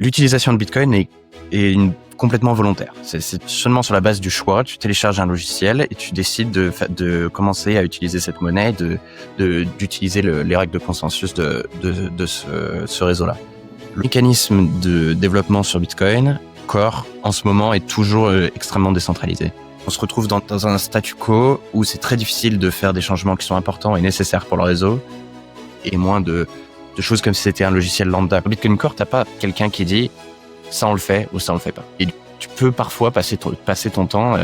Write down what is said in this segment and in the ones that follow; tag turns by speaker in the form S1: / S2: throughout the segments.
S1: L'utilisation de Bitcoin est complètement volontaire. C'est seulement sur la base du choix. Tu télécharges un logiciel et tu décides de commencer à utiliser cette monnaie, d'utiliser les règles de consensus de ce réseau-là. Le mécanisme de développement sur Bitcoin, Core, en ce moment, est toujours extrêmement décentralisé. On se retrouve dans un statu quo où c'est très difficile de faire des changements qui sont importants et nécessaires pour le réseau, et moins de choses comme si c'était un logiciel lambda. Bitcoin Core, t'as pas quelqu'un qui dit ça on le fait ou ça on le fait pas. Et tu peux parfois passer ton temps,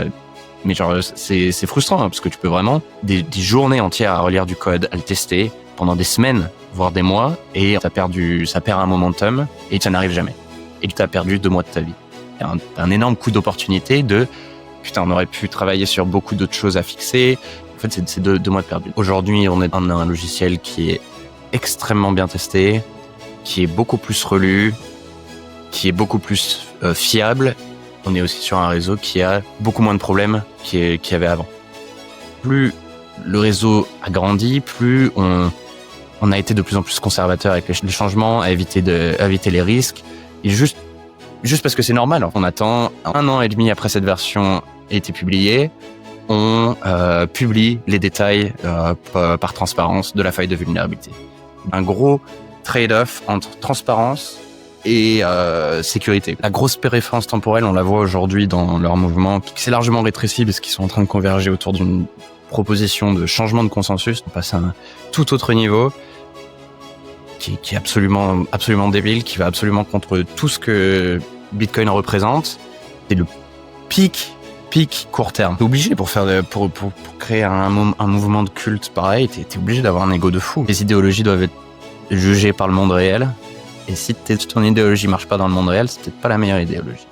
S1: mais genre c'est frustrant parce que tu peux vraiment des journées entières à relire du code, à le tester pendant des semaines, voire des mois, et ça perd un momentum et ça n'arrive jamais. Et tu as perdu 2 mois de ta vie. Il y a un énorme coup d'opportunité putain, on aurait pu travailler sur beaucoup d'autres choses à fixer. En fait, c'est 2 mois de perdu. Aujourd'hui, on a un logiciel qui est extrêmement bien testé, qui est beaucoup plus relu, qui est beaucoup plus fiable. On est aussi sur un réseau qui a beaucoup moins de problèmes qu'il y avait avant. Plus le réseau a grandi, plus on a été de plus en plus conservateur avec les changements, à éviter les risques. Et juste parce que c'est normal. On attend 1 an et demi après cette version ait été publiée, on publie les détails par transparence de la faille de vulnérabilité. Un gros trade-off entre transparence et sécurité. La grosse préférence temporelle, on la voit aujourd'hui dans leur mouvement, qui s'est largement rétréci parce qu'ils sont en train de converger autour d'une proposition de changement de consensus. On passe à un tout autre niveau qui est absolument débile, qui va absolument contre tout ce que Bitcoin représente. C'est le pic court terme. T'es obligé pour créer un mouvement de culte pareil, t'es obligé d'avoir un ego de fou. Les idéologies doivent être jugées par le monde réel. Et si ton idéologie marche pas dans le monde réel, c'est peut-être pas la meilleure idéologie.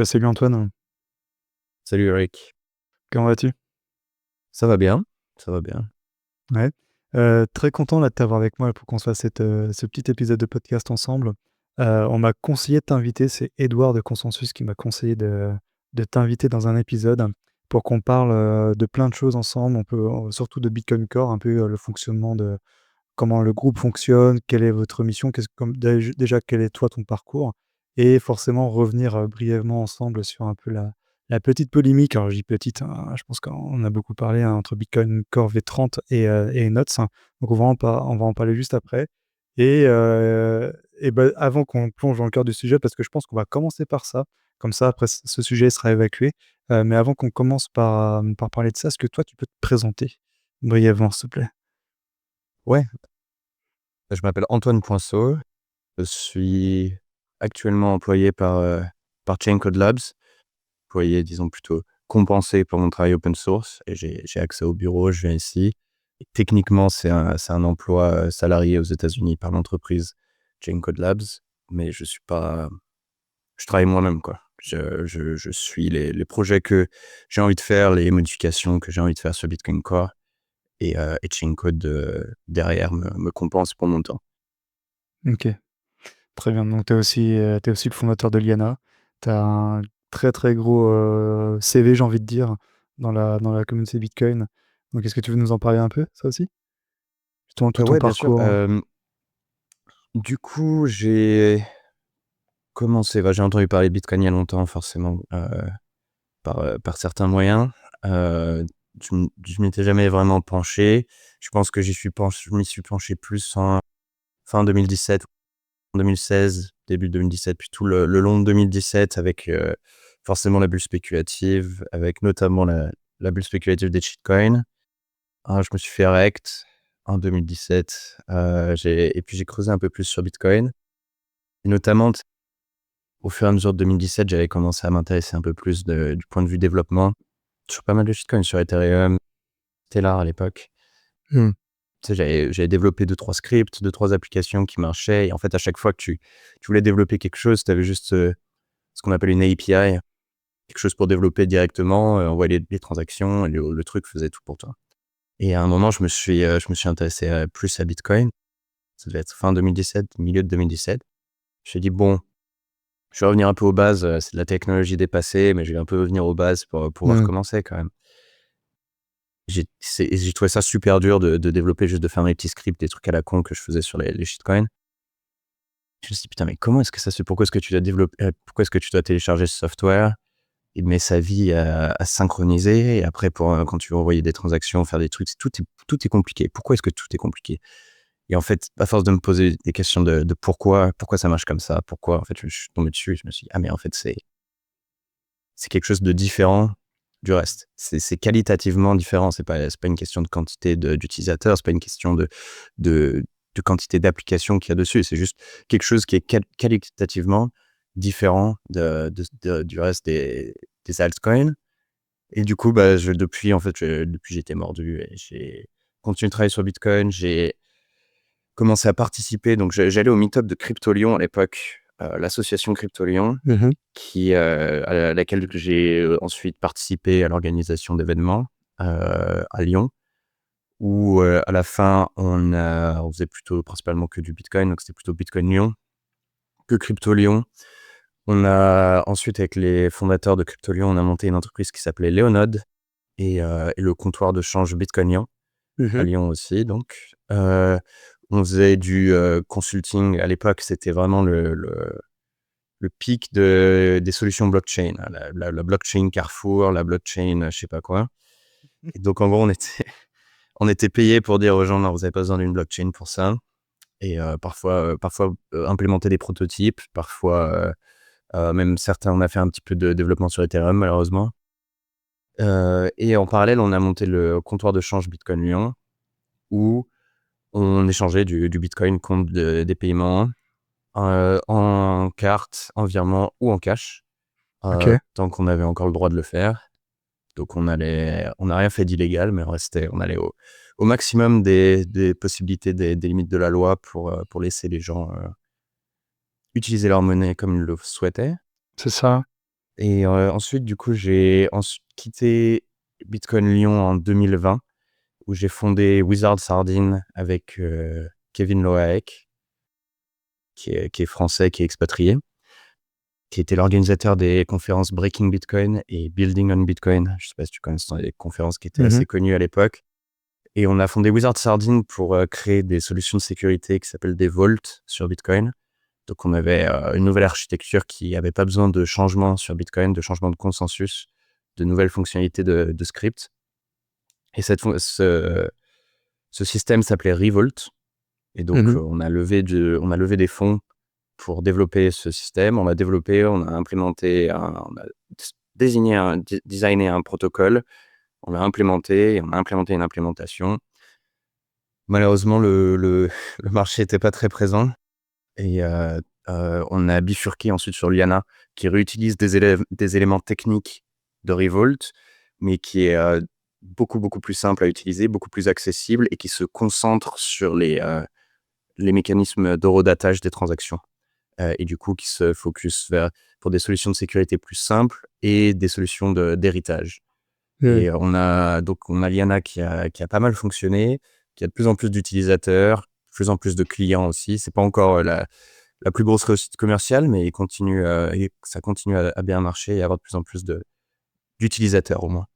S2: Salut Antoine,
S3: Salut Eric.
S2: comment vas-tu?
S3: Ça va bien, ça va bien.
S2: Ouais. Très content là, de t'avoir avec moi pour qu'on se fasse ce petit épisode de podcast ensemble. On m'a conseillé de t'inviter, c'est Edouard de Consensus qui m'a conseillé de t'inviter dans un épisode pour qu'on parle de plein de choses ensemble. On peut surtout de Bitcoin Core, un peu le fonctionnement de comment le groupe fonctionne, quelle est votre mission, déjà quel est toi ton parcours, et forcément revenir brièvement ensemble sur un peu la petite polémique. Alors je dis petite, hein, je pense qu'on a beaucoup parlé entre Bitcoin Core V30 et Notes, hein. Donc on va en parler juste après. Et avant qu'on plonge dans le cœur du sujet, parce que je pense qu'on va commencer par ça, comme ça après ce sujet sera évacué. Mais avant qu'on commence par parler de ça, est-ce que toi tu peux te présenter brièvement, s'il te plaît?
S3: Ouais, je m'appelle Antoine Poinceau. Je suis actuellement employé par Chain Code Labs. Employé, disons plutôt compensé pour mon travail open source. Et j'ai accès au bureau, je viens ici. Et techniquement, c'est un emploi salarié aux États-Unis par l'entreprise Chain Code Labs. Mais je travaille moi-même, quoi. Je suis les projets que j'ai envie de faire, les modifications que j'ai envie de faire sur Bitcoin Core. Et Chain Code derrière me compense pour mon temps.
S2: OK. Très bien, donc tu es aussi le fondateur de Liana. Tu as un très, très gros, CV, j'ai envie de dire, dans la communauté Bitcoin. Donc est-ce que tu veux nous en parler un peu, ça aussi? Justement, tout ton
S3: Ouais, bien sûr.
S2: parcours.
S3: Du coup, j'ai entendu parler de Bitcoin il y a longtemps, forcément, par certains moyens. Je m'y étais jamais vraiment penché. Je pense que je m'y suis penché plus en fin 2017, 2016, début 2017, puis tout le long de 2017 avec forcément la bulle spéculative, avec notamment la bulle spéculative des shitcoins. Je me suis fait rect en 2017. Et puis j'ai creusé un peu plus sur Bitcoin. Et notamment, au fur et à mesure de 2017, j'avais commencé à m'intéresser un peu plus du point de vue développement sur pas mal de shitcoins, sur Ethereum, Stellar à l'époque.
S2: Mmh.
S3: Tu sais, j'avais développé 2-3 scripts, 2-3 applications qui marchaient. Et en fait, à chaque fois que tu voulais développer quelque chose, tu avais juste ce qu'on appelle une API, quelque chose pour développer directement, envoyer les transactions, et le truc faisait tout pour toi. Et à un moment, je me suis intéressé plus à Bitcoin. Ça devait être fin 2017, milieu de 2017. Je me suis dit, bon, je vais revenir un peu aux bases. C'est de la technologie dépassée, mais je vais un peu revenir aux bases pour voir
S2: Mmh.
S3: comment c'est quand même. J'ai trouvé ça super dur de développer, juste de faire mes petits scripts, des trucs à la con que je faisais sur les shitcoins. Je me suis dit: «Putain, mais comment est-ce que ça se fait? Pourquoi est-ce que tu dois pourquoi est-ce que tu dois télécharger ce software?» Il met sa vie à synchroniser et après quand tu veux envoyer des transactions, faire des trucs, tout est compliqué. Pourquoi est-ce que tout est compliqué? Et en fait, à force de me poser des questions de pourquoi ça marche comme ça? Pourquoi? En fait, je suis tombé dessus, je me suis dit: «Ah mais en fait, c'est quelque chose de différent du reste. C'est qualitativement différent. C'est pas une question de quantité d'utilisateurs, c'est pas une question de quantité d'applications qu'il y a dessus. C'est juste quelque chose qui est qualitativement différent du reste des altcoins. Et du coup, bah, depuis j'ai été mordu et j'ai continué de travailler sur Bitcoin. J'ai commencé à participer. Donc, j'allais au meet-up de Crypto Lyon à l'époque, l'association Crypto Lyon
S2: Mmh.
S3: à laquelle j'ai ensuite participé à l'organisation d'événements à Lyon, où à la fin, on faisait plutôt principalement que du Bitcoin, donc c'était plutôt Bitcoin Lyon que Crypto Lyon. On a ensuite, avec les fondateurs de Crypto Lyon, on a monté une entreprise qui s'appelait Léonode et le comptoir de change Bitcoin Lyon, à
S2: Mmh.
S3: Lyon aussi donc. On faisait du consulting. À l'époque, c'était vraiment le pic des solutions blockchain, hein, la blockchain Carrefour, la blockchain je sais pas quoi. Et donc en gros, on était payé pour dire aux gens: «Non, vous avez pas besoin d'une blockchain pour ça». Et parfois, implémenter des prototypes, parfois, même certains, on a fait un petit peu de développement sur Ethereum malheureusement. Et en parallèle, on a monté le comptoir de change Bitcoin Lyon, où on échangeait du Bitcoin contre des paiements, en carte, en virement ou en cash,
S2: OK.
S3: tant qu'on avait encore le droit de le faire. Donc on n'a rien fait d'illégal, mais on allait au maximum des possibilités, des limites de la loi pour laisser les gens utiliser leur monnaie comme ils le souhaitaient.
S2: C'est ça.
S3: Et ensuite, du coup, j'ai quitté Bitcoin Lyon en 2020, où j'ai fondé Wizard Sardine avec Kevin Loaek, qui est français, qui est expatrié, qui était l'organisateur des conférences Breaking Bitcoin et Building on Bitcoin. Je sais pas si tu connais, ce sont des conférences qui étaient
S2: Mmh.
S3: assez connues à l'époque. Et on a fondé Wizard Sardine pour créer des solutions de sécurité qui s'appellent des vaults sur Bitcoin. Donc on avait une nouvelle architecture qui avait pas besoin de changement sur Bitcoin, de changement de consensus, de nouvelles fonctionnalités de script. Et ce système s'appelait Revolt. Et donc
S2: Mmh.
S3: on a levé des fonds pour développer ce système. On l'a développé, on a implémenté, on a designé un protocole, on l'a implémenté et on a implémenté une implémentation. Malheureusement, le marché était pas très présent et on a bifurqué ensuite sur Liana, qui réutilise des éléments techniques de Revolt, mais qui est beaucoup, beaucoup plus simple à utiliser, beaucoup plus accessible et qui se concentre sur les mécanismes d'horodatage des transactions. Et du coup, qui se focus pour des solutions de sécurité plus simples et des solutions d'héritage.
S2: Oui.
S3: Et on a Liana qui a pas mal fonctionné, qui a de plus en plus d'utilisateurs, de plus en plus de clients aussi. C'est pas encore la plus grosse réussite commerciale, mais ça continue à bien marcher et à avoir de plus en plus d'utilisateurs au moins.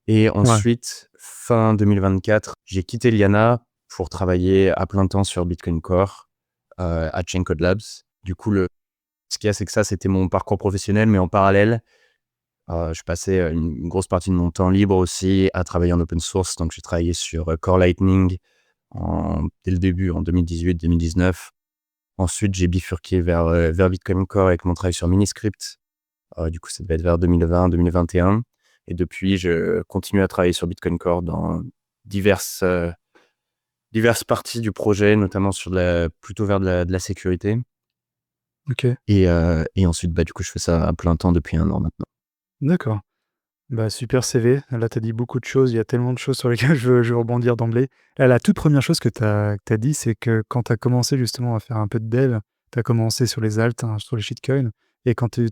S3: Et
S2: Ouais.
S3: ensuite, fin 2024, j'ai quitté Liana pour travailler à plein temps sur Bitcoin Core à Chaincode Labs. Du coup, ce qu'il y a, c'est que ça, c'était mon parcours professionnel, mais en parallèle, je passais une grosse partie de mon temps libre aussi à travailler en open source. Donc, j'ai travaillé sur Core Lightning dès le début, en 2018-2019. Ensuite, j'ai bifurqué vers Bitcoin Core avec mon travail sur Miniscript. Du coup, ça devait être vers 2020-2021. Et depuis, je continue à travailler sur Bitcoin Core dans diverses, diverses parties du projet, notamment plutôt vers de la sécurité.
S2: OK.
S3: Et ensuite, bah, du coup, je fais ça à plein temps depuis 1 an maintenant.
S2: D'accord. Bah, super CV. Là, tu as dit beaucoup de choses. Il y a tellement de choses sur lesquelles je veux rebondir d'emblée. Là, la toute première chose que tu as dit, c'est que quand tu as commencé justement à faire un peu de dev, tu as commencé sur les alts, hein, sur les shitcoins et quand tu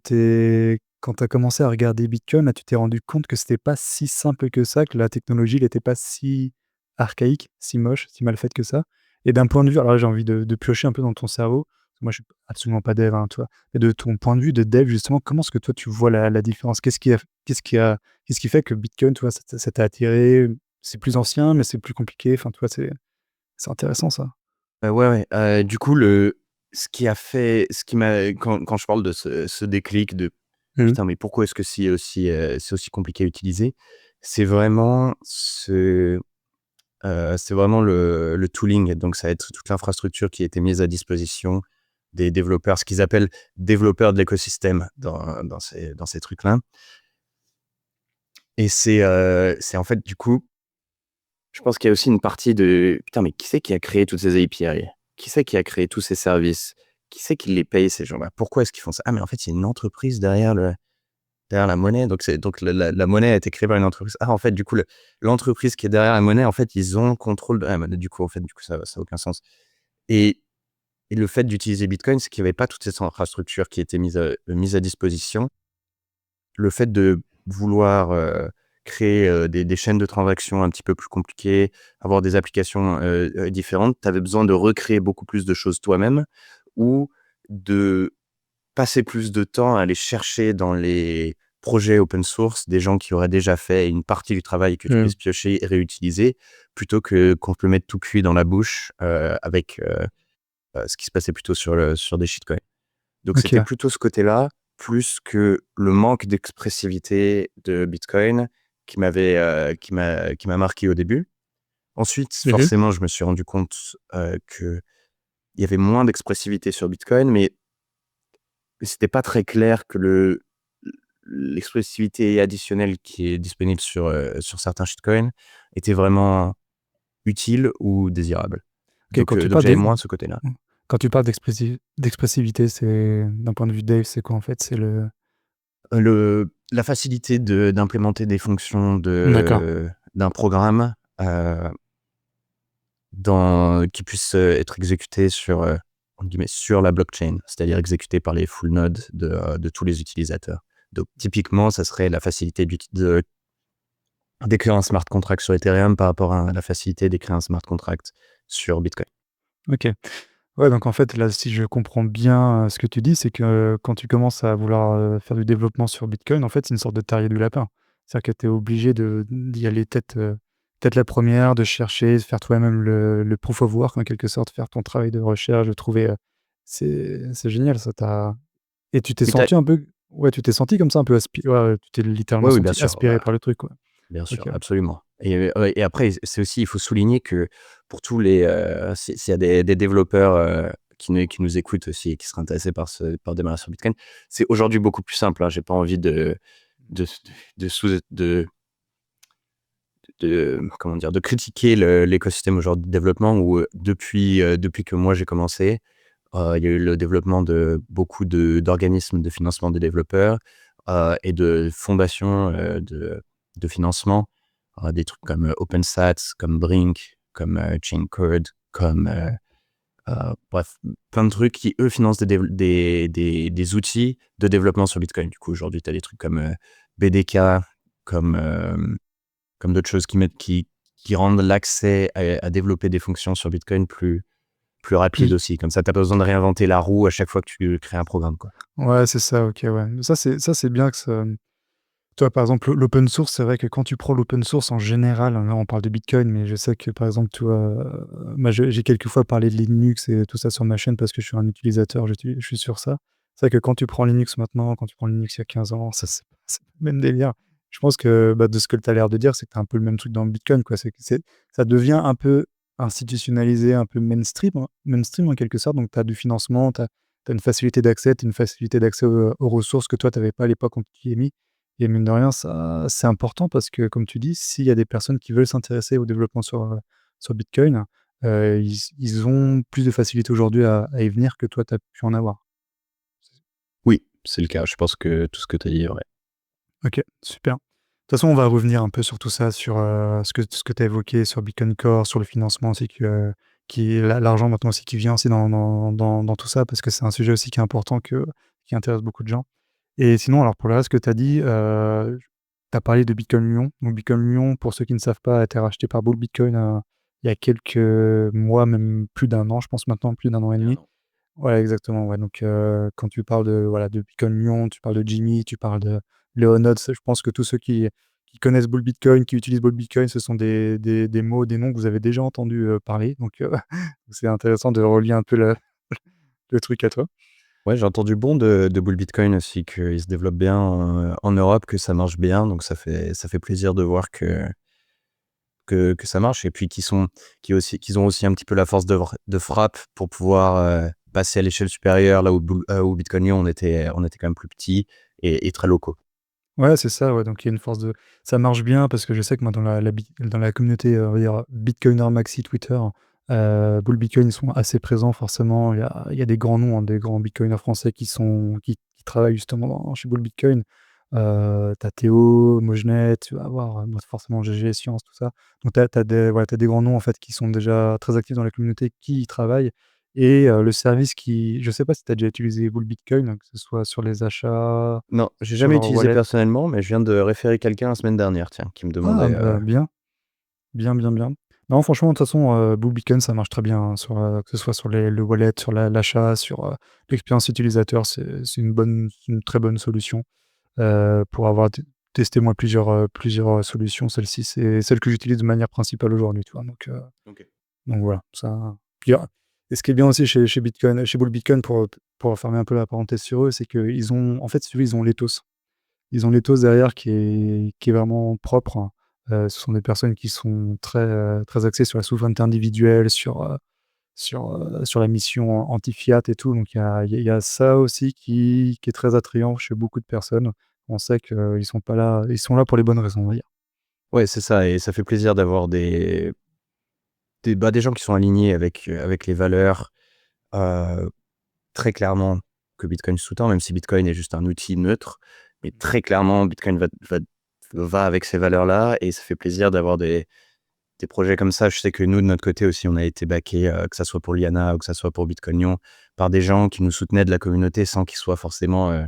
S2: as commencé à regarder Bitcoin, là, tu t'es rendu compte que c'était pas si simple que ça, que la technologie, elle était pas si archaïque, si moche, si mal faite que ça et d'un point de vue alors là, j'ai envie de piocher un peu dans ton cerveau. Moi, je suis absolument pas dev, hein, tu vois? Mais de ton point de vue de dev, justement, comment est-ce que toi, tu vois la différence? Qu'est-ce qui fait que Bitcoin, tu vois, ça t'a attiré? c'est plus ancien, mais c'est plus compliqué. Enfin, tu vois, c'est intéressant ça.
S3: Ouais, ouais, du coup, ce qui m'a quand je parle de ce déclic de:
S2: Mmh.
S3: «Putain, mais pourquoi est-ce que c'est aussi compliqué à utiliser?» c'est vraiment c'est vraiment le tooling. Donc ça va être toute l'infrastructure qui a été mise à disposition des développeurs, ce qu'ils appellent développeurs de l'écosystème dans ces trucs-là. Et c'est en fait, du coup, je pense qu'il y a aussi une partie de: «Putain, mais qui c'est qui a créé toutes ces API? Qui c'est qui a créé tous ces services? Qui c'est qui les paye ces gens-là? Pourquoi est-ce qu'ils font ça? Ah, mais en fait, il y a une entreprise derrière la monnaie, donc la monnaie a été créée par une entreprise. Ah, en fait, du coup, l'entreprise qui est derrière la monnaie, en fait, ils ont le contrôle de la monnaie. Du coup, en fait, ça a aucun sens. Et le fait d'utiliser Bitcoin, c'est qu'il y avait pas toute cette infrastructure qui était mise à disposition. Le fait de vouloir, créer, des chaînes de transactions un petit peu plus compliquées, avoir des applications, différentes, tu avais besoin de recréer beaucoup plus de choses toi-même ou de passer plus de temps à aller chercher dans les projets open source des gens qui auraient déjà fait une partie du travail que tu
S2: Mmh.
S3: puisses piocher et réutiliser, plutôt qu'on te le mette tout cuit dans la bouche, avec, ce qui se passait plutôt sur des shitcoins. Donc c'était
S2: OK.
S3: plutôt ce côté-là, plus que le manque d'expressivité de Bitcoin qui m'a marqué au début. Ensuite,
S2: Mmh.
S3: forcément, je me suis rendu compte, qu'il y avait moins d'expressivité sur Bitcoin, mais c'était pas très clair que l'expressivité additionnelle qui est disponible sur certains shitcoins était vraiment utile ou désirable.
S2: OK,
S3: Donc j'avais moins de ce côté-là.
S2: quand tu parles d'expressivité, c'est d'un point de vue Dave, c'est quoi en fait? C'est le
S3: La facilité d'implémenter des fonctions
S2: d'accord.
S3: d'un programme, qui puisse, être exécuté entre guillemets, «sur la blockchain», c'est-à-dire exécuté par les full nodes de tous les utilisateurs. Donc typiquement, ça serait la facilité d'écrire un smart contract sur Ethereum par rapport à la facilité d'écrire un smart contract sur Bitcoin.
S2: OK. Ouais, donc en fait, là, si je comprends bien, ce que tu dis, c'est que quand tu commences à vouloir, faire du développement sur Bitcoin, en fait, c'est une sorte de terrier du lapin. C'est-à-dire que tu es obligé d'y aller tête la première, de chercher, de faire toi-même le proof of work en quelque sorte, faire ton travail de recherche, de trouver, c'est génial ça. Et tu t'es
S3: Mais tu
S2: senti un peu ouais, tu t'es senti comme ça un peu ouais, tu t'es littéralement
S3: Oui, oui, bien
S2: senti
S3: sûr,
S2: aspiré par le truc, quoi.
S3: bien sûr,
S2: OK.
S3: absolument. Ouais, et après, c'est aussi, il faut souligner que pour tous les, s'il y a des développeurs, qui nous écoutent aussi et qui seraient intéressés par démarrer sur Bitcoin, c'est aujourd'hui beaucoup plus simple, hein. J'ai pas envie de de sous comment dire? De critiquer l'écosystème aujourd'hui de développement où, depuis que moi j'ai commencé, il y a eu le développement de beaucoup d'organismes de financement des développeurs, et de fondations, de financement, des trucs comme, OpenSats, comme Brink, comme, Chaincode, comme, bref, plein de trucs qui, eux, financent des outils de développement sur Bitcoin. Du coup, aujourd'hui, tu as des trucs comme, BDK, comme, comme d'autres choses qui rendent l'accès à développer des fonctions sur Bitcoin plus rapide
S2: Plus
S3: aussi. Comme ça, tu as pas besoin de réinventer la roue à chaque fois que tu crées un programme, quoi.
S2: ouais, c'est ça, OK, ouais. Ça, c'est bien que ça. Toi, par exemple, l'open source, c'est vrai que quand tu prends l'open source en général, là, on parle de Bitcoin, mais je sais que, par exemple, toi, moi, j'ai quelques fois parlé de Linux et tout ça sur ma chaîne parce que je suis un utilisateur, je suis sur ça. C'est vrai que quand tu prends Linux maintenant, quand tu prends Linux il y a 15 ans, ça, c'est le même délire. Je pense que, bah, de ce que tu as l'air de dire, c'est que tu un peu le même truc dans le Bitcoin, quoi. C'est que ça devient un peu institutionnalisé, un peu mainstream en quelque sorte. Donc, tu as du financement, tu as une facilité d'accès, tu une facilité d'accès aux ressources que toi, tu avais pas à l'époque quand tu y es mis. Et mine de rien, ça, c'est important parce que, comme tu dis, s'il y a des personnes qui veulent s'intéresser au développement sur Bitcoin, ils ont plus de facilité aujourd'hui à y venir que toi, tu as pu en avoir.
S3: Oui, c'est le cas. Je pense que tout ce que tu as dit est vrai.
S2: OK, super. De toute façon, on va revenir un peu sur tout ça, sur, ce que tu as évoqué sur Bitcoin Core, sur le financement aussi qui l'argent maintenant aussi qui vient aussi dans tout ça, parce que c'est un sujet aussi qui est important qui intéresse beaucoup de gens. Et sinon, alors pour le reste, ce que tu as dit, tu as parlé de Bitcoin Lyon. Donc Bitcoin Lyon, pour ceux qui ne savent pas, a été racheté par Bull Bitcoin, il y a quelques mois, même plus d'un an, je pense maintenant, plus d'un an et
S3: Il y a un
S2: demi.
S3: an.
S2: Ouais, exactement, ouais, donc quand tu parles de, voilà, de Bitcoin Lyon, tu parles de Jimmy, tu parles de Léonard, je pense que tous ceux qui qui connaissent Bull Bitcoin, qui utilisent Bull Bitcoin, ce sont des mots, des noms que vous avez déjà entendu parler. Donc, c'est intéressant de relier un peu le truc à toi.
S3: Ouais, j'ai entendu bon de Bull Bitcoin aussi, qu'il se développe bien en Europe, que ça marche bien. Donc ça fait plaisir de voir que ça marche. Et puis qu'ils ont aussi un petit peu la force de frappe pour pouvoir passer à l'échelle supérieure, là où Bitcoin, on était quand même plus petits et très locaux.
S2: Ouais, c'est ça, ouais, donc il y a une force de ça marche bien parce que je sais que moi dans la communauté, on va dire bitcoiner maxi Twitter, Bull Bitcoin, ils sont assez présents forcément. Il y a des grands noms, hein, des grands bitcoiners français qui travaillent justement chez Bull Bitcoin. Tu Théo, Mojenet, tu vas avoir, forcément GG Science, tout ça. Donc tu des grands noms en fait qui sont déjà très actifs dans la communauté, qui y travaillent et le service qui je sais pas si tu as déjà utilisé Bull Bitcoin, que ce soit sur les achats,
S3: Non, j'ai
S2: sur
S3: jamais
S2: leur
S3: utilisé
S2: wallet.
S3: personnellement, mais je viens de référer quelqu'un la semaine dernière, tiens, qui me
S2: Ah
S3: demandait.
S2: bah, bien, bien, bien, bien. Non, franchement, de toute façon, Blue Beacon, ça marche très bien, hein, que ce soit sur le wallet, sur l'achat, sur l'expérience utilisateur, c'est une très bonne solution pour avoir testé moi plusieurs solutions. Celle-ci, c'est celle que j'utilise de manière principale aujourd'hui, tu vois.
S3: Ok.
S2: Donc voilà, ça. Puis, et ce qui est bien aussi chez Bitcoin, chez Bull Bitcoin, pour fermer un peu la parenthèse sur eux, c'est qu'ils ont, en fait, si tu veux, ils ont l'ethos. Ils ont l'ethos derrière qui est vraiment propre, hein. Ce sont des personnes qui sont très axées sur la souveraineté individuelle, sur la mission anti-fiat et tout. Donc il y a ça aussi qui est très attrayant chez beaucoup de personnes. On sait qu'ils sont pas là ils sont là pour les bonnes raisons, on va dire.
S3: Ouais, c'est ça, et ça fait plaisir d'avoir des gens qui sont alignés avec les valeurs, heu, très clairement, que Bitcoin sous-tend, même si Bitcoin est juste un outil neutre. Mais très clairement, Bitcoin va avec ces valeurs-là, et ça fait plaisir d'avoir des projets comme ça. Je sais que nous, de notre côté aussi, on a été backés, que ça soit pour Liana ou que ça soit pour Bitcoinion, par des gens qui nous soutenaient de la communauté sans qu'ils soient forcément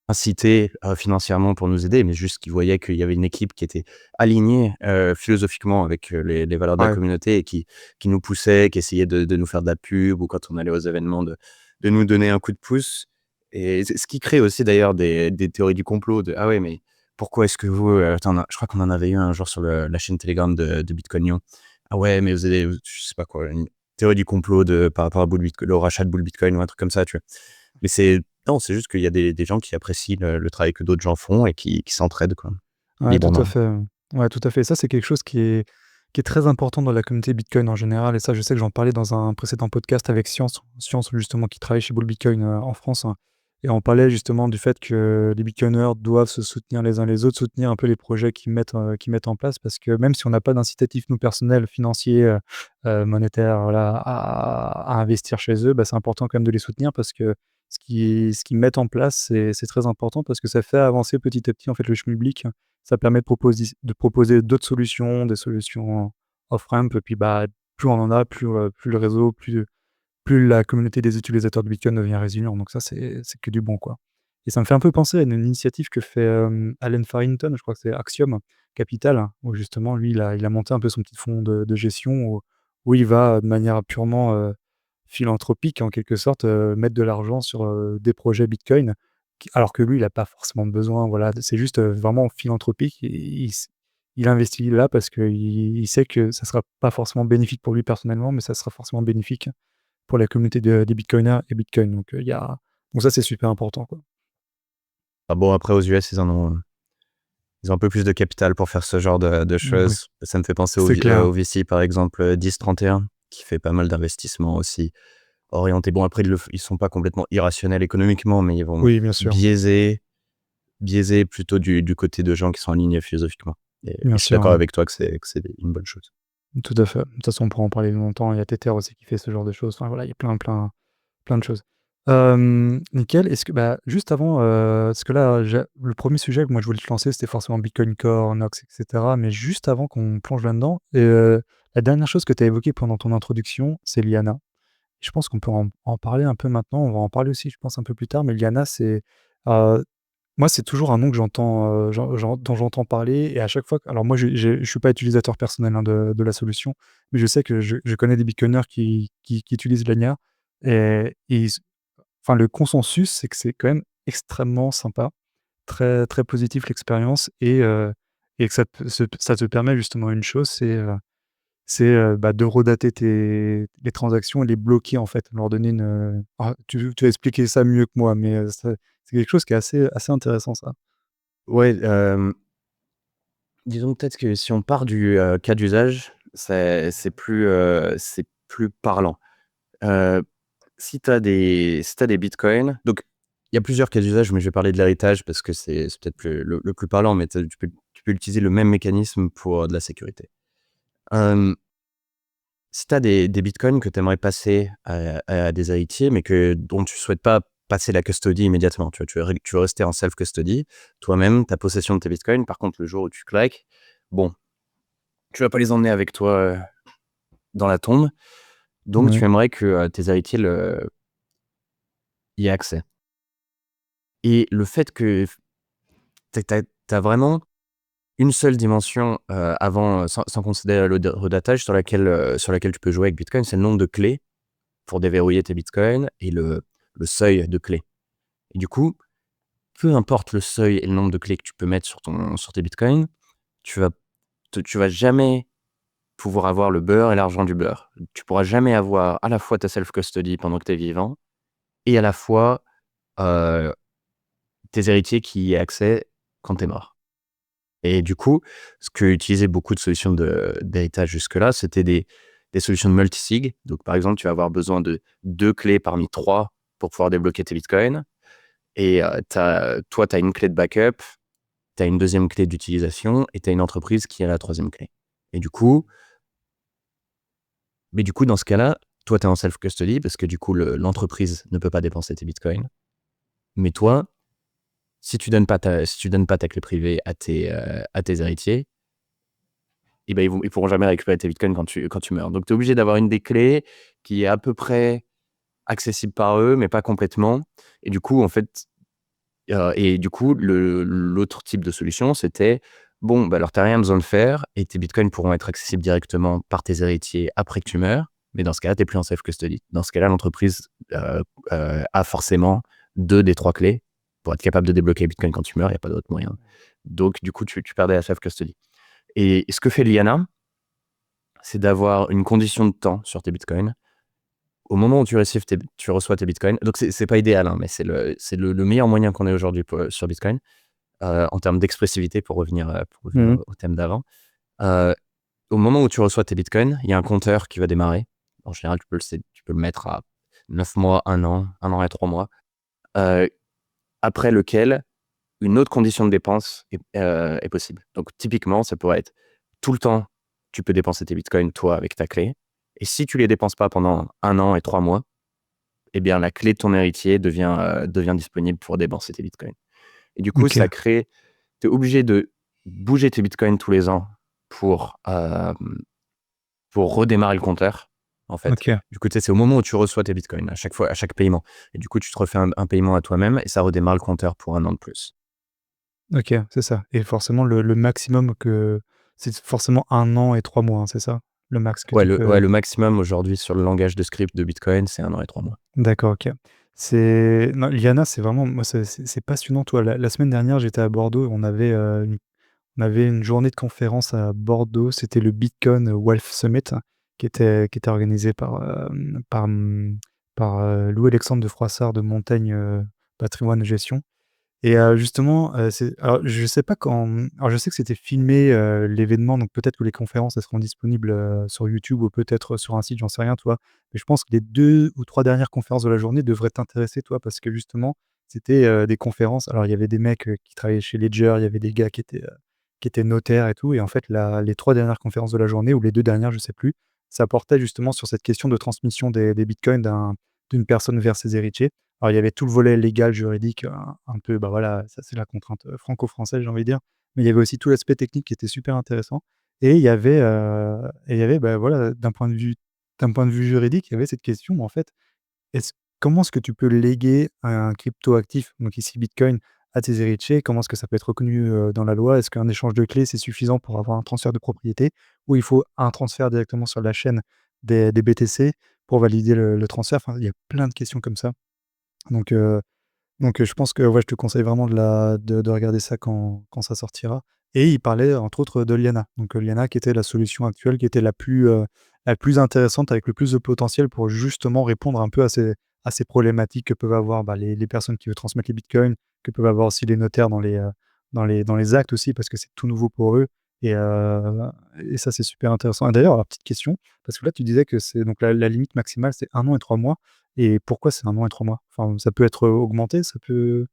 S3: incités financièrement pour nous aider, mais juste qu'ils voyaient qu'il y avait une équipe qui était alignée philosophiquement avec les valeurs de la
S2: Ouais.
S3: communauté, et qui nous poussait, qui essayait de nous faire de la pub, ou quand on allait aux événements de nous donner un coup de pouce. Et c'est ce qui crée aussi d'ailleurs des théories du complot de: «Ah ouais, mais pourquoi est-ce que vous» je crois qu'on en avait eu un jour sur la chaîne Telegram de Bitcoinion. «Ah ouais, mais vous allez» je sais pas quoi, une théorie du complot par rapport à au rachat de Bull Bitcoin ou un truc comme ça, tu vois? Mais non, c'est juste qu'il y a des gens qui apprécient le travail que d'autres gens font, et qui s'entraident, quoi,
S2: Ouais, tout à
S3: librement.
S2: fait, ouais, tout à fait. Ça, c'est quelque chose qui est très important dans la communauté Bitcoin en général et ça, je sais que j'en parlais dans un précédent podcast avec Science justement qui travaille chez Bull Bitcoin, en France, hein, et on parlait justement du fait que les bitcoiners doivent se soutenir les uns les autres, soutenir un peu les projets qu'ils mettent en place parce que même si on n'a pas d'incitatif, nous, personnels, financiers, monétaires, voilà, à investir chez eux, bah, c'est important quand même de les soutenir parce que ce qu'ils mettent en place, c'est très important parce que ça fait avancer petit à petit, en fait, le schmilblick. Ça permet de proposer d'autres solutions, des solutions off-ramp et puis, bah, plus on en a, plus le réseau, plus la communauté des utilisateurs de Bitcoin devient résilient. Donc ça, c'est que du bon, quoi. Et ça me fait un peu penser à une initiative que fait, Allen Farrington, je crois que c'est Axiom Capital, hein, où justement lui, il a monté un peu son petit fonds de gestion où il va, de manière purement, philanthropique en quelque sorte, mettre de l'argent sur, des projets Bitcoin alors que lui, il a pas forcément besoin, voilà, c'est juste, vraiment philanthropique et il investit là parce qu'il sait que ça sera pas forcément bénéfique pour lui personnellement, mais ça sera forcément bénéfique pour la communauté des bitcoiners et Bitcoin. Donc ça, c'est super important, quoi.
S3: Ah bon, après aux US, ils ont un peu plus de capital pour faire ce genre de
S2: Oui,
S3: choses. Ça me fait penser
S2: c'est clair.
S3: au VC, par exemple, 1031, qui fait pas mal d'investissements aussi orientés. Bon, après, ils sont pas complètement irrationnels économiquement, mais ils vont
S2: Oui, bien sûr,
S3: biaiser plutôt du côté de gens qui sont alignés philosophiquement. Et
S2: bien
S3: je suis
S2: sûr,
S3: d'accord
S2: ouais.
S3: avec toi que c'est une bonne chose.
S2: Tout à fait. De toute façon, on pourra en parler longtemps. Il y a Tether aussi qui fait ce genre de choses. Enfin voilà, il y a plein de choses. Nickel. Est-ce que bah, juste avant, parce que là, le premier sujet que moi je voulais te lancer, c'était forcément Bitcoin Core, Nox, et cetera. Mais juste avant qu'on plonge là-dedans, la dernière chose que tu as évoquée pendant ton introduction, c'est Liana. Je pense qu'on peut en parler un peu maintenant. On va en parler aussi, je pense, un peu plus tard. Mais Liana, heu, moi, c'est toujours un nom que dont j'entends parler et à chaque fois alors moi, je suis pas utilisateur personnel, hein, de la solution, mais je sais que je connais des bitcoiners qui utilisent Liana et enfin, le consensus, c'est que c'est quand même extrêmement sympa très, très positif l'expérience et que ça te permet justement une chose, c'est de redater les transactions et les bloquer, en fait, leur donner tu vas expliquer ça mieux que moi, mais c'est quelque chose qui est assez intéressant ça.
S3: Ouais, disons peut-être que si on part du, cas d'usage, c'est plus parlant. Heu, si tu des bitcoins, donc il y a plusieurs cas d'usage, mais je vais parler de l'héritage parce que c'est peut-être le plus parlant, mais tu peux utiliser le même mécanisme pour, de la sécurité. Hem, Si tu as des bitcoins que tu aimerais passer à des héritiers, mais dont tu souhaites pas passer la custody immédiatement, tu vois? Tu veux rester en self custody, toi-même, ta possession de tes bitcoins. Par contre, le jour où tu claques, bon, tu vas pas les emmener avec toi, dans la tombe, donc tu
S2: Ouais,
S3: aimerais que, tes héritiers y aient accès. Et le fait que tu as vraiment une seule dimension, avant, sans considérer le redatage sur laquelle tu peux jouer avec Bitcoin, c'est le nombre de clés pour déverrouiller tes bitcoins et le seuil de clés. Et du coup, peu importe le seuil et le nombre de clés que tu peux mettre sur tes bitcoins, tu vas tu vas jamais pouvoir avoir le beurre et l'argent du beurre. Tu pourras jamais avoir à la fois ta self custody pendant que tu es vivant et à la fois, heu, tes héritiers qui y aient accès quand tu es mort. Et du coup, ce que utilisaient beaucoup de solutions d'héritage jusque-là, c'était des solutions de multisig. Donc, par exemple, tu vas avoir besoin de 2 clés parmi 3 pour pouvoir débloquer tes bitcoins et toi, tu as une clé de backup, tu as une deuxième clé d'utilisation et tu as une entreprise qui a la troisième clé. Et du coup, dans ce cas-là, toi, tu es en self-custody parce que du coup, l'entreprise ne peut pas dépenser tes bitcoins. Mais toi, si tu donnes pas ta clé privée à tes héritiers, et ben, ils pourront jamais récupérer tes bitcoins quand tu meurs. Donc tu es obligé d'avoir une des clés qui est à peu près accessible par eux, mais pas complètement. Et du coup, en fait, l'autre type de solution, c'était: «Bon, bah, alors tu as rien besoin de faire et tes bitcoins pourront être accessibles directement par tes héritiers après que tu meurs, mais dans ce cas-là, tu es plus en self custody». Dans ce cas-là, l'entreprise, a forcément 2 des 3 clés pour être capable de débloquer les bitcoins quand tu meurs, il y a pas d'autre moyen. Donc du coup, tu perdais la self custody. Et ce que fait Liana, c'est d'avoir une condition de temps sur tes bitcoins. Au moment où tu reçois tes bitcoins, donc c'est pas idéal, hein, mais c'est le meilleur moyen qu'on ait aujourd'hui sur Bitcoin, en termes d'expressivité pour revenir
S2: Mmh.
S3: au thème d'avant. Heu, Au moment où tu reçois tes bitcoins, il y a un compteur qui va démarrer. En général, tu peux le mettre à 9 mois, 1 an et 3 mois, heu, après lequel une autre condition de dépense est possible. Donc typiquement, ça pourrait être tout le temps, tu peux dépenser tes bitcoins, toi, avec ta clé, et si tu les dépenses pas pendant 1 an et 3 mois, eh bien, la clé de ton héritier devient disponible pour dépenser tes bitcoins. Et du coup,
S2: OK,
S3: tu es obligé de bouger tes bitcoins tous les ans pour, pour redémarrer le compteur, en fait.
S2: OK,
S3: Du coup, tu sais, c'est au moment où tu reçois tes bitcoins, à chaque fois, à chaque paiement. Et du coup, tu te refais un paiement à toi-même et ça redémarre le compteur pour 1 an de plus.
S2: OK, c'est ça et forcément le maximum c'est forcément 1 an et 3 mois, hein, c'est ça? Le max que
S3: Ouais,
S2: tu peux.
S3: le maximum aujourd'hui sur le langage de script de Bitcoin, c'est 1 an et 3 mois.
S2: D'accord, OK. Non, Liana, c'est vraiment moi, c'est passionnant, toi. La semaine dernière, j'étais à Bordeaux, on avait une journée de conférence à Bordeaux, c'était le Bitcoin Wealth Summit qui était organisé par Louis-Alexandre de Froissart de Montaigne, Patrimoine et Gestion. Et justement, alors je sais pas alors je sais que c'était filmé, l'événement, donc peut-être que les conférences, elles seront disponibles, sur YouTube ou peut-être sur un site, j'en sais rien, tu vois? Mais je pense que les 2 ou 3 dernières conférences de la journée devraient t'intéresser, toi, parce que justement, c'était, des conférences, alors il y avait des mecs, qui travaillaient chez Ledger, il y avait des gars qui étaient notaires et tout, et en fait les 3 dernières conférences de la journée ou les 2 dernières, je sais plus, ça portait justement sur cette question de transmission des bitcoins d'une personne vers ses héritiers. Alors, il y avait tout le volet légal, juridique, un peu, bah, voilà, ça c'est la contrainte, franco-française, j'ai envie de dire. Mais il y avait aussi tout l'aspect technique qui était super intéressant et il y avait, bah, voilà, d'un point de vue juridique, il y avait cette question, en fait, comment est-ce que tu peux léguer un cryptoactif, donc ici Bitcoin, à tes héritiers? Comment est-ce que ça peut être reconnu, dans la loi? Est-ce qu'un échange de clés, c'est suffisant pour avoir un transfert de propriété? Ou il faut un transfert directement sur la chaîne des BTC pour valider le transfert? Enfin, il y a plein de questions comme ça. Donc Donc, je pense que ouais, je te conseille vraiment de regarder ça quand ça sortira. Et il parlait entre autres de Liana. Donc, Liana qui était la solution actuelle, qui était la plus intéressante avec le plus de potentiel pour justement répondre un peu à ces problématiques que peuvent avoir, bah, les personnes qui veulent transmettre les bitcoins, que peuvent avoir aussi les notaires dans les actes aussi parce que c'est tout nouveau pour eux et et ça, c'est super intéressant. Et d'ailleurs, alors petite question, parce que là, tu disais que c'est donc la limite maximale, c'est 1 an et 3 mois. Et pourquoi c'est 1 an et 3 mois? Enfin, ça peut être, augmenté, ça peut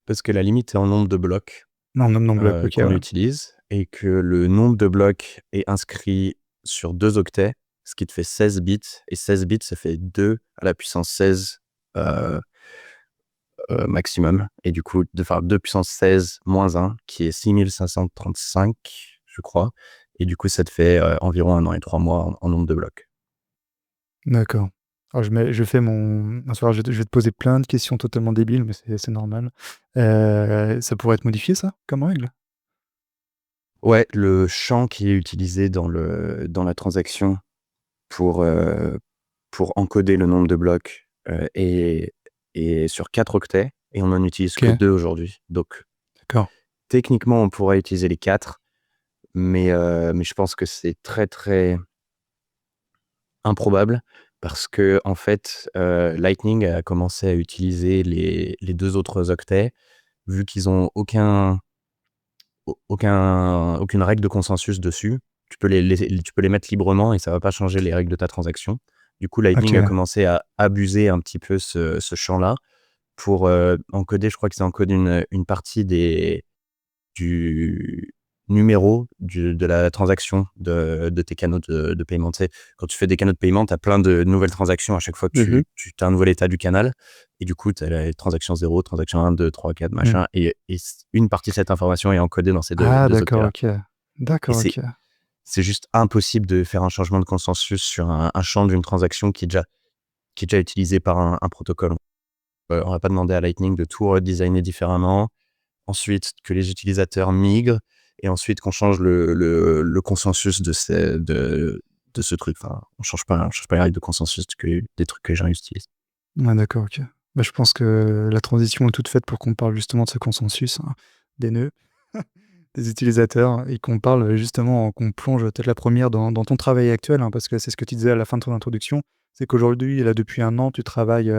S3: Parce que la limite est en nombre de blocs
S2: non, non bloc, OK,
S3: qu'on
S2: ouais.
S3: utilise et que le nombre de blocs est inscrit sur 2 octets, ce qui te fait 16 bits et 16 bits, ça fait 2 à la puissance 16 heu maximum et du coup, de faire 2 puissance 16 moins 1 qui est 6535, je crois et du coup, ça te fait, environ 1 an et 3 mois en nombre de blocs.
S2: D'accord. Alors je fais mon alors je vais te poser plein de questions totalement débiles, mais c'est normal. Ça pourrait être modifié ça, comme règle?
S3: Ouais, le champ qui est utilisé dans la transaction pour, pour encoder le nombre de blocs, est sur 4 octets et on n'en utilise que
S2: OK,
S3: 2 aujourd'hui. Donc
S2: d'accord.
S3: techniquement, on pourrait utiliser les 4, mais je pense que c'est très, très improbable parce qu'en fait, Lightning a commencé à utiliser les 2 autres octets, vu qu'ils ont aucune règle de consensus dessus. Tu peux les mettre librement et ça va pas changer les règles de ta transaction. Du coup, Lightning a
S2: OK.
S3: commencé à abuser un petit peu ce champ-là pour, encoder, je crois que ça encode une partie du numéro de la transaction de tes canaux de paiement. Tu sais, quand tu fais des canaux de paiement, tu as plein de nouvelles transactions à chaque fois que
S2: Mmh.
S3: tu as un nouvel état du canal et du coup, tu as la transaction 0, transaction 1, 2, 3, 4,
S2: Mmh.
S3: machin et une partie de cette information est encodée dans ces
S2: Ah
S3: 2
S2: d'accord,
S3: octets-là
S2: OK.
S3: et
S2: D'accord, OK.
S3: c'est juste impossible de faire un changement de consensus sur un champ d'une transaction qui est déjà utilisé par un protocole. On va pas demander à Lightning de tout redesigner différemment. Ensuite, que les utilisateurs migrent et ensuite qu'on change le consensus de ce truc. Enfin, on change pas les règles de consensus des trucs que les gens utilisent.
S2: Ouais, d'accord, OK. Bah, je pense que la transition est toute faite pour qu'on parle justement de ce consensus, hein, des nœuds, des utilisateurs et qu'on parle, justement qu'on plonge peut-être la première dans ton travail actuel, hein, parce que c'est ce que tu disais à la fin de ton introduction. C'est qu'aujourd'hui, là, depuis 1 an, tu travailles,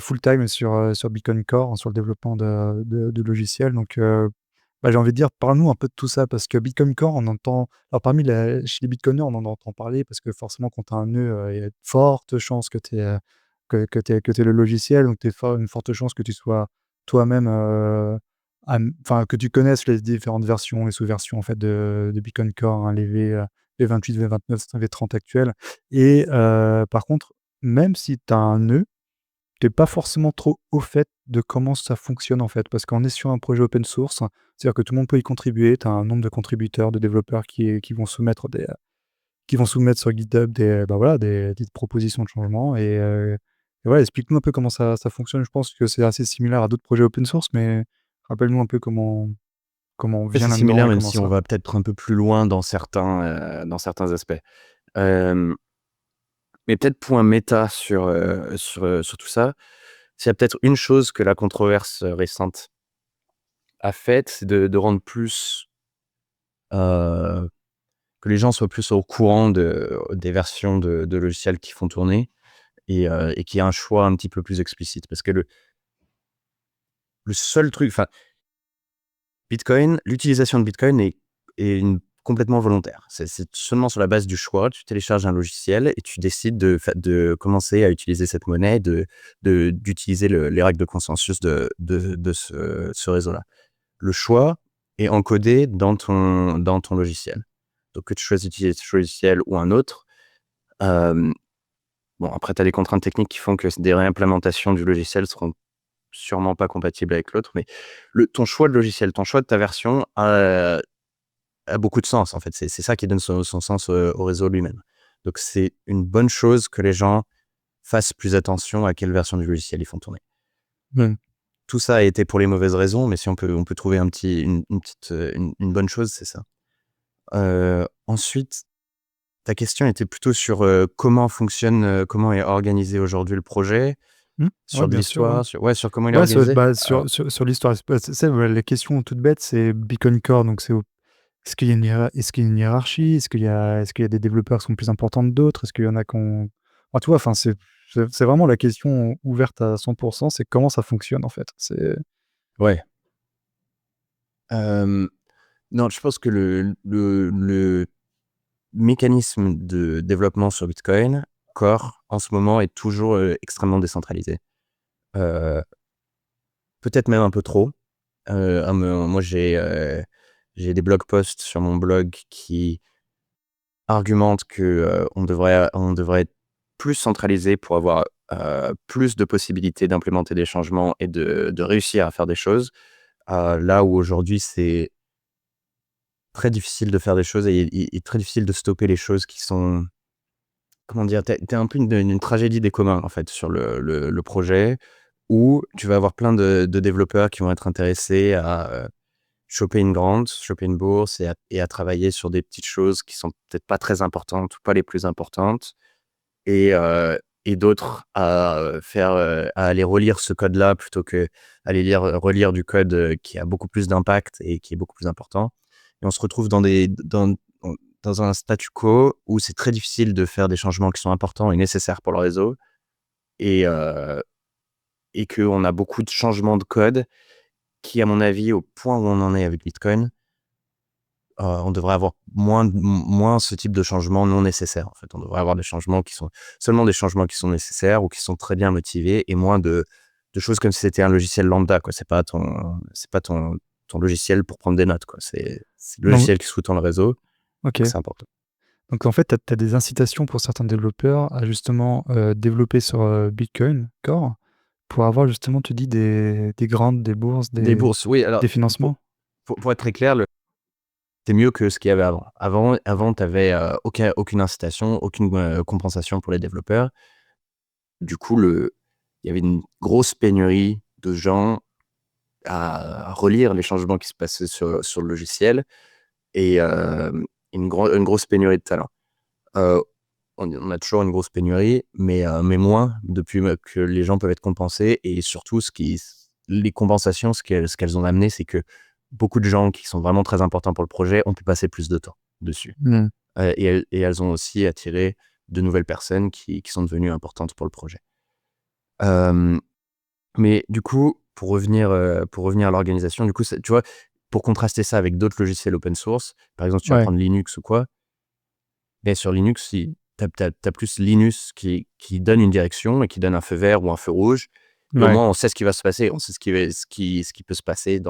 S2: full time sur Bitcoin Core, hein, sur le développement de logiciels donc bah, j'ai envie de dire, parle-nous un peu de tout ça parce que Bitcoin Core, on entend alors parmi la chez les bitcoiners, on en entend parler parce que forcément quand tu as un nœud, il y a de fortes chances que tu aies, que tu le logiciel, donc tu une forte chance que tu sois toi-même, enfin que tu connaisses les différentes versions, les sous-versions en fait de Bitcoin Core, hein, les V28, V29, V30 actuels et par contre, même si tu as un nœud, tu es pas forcément trop au fait de comment ça fonctionne, en fait. Parce qu'on est sur un projet open source, c'est-à-dire que tout le monde peut y contribuer. Tu as un nombre de contributeurs, de développeurs qui vont soumettre sur GitHub bah, voilà, des propositions de changement et voilà, explique-nous un peu comment ça fonctionne. Je pense que c'est assez similaire à d'autres projets open source, mais rappelle-nous un peu comment on
S3: Ouais,
S2: vient
S3: c'est
S2: là-dedans
S3: similaire,
S2: et
S3: même
S2: comment
S3: si on
S2: ça
S3: va peut-être un peu plus loin dans certains aspects. Hem, mais peut-être point méta sur tout ça, s'il y a peut-être une chose que la controverse récente a faite, c'est de rendre plus, heu, que les gens soient plus au courant des versions de logiciels qui font tourner et qu'il y ait un choix un petit peu plus explicite. Parce que le seul truc, enfin, l'utilisation de Bitcoin est complètement volontaire. C'est seulement sur la base du choix. Tu télécharges un logiciel et tu décides de commencer à utiliser cette monnaie, d'utiliser les règles de consensus de ce réseau-là. Le choix est encodé dans ton logiciel. Donc que tu choisisses d'utiliser ce logiciel ou un autre, euh, bon, après, tu as des contraintes techniques qui font que des réimplémentations du logiciel seront sûrement pas compatibles avec l'autre, mais ton choix de logiciel, ton choix de ta version a beaucoup de sens, en fait. C'est ça qui donne son sens au réseau lui-même. Donc, c'est une bonne chose que les gens fassent plus attention à quelle version du logiciel ils font tourner.
S2: Mmh.
S3: Tout ça a été pour les mauvaises raisons, mais si on peut trouver une petite, une bonne chose, c'est ça. Ensuite, ta question était plutôt sur comment est organisé aujourd'hui le projet.
S2: Ouais,
S3: sur de
S2: bien sûr, ouais.
S3: l'histoire, sur comment il est
S2: Ouais,
S3: organisé?
S2: sur l'histoire, les questions toutes bêtes, c'est Bitcoin Core, donc est-ce qu'il y a une hiérarchie? Est-ce qu'il y a des développeurs qui sont plus importants que d'autres? Est-ce qu'il y en a qu'on tu vois, enfin, c'est vraiment la question ouverte à 100%, c'est comment ça fonctionne, en fait.
S3: Ouais. Hem, non, je pense que le mécanisme de développement sur Bitcoin Core, en ce moment, est toujours, extrêmement décentralisé. Heu, peut-être même un peu trop. Moi, j'ai des blog posts sur mon blog qui argumentent que, on devrait être plus centralisé pour avoir, plus de possibilités d'implémenter des changements et de réussir à faire des choses. Là où aujourd'hui, c'est très difficile de faire des choses et très difficile de stopper les choses qui sont, comment dire? Tu es un peu une tragédie des communs, en fait, sur le projet où tu vas avoir plein de développeurs qui vont être intéressés à, choper une bourse et à travailler sur des petites choses qui sont peut-être pas très importantes ou pas les plus importantes et d'autres à aller relire ce code-là plutôt qu'aller relire du code, qui a beaucoup plus d'impact et qui est beaucoup plus important. Et on se retrouve dans un statu quo où c'est très difficile de faire des changements qui sont importants et nécessaires pour le réseau et heu et qu'on a beaucoup de changements de code qui, à mon avis, au point où on en est avec Bitcoin, on devrait avoir moins ce type de changement non nécessaire, en fait. On devrait avoir des changements qui sont seulement des changements qui sont nécessaires ou qui sont très bien motivés et moins de choses comme si c'était un logiciel lambda, quoi. C'est pas ton logiciel pour prendre des notes, quoi. C'est le
S2: Donc
S3: logiciel qui sous-tend le réseau,
S2: OK.
S3: donc c'est important.
S2: Donc en fait, tu as des incitations pour certains développeurs à justement, développer sur, Bitcoin Core pour avoir justement, tu dis des grants, des bourses,
S3: Des bourses, oui, alors
S2: des
S3: pour
S2: financements?
S3: pour être très clair, c'est mieux que ce qu'il y avait avant. Avant tu avais, aucune incitation, aucune, compensation pour les développeurs. Du coup, il y avait une grosse pénurie de gens à relire les changements qui se passaient sur le logiciel et une grosse pénurie de talent. Heu, on a toujours une grosse pénurie, mais moins depuis que les gens peuvent être compensés et surtout les compensations, ce qu'elles ont amené, c'est que beaucoup de gens qui sont vraiment très importants pour le projet ont pu passer plus de temps dessus.
S2: Mmh.
S3: Et elles ont aussi attiré de nouvelles personnes qui sont devenues importantes pour le projet. Hem Mais du coup, pour revenir à l'organisation, du coup, tu vois, pour contraster ça avec d'autres logiciels open source, par exemple, tu vas
S2: Ouais.
S3: prendre Linux ou quoi, mais sur Linux, si tu as plus Linus qui donne une direction et qui donne un feu vert ou un feu rouge et au
S2: Ouais.
S3: moins on sait ce qui va se passer, on sait ce qui peut se passer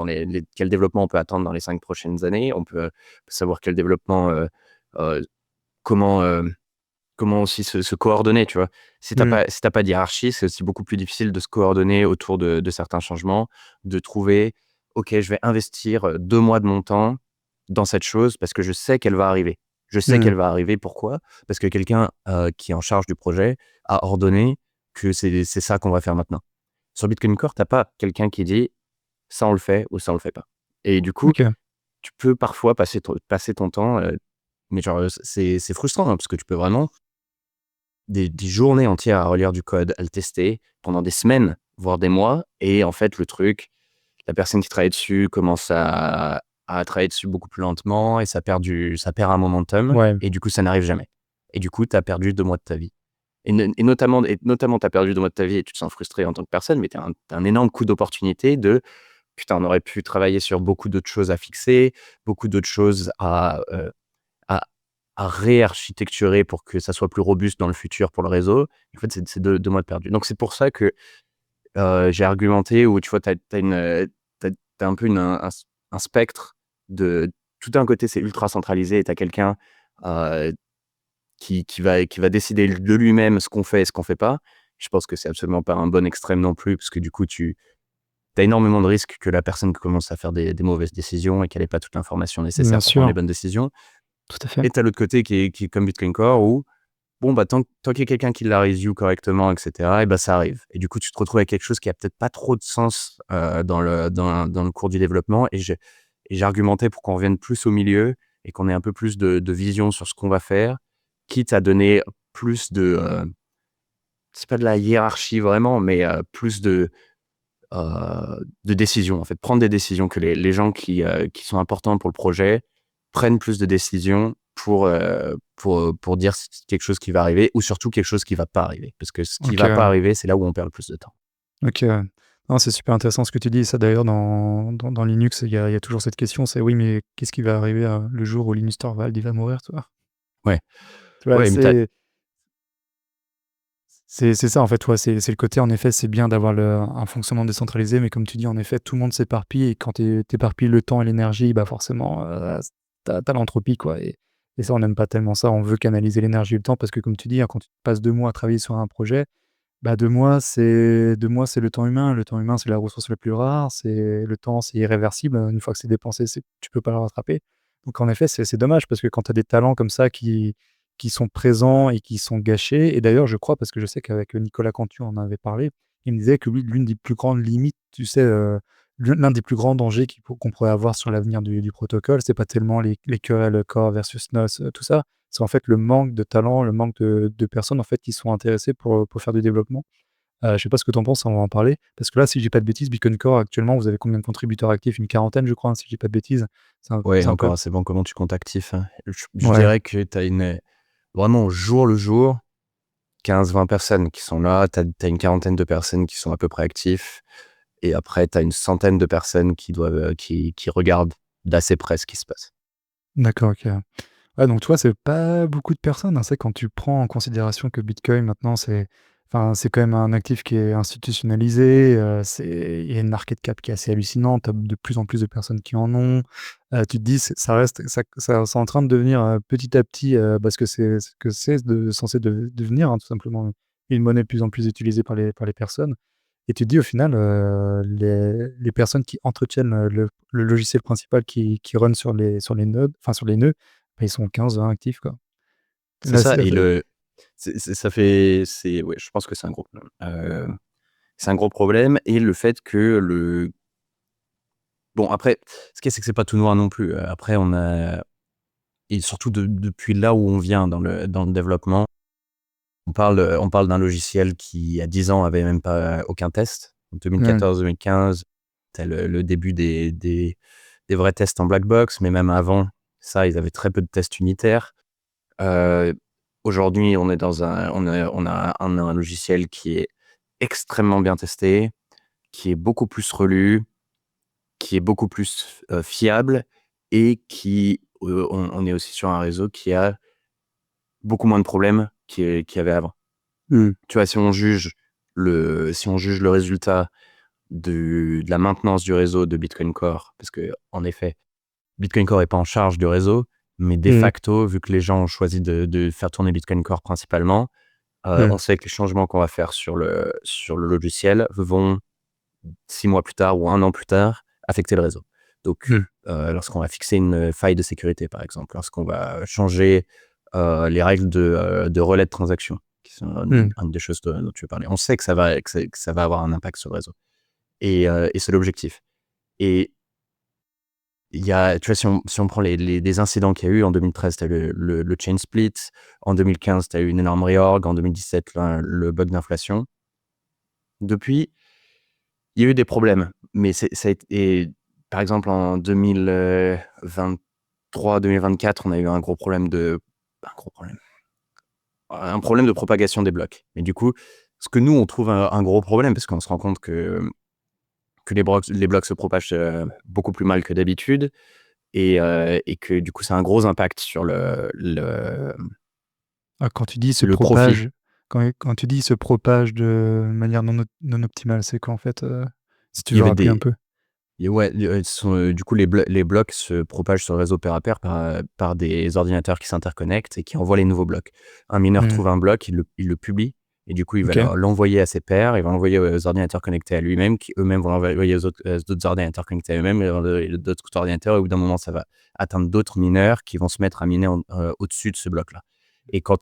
S3: quel développement on peut attendre dans les 5 prochaines années. On peut savoir quel développement, heu, comment, comment aussi se coordonner, tu vois?
S2: Mmh.
S3: Si t'as pas de hiérarchie, c'est aussi beaucoup plus difficile de se coordonner autour de certains changements, de trouver: «OK, je vais investir, 2 mois de mon temps dans cette chose parce que je sais qu'elle va arriver». Je sais
S2: Mmh.
S3: qu'elle va arriver, pourquoi? Parce que quelqu'un, qui est en charge du projet a ordonné que c'est ça qu'on va faire maintenant. Sur Bitcoin Core, t'as pas quelqu'un qui dit: «Ça, on le fait» ou «Ça, on le fait pas» et du coup,
S2: OK.
S3: tu peux parfois passer ton temps, mais genre, c'est frustrant, hein, parce que tu peux vraiment des journées entières à relire du code, à le tester pendant des semaines, voire des mois et en fait, le truc, la personne qui travaille dessus commence à travailler dessus beaucoup plus lentement et ça perd un momentum
S2: Ouais.
S3: et du coup, ça n'arrive jamais et du coup, tu as perdu 2 mois de ta vie et notamment tu as perdu 2 mois de ta vie et tu te sens frustré en tant que personne, mais tu as un énorme coup d'opportunité de: «Putain, on aurait pu travailler sur beaucoup d'autres choses à fixer, beaucoup d'autres choses à à réarchitecturer pour que ça soit plus robuste dans le futur pour le réseau». En fait, c'est 2 mois de perdu. Donc c'est pour ça que, j'ai argumenté où tu vois, tu as un peu un spectre de tout d'un côté, c'est ultra centralisé et tu as quelqu'un, heu, qui va décider de lui-même ce qu'on fait et ce qu'on fait pas. Je pense que c'est absolument pas un bon extrême non plus, parce que du coup, tu as énormément de risques que la personne commence à faire des mauvaises décisions et qu'elle ait pas toute l'information
S2: Bien
S3: nécessaire pour prendre les
S2: sûr,
S3: bonnes décisions.
S2: tout à fait.
S3: Et tu as l'autre côté qui est comme Bitcoin Core où, bon, bah, tant qu'il y a quelqu'un qui la review correctement et cetera et bah, ça arrive et du coup, tu te retrouves avec quelque chose qui a peut-être pas trop de sens, dans le cours du développement et j'ai argumenté pour qu'on revienne plus au milieu et qu'on ait un peu plus de vision sur ce qu'on va faire, quitte à donner plus
S1: c'est pas de la hiérarchie vraiment, mais plus de décisions, en fait. Prendre des décisions, que les gens qui sont importants pour le projet prennent plus de décisions pour dire si c'est quelque chose qui va arriver ou surtout quelque chose qui va pas arriver. Parce que ce qui
S2: OK,
S1: va pas arriver, c'est là où on perd le plus de temps.
S2: OK, ouais. Non, c'est super intéressant ce que tu dis. Ça d'ailleurs dans Linux, il y a toujours cette question, c'est: «Oui, mais qu'est-ce qui va arriver, le jour où Linus Torvald, il va mourir?» tu vois?
S1: Ouais,
S2: Tu vois?
S1: ouais, mais tu
S2: C'est ça en fait, ouais, c'est le côté en effet, c'est bien d'avoir un fonctionnement décentralisé, mais comme tu dis, en effet, tout le monde s'éparpille et quand tu éparpilles le temps et l'énergie, bah, forcément, tu as l'entropie quoi et ça, on n'aime pas tellement ça. On veut canaliser l'énergie et le temps parce que comme tu dis, hein, quand tu passes 2 mois à travailler sur un projet, bah, 2 mois, c'est le temps humain. Le temps humain, c'est la ressource la plus rare, c'est le temps, c'est irréversible. Une fois que c'est dépensé, tu peux pas le rattraper. Donc en effet, c'est dommage parce que quand tu as des talents comme ça qui sont présents et qui sont gâchés et d'ailleurs, je crois parce que je sais qu'avec Nicolas Cantu, on en avait parlé, il me disait que lui, l'une des plus grandes limites, tu sais, l'un des plus grands dangers qu'on pourrait avoir sur l'avenir du protocole, c'est pas tellement les querelles Core versus NOS, tout ça, c'est en fait le manque de talent, le manque de personnes en fait qui sont intéressées pour faire du développement. Je sais pas ce que tu en penses, on va en parler. Parce que là, si je dis pas de bêtises, Beacon Core actuellement, vous avez combien de contributeurs actifs? Une quarantaine, je crois, hein, si je dis pas de bêtises.
S1: Ouais,
S2: C'est un peu
S1: encore assez bon. Comment tu comptes actif, hein? Je
S2: ouais,
S1: dirais que tu as vraiment au jour le jour, 15-20 personnes qui sont là. Tu as une quarantaine de personnes qui sont à peu près actifs et après tu as une centaine de personnes qui regardent d'assez près ce qui se passe.
S2: d'accord, OK. Ouais, donc tu vois, c'est pas beaucoup de personnes, hein. C'est quand tu prends en considération que Bitcoin maintenant c'est quand même un actif qui est institutionnalisé, il y a une market cap qui est assez hallucinante, tu as de plus en plus de personnes qui en ont. Tu te dis ça reste c'est en train de devenir, petit à petit, parce que c'est ce que c'est censé devenir, hein, tout simplement, une monnaie de plus en plus utilisée par les personnes et tu te dis au final, les personnes qui entretiennent, le logiciel principal qui run sur les nodes, enfin sur les nœuds, bah, ils sont 15-20 actifs, quoi.
S1: C'est
S2: Là,
S1: ça
S2: c'est là,
S1: et ça fait ouais, je pense que c'est un gros problème. C'est un gros problème et le fait que bon après, ce qu'il y a, c'est que c'est pas tout noir non plus. Après on a et surtout depuis là où on vient dans le développement, on parle d'un logiciel qui, il y a 10 ans, avait même pas aucun test. En
S2: ouais,
S1: 2014-2015, c'était le début des vrais tests en black box, mais même avant ça, ils avaient très peu de tests unitaires. Heu, Aujourd'hui, on a un logiciel qui est extrêmement bien testé, qui est beaucoup plus relu, qui est beaucoup plus, fiable et on est aussi sur un réseau qui a beaucoup moins de problèmes qu'il y avait avant.
S2: mmh,
S1: Tu vois, si on juge le résultat de la maintenance du réseau de Bitcoin Core, parce qu'en effet, Bitcoin Core est pas en charge du réseau, mais de
S2: mmh,
S1: facto, vu que les gens ont choisi de faire tourner Bitcoin Core principalement,
S2: mmh,
S1: on sait que les changements qu'on va faire sur le logiciel vont 6 mois plus tard ou 1 an plus tard affecter le réseau. Donc,
S2: mmh,
S1: lorsqu'on va fixer une faille de sécurité, par exemple, lorsqu'on va changer, les règles de relais de transaction, qui sont
S2: mmh.
S1: une des choses dont tu veux parler, on sait que ça va avoir un impact sur le réseau et c'est l'objectif et il y a tu vois, si on prend les incidents qu'il y a eu en 2013, tu as le chain split, en 2015, tu as eu une énorme reorg, en 2017, le bug d'inflation. Depuis, il y a eu des problèmes, mais ça a été et par exemple en 2023-2024, on a eu un problème de propagation des blocs et du coup, ce que nous, on trouve un gros problème parce qu'on se rend compte que les blocs se propagent, beaucoup plus mal que d'habitude et que du coup, ça a un gros impact sur
S2: Ah, quand tu dis: «se
S1: le profit.
S2: propage», quand tu dis: «se propage de manière non optimale», c'est quoi en fait, si tu
S1: Il y
S2: veux
S1: avait
S2: rappeler un
S1: des
S2: peu?
S1: Et ouais, du coup, les blocs se propagent sur le réseau pair à pair par des ordinateurs qui s'interconnectent et qui envoient les nouveaux blocs. Un mineur
S2: Mmh,
S1: trouve un bloc, il le publie et du coup, il va
S2: OK,
S1: l'envoyer à ses pairs, il va l'envoyer aux ordinateurs connectés à lui-même, qui eux-mêmes vont l'envoyer aux autres ordinateurs connectés à eux-mêmes et d'autres ordinateurs et au bout d'un moment, ça va atteindre d'autres mineurs qui vont se mettre à miner au-dessus de ce bloc-là et quand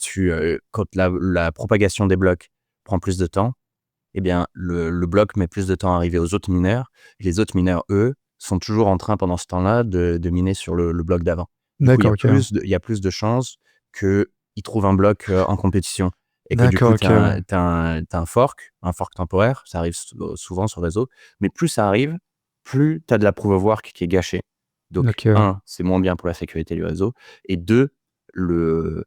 S1: la propagation des blocs prend plus de temps, eh bien, le bloc met plus de temps à arriver aux autres mineurs. Les autres mineurs, eux, sont toujours en train pendant ce temps-là de miner sur le bloc d'avant. Du coup, il y
S2: d'accord,
S1: a
S2: OK,
S1: plus de chances qu'ils trouvent un bloc, en compétition
S3: et que du
S2: D'accord,
S3: coup,
S2: ok, ouais.
S3: t'as un fork temporaire, ça arrive souvent sur le réseau, mais plus ça arrive, plus tu as de la proof of work qui est gâchée. Donc
S2: Ok, ouais.
S3: 1, c'est moins bien pour la sécurité du réseau et 2, le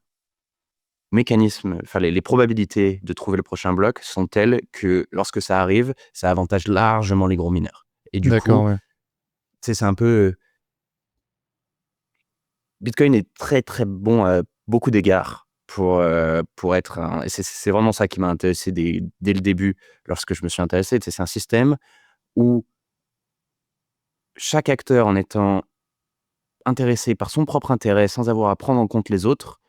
S3: mécanisme, enfin les probabilités de trouver le prochain bloc sont telles que lorsque ça arrive, ça avantage largement les gros mineurs et du coup,
S2: D'accord, ouais.
S3: tu sais, c'est un peu, Bitcoin est très, très bon à beaucoup d'égards pour être un et c'est vraiment ça qui m'a intéressé dès le début lorsque je me suis intéressé. Tu sais, c'est un système où chaque acteur, en étant intéressé par son propre intérêt, sans avoir à prendre en compte les autres,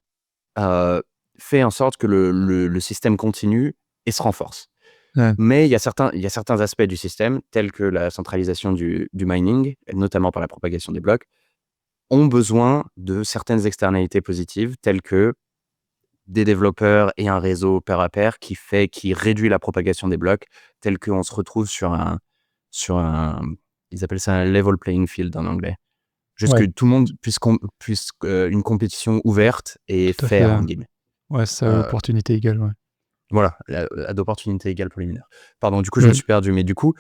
S3: heu, fait en sorte que le système continue et se renforce.
S2: Ouais.
S3: Mais il y a certains aspects du système, tels que la centralisation du mining, et notamment par la propagation des blocs, ont besoin de certaines externalités positives, telles que des développeurs et un réseau pair à pair qui réduit la propagation des blocs, tel qu'on se retrouve sur un ils appellent ça un level playing field en anglais. Juste que
S2: Ouais,
S3: tout le monde puisse, une compétition ouverte et
S2: tout à fait.
S3: «fair» entre guillemets.
S2: Ouais, c'est ça,
S3: Heu,
S2: opportunité égale, ouais.
S3: voilà, à d'opportunités égales pour les mineurs. Pardon, du coup, je me
S2: Mmh.
S3: suis perdu, mais du coup,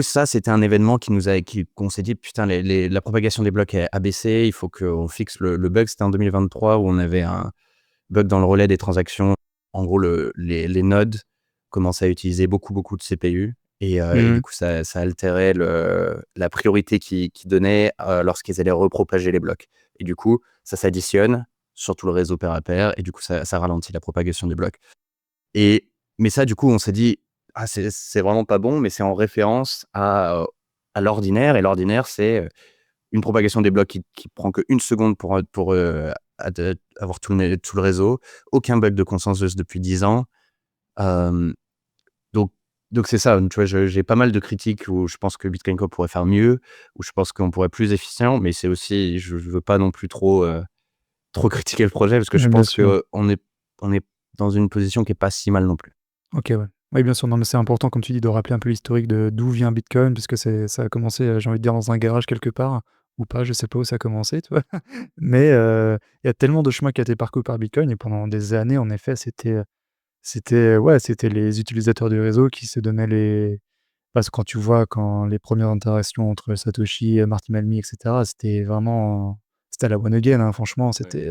S3: ça, c'était un événement qu'on s'est dit: «Putain, la propagation des blocs a baissé, il faut qu'on fixe le bug». C'était en 2023 où on avait un bug dans le relais des transactions. En gros, les nodes commençaient à utiliser beaucoup, beaucoup de CPU et du
S2: Mmh.
S3: coup, ça altérait la priorité qu'ils donnaient, lorsqu'ils allaient repropager les blocs et du coup, ça s'additionne sur tout le réseau pair à pair et du coup, ça ralentit la propagation des blocs et mais ça, du coup, on s'est dit: «Ah, c'est vraiment pas bon», mais c'est en référence à l'ordinaire et l'ordinaire, c'est, une propagation des blocs qui prend que 1 seconde pour avoir tout le réseau. Aucun bug de consensus depuis 10 ans. Hem, donc donc c'est ça, tu vois? J'ai pas mal de critiques où je pense que Bitcoin Core pourrait faire mieux, où je pense qu'on pourrait être plus efficient, mais c'est aussi je veux pas non plus trop critiquer le projet parce que je
S2: Ouais, bien
S3: pense
S2: sûr.
S3: qu'on est dans une position qui est pas si mal non plus.
S2: OK, ouais. Oui, bien sûr, non, mais c'est important, comme tu dis, de rappeler un peu l'historique de d'où vient Bitcoin, parce que ça a commencé, j'ai envie de dire dans un garage quelque part, ou pas, je sais pas où ça a commencé, tu vois? Mais, il y a tellement de chemin qui a été parcouru par Bitcoin et pendant des années, en effet, ouais, c'était les utilisateurs du réseau qui se donnaient les parce que quand les premières interactions entre Satoshi, Marty Malmi et cetera, c'était à la one again, hein, franchement,
S3: Ouais.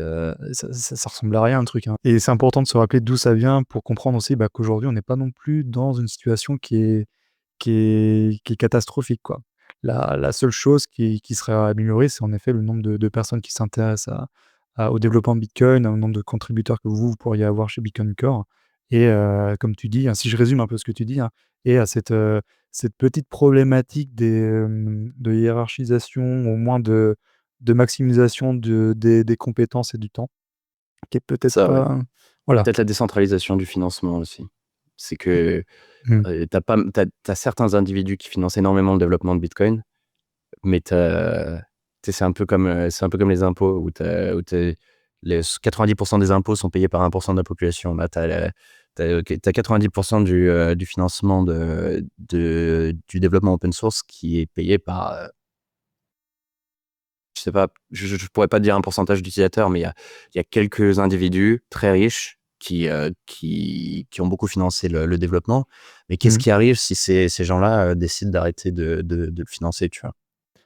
S2: ça ressemblait à rien le truc, hein, et c'est important de se rappeler d'où ça vient pour comprendre aussi, bah, qu'aujourd'hui on n'est pas non plus dans une situation qui est catastrophique, quoi. La seule chose qui serait à améliorer, c'est en effet le nombre de personnes qui s'intéressent au développement de Bitcoin, au nombre de contributeurs que vous pourriez avoir chez Bitcoin Core et comme tu dis, hein, si je résume un peu ce que tu dis, hein, et à cette petite problématique de hiérarchisation, au moins de maximisation des compétences et du temps, qui est peut-être
S3: Ça, ouais.
S2: pas voilà.
S3: Peut-être la décentralisation du financement aussi. C'est que,
S2: Mmh.
S3: tu as certains individus qui financent énormément le développement de Bitcoin, mais tu sais, c'est un peu comme les impôts où les 90 des impôts sont payés par 1 de la population. Là, tu as 90 du financement du développement open source qui est payé par, je sais pas, je pourrais pas te dire un pourcentage d'utilisateurs, mais il y a quelques individus très riches qui ont beaucoup financé le développement. Mais qu'est-ce
S2: Mmh.
S3: qui arrive si ces gens-là, décident d'arrêter de le financer, tu vois?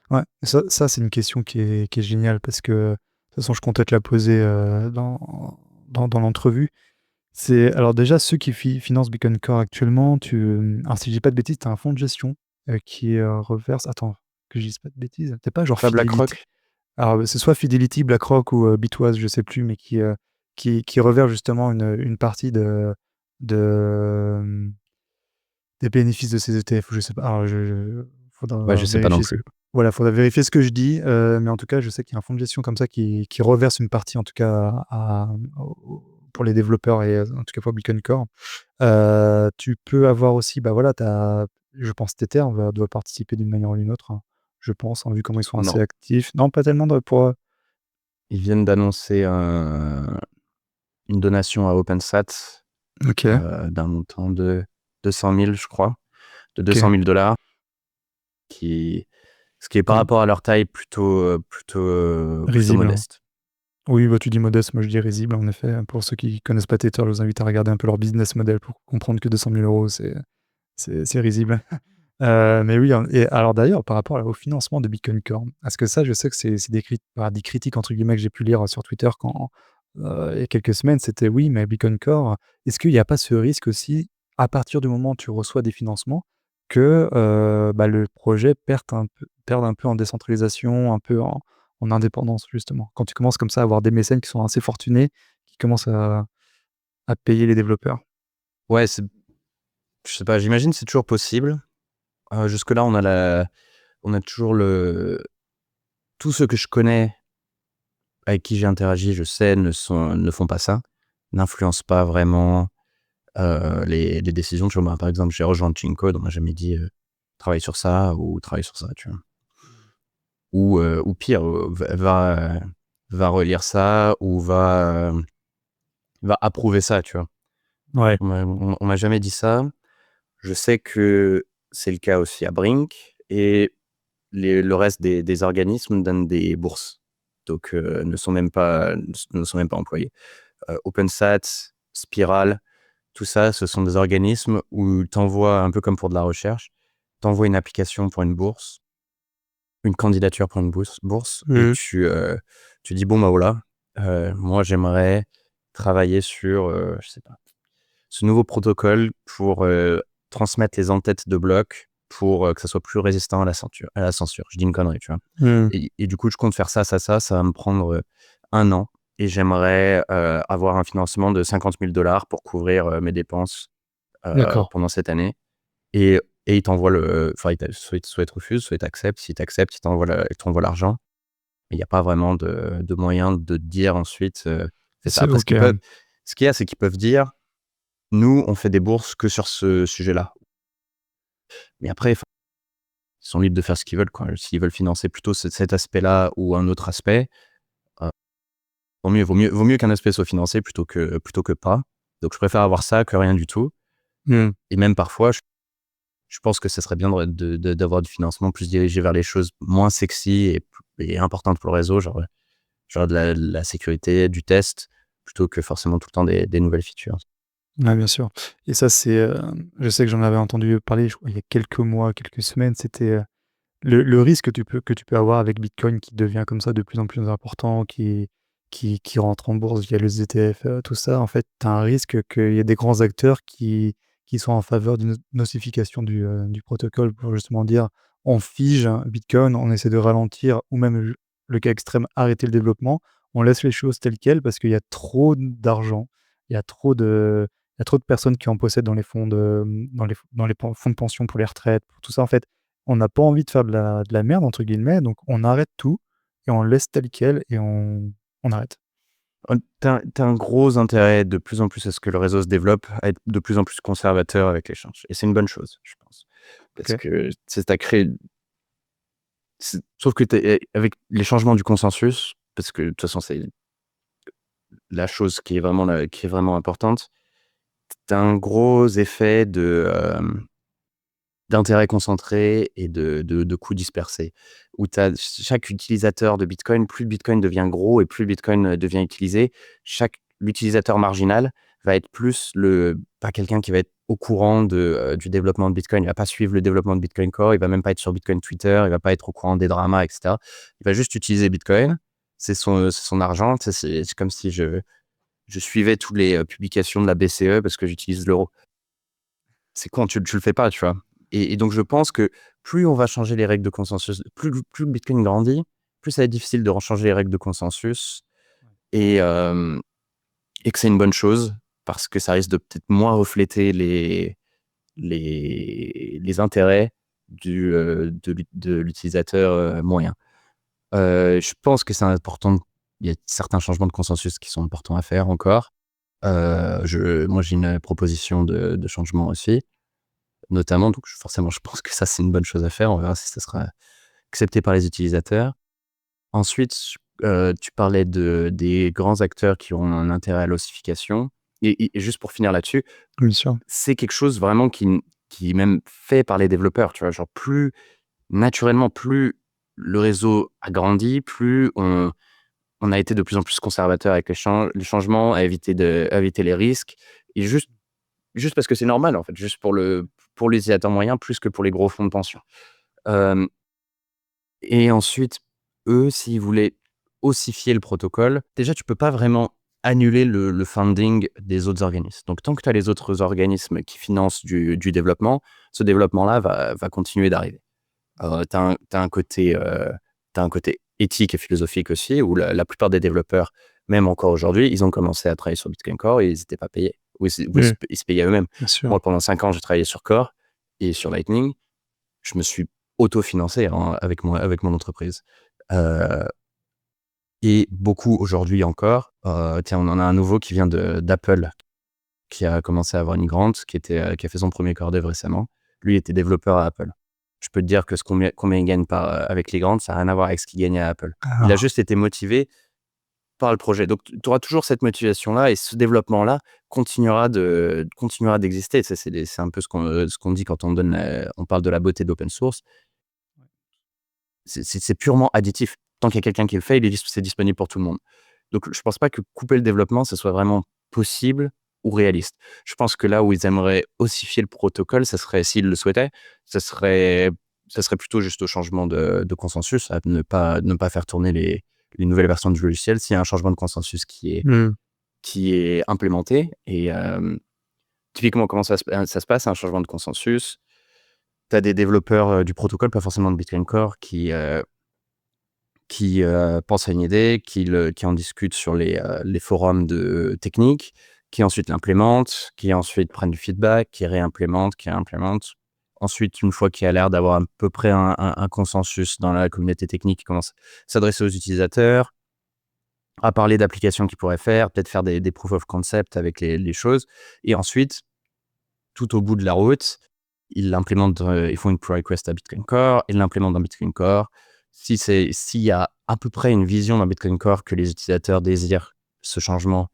S2: Ouais, ça c'est une question qui est géniale parce que, de toute façon, je comptais te la poser, dans l'entrevue. C'est alors déjà ceux qui financent Bitcoin Core actuellement, alors si je dis pas de bêtises, tu as un fonds de gestion, qui, reverse attends, que je dise pas de bêtises, c'est pas genre
S3: Pas
S2: Fidelity?
S3: BlackRock?
S2: Alors, c'est soit Fidelity, BlackRock ou, Bitwise, je sais plus, mais qui reverse justement une partie de, des bénéfices de ces ETF ou je sais pas. Alors
S3: Ouais, je
S2: faudra
S3: sais pas non
S2: vérifier
S3: plus.
S2: voilà, faudra vérifier ce que je dis, mais en tout cas, je sais qu'il y a un fonds de gestion comme ça qui reverse une partie en tout cas pour les développeurs et en tout cas pour Bitcoin Core. Tu peux avoir aussi, bah, voilà, je pense Tether doit participer d'une manière ou d'une autre, hein, je pense, hein, vu comment ils sont assez
S3: Non.
S2: actifs. Non, pas tellement
S3: Ils viennent d'annoncer une donation à OpenSat,
S2: OK,
S3: d'un montant de 200 000, je crois, de
S2: OK.
S3: 200 000 qui ce qui est par
S2: Mmh.
S3: rapport à leur taille plutôt
S2: Risible, hein.
S3: modeste.
S2: Oui, bah, tu dis modeste, moi je dis risible en effet. Pour ceux qui connaissent pas Tether, je vous invite à regarder un peu leur business model pour comprendre que 200 000 €, c'est risible. Mais oui, hein, et alors d'ailleurs, par rapport au financement de Bitcoin Core, parce que ça, je sais que c'est des critiques entre guillemets que j'ai pu lire sur Twitter il y a quelques semaines, c'était: «Oui, mais Bitcoin Core, est-ce qu'il y a pas ce risque aussi, à partir du moment où tu reçois des financements, que, bah, le projet perde un peu en décentralisation, un peu en indépendance justement?» Quand tu commences comme ça à avoir des mécènes qui sont assez fortunés, qui commencent à payer les développeurs.
S3: Ouais, je sais pas, j'imagine que c'est toujours possible. Jusque-là, on a toujours tous ceux que je connais, avec qui j'ai interagi, je sais, ne font pas ça, n'influencent pas vraiment, les décisions, tu vois? Moi, par exemple, j'ai rejoint Cheat Code, on m'a jamais dit, «Travaille sur ça» ou «Travaille sur ça», tu vois? Ou pire, va relire ça ou va approuver ça, tu vois?
S2: Ouais.
S3: On m'a jamais dit ça. Je sais que c'est le cas aussi à Brink et le reste des organismes donnent des bourses, donc ne sont même pas employés. OpenSat, Spiral, tout ça, ce sont des organismes où tu envoies un peu comme pour de la recherche, tu envoies une application pour une bourse, une candidature pour une bourse et
S2: Mmh.
S3: tu dis: «Bon, bah, voilà, moi j'aimerais travailler sur, je sais pas, ce nouveau protocole pour, transmettre les en-têtes de blocs pour, que ça soit plus résistant à la censure». Je dis une connerie, tu vois?
S2: Mmh.
S3: Et du coup, je compte faire ça, ça va me prendre, 1 an et j'aimerais, avoir un financement de 50 000 pour couvrir, mes dépenses,
S2: D'accord.
S3: pendant cette année et ils t'envoient enfin, soit ils te refusent, soit ils t'acceptent. S'ils t'acceptent, ils t'envoient l'argent. Mais il y a pas vraiment de moyen de te dire ensuite, fais ça.
S2: C'est
S3: Après
S2: OK.
S3: ce qu'il y a, c'est qu'ils peuvent dire: «Nous, on fait des bourses que sur ce sujet-là». Mais après, enfin, ils sont libres de faire ce qu'ils veulent, quoi. S'ils veulent financer plutôt cet aspect-là ou un autre aspect, heu, vaut mieux qu'un aspect soit financé plutôt que pas. Donc je préfère avoir ça que rien du tout
S2: Mmh.
S3: et même parfois, je pense que ça serait bien d'avoir du financement plus dirigé vers les choses moins sexy et importantes pour le réseau, genre de la sécurité, du test, plutôt que forcément tout le temps des nouvelles features.
S2: Ouais, bien sûr, et ça, je sais que j'en avais entendu parler, je crois, il y a quelques mois, quelques semaines, c'était, le risque que tu peux avoir avec Bitcoin qui devient comme ça de plus en plus important, qui rentre en bourse via les ETF, tout ça, en fait, tu as un risque qu'il y ait des grands acteurs qui sont en faveur d'une nosification du protocole pour justement dire: «On fige Bitcoin, on essaie de ralentir» ou même le cas extrême, arrêter le développement. On laisse les choses telles quelles parce qu'il y a trop d'argent, il y a trop de il y a trop de personnes qui en possèdent dans les fonds dans les fonds de pension pour les retraites, pour tout ça, en fait. On n'a pas envie de faire de la «merde» entre guillemets, donc on arrête tout et on laisse tel quel et on arrête.
S3: Tu un gros intérêt de plus en plus à ce que le réseau se développe, à être de plus en plus conservateur avec l'échange et c'est une bonne chose, je pense. Parce
S2: OK.
S3: que, tu créé sauf que avec les changements du consensus, parce que de toute façon, c'est la chose qui est vraiment importante, tu as un gros effet d'intérêt concentré et de coûts dispersés. Où tu as chaque utilisateur de Bitcoin, plus le Bitcoin devient gros et plus le Bitcoin, devient utilisé, l'utilisateur marginal va être plus pas quelqu'un qui va être au courant du développement de Bitcoin. Il va pas suivre le développement de Bitcoin Core, il va même pas être sur Bitcoin Twitter, il va pas être au courant des dramas et cetera. Il va juste utiliser Bitcoin, c'est son argent, tu sais, c'est comme si je suivais toutes les, publications de la BCE parce que j'utilise l'euro. C'est con, tu le fais pas, tu vois? Et donc je pense que plus on va changer les règles de consensus, plus le Bitcoin grandit, plus ça va être difficile de rechanger les règles de consensus et que c'est une bonne chose parce que ça risque de peut-être moins refléter les intérêts de l'utilisateur, moyen. Je pense que c'est important, il y a certains changements de consensus qui sont importants à faire encore. Moi j'ai une proposition de changement aussi. Notamment, donc forcément, je pense que ça, c'est une bonne chose à faire. On verra si ça sera accepté par les utilisateurs. Ensuite, tu parlais des grands acteurs qui ont un intérêt à l'ossification et juste pour finir là-dessus,
S2: Bien sûr.
S3: c'est quelque chose vraiment qui est même fait par les développeurs, tu vois? Genre plus naturellement, plus le réseau a grandi, plus
S1: on a été de plus en plus conservateur avec les changements, à éviter les risques, et juste parce que c'est normal, en fait, juste pour les utilisateurs moyens plus que pour les gros fonds de pension. Euh, et ensuite, eux, s'ils voulaient ossifier le protocole, déjà, tu peux pas vraiment annuler le funding des autres organismes. Donc, tant que tu as les autres organismes qui financent du développement, ce développement-là va continuer d'arriver. Tu as un côté éthique et philosophique aussi, où la plupart des développeurs, même encore aujourd'hui, ils ont commencé à travailler sur Bitcoin Core et ils n'étaient pas payés. Ou ils se payaient eux-mêmes.
S2: Bien sûr.
S1: Moi, pendant 5 ans, j'ai travaillé sur Core et sur Lightning. Je me suis autofinancé avec mon entreprise. Et beaucoup aujourd'hui encore. Tiens, on en a un nouveau qui vient d'Apple, qui a commencé à avoir une grante, qui a fait son premier core dev récemment. Lui, il était développeur à Apple. Je peux te dire que combien il gagne avec les grantes, ça n'a rien à voir avec ce qu'il gagnait à Apple. Il a juste été motivé par le projet. Donc, tu auras toujours cette motivation-là, et ce développement-là continuera d'exister. C'est un peu ce qu'on dit quand on parle de la beauté d'open source. C'est purement additif. Tant qu'il y a quelqu'un qui le fait, c'est disponible pour tout le monde. Donc, je pense pas que couper le développement, ce soit vraiment possible ou réaliste. Je pense que là où ils aimeraient ossifier le protocole, ça serait, s'ils le souhaitaient, ça serait plutôt juste au changement de consensus, à ne pas faire tourner les nouvelles versions du logiciel s'il y a un changement de consensus qui est implémenté. Et typiquement, comment ça se passe, un changement de consensus? Tu as des développeurs du protocole, pas forcément de Bitcoin Core, qui pensent à une idée, qui en discutent sur les forums de techniques, qui ensuite l'implémentent, qui ensuite prennent du feedback, qui réimplémentent, qui réimplémentent. Ensuite, une fois qu'il y a l'air d'avoir à peu près un consensus dans la communauté technique, qui commence à s'adresser aux utilisateurs, à parler d'applications qu'ils pourraient faire, peut-être faire des proof of concept avec les choses. Et ensuite, tout au bout de la route, ils font une pull request à Bitcoin Core, ils l'implémentent dans Bitcoin Core. S'il y a à peu près une vision dans Bitcoin Core que les utilisateurs désirent ce changement,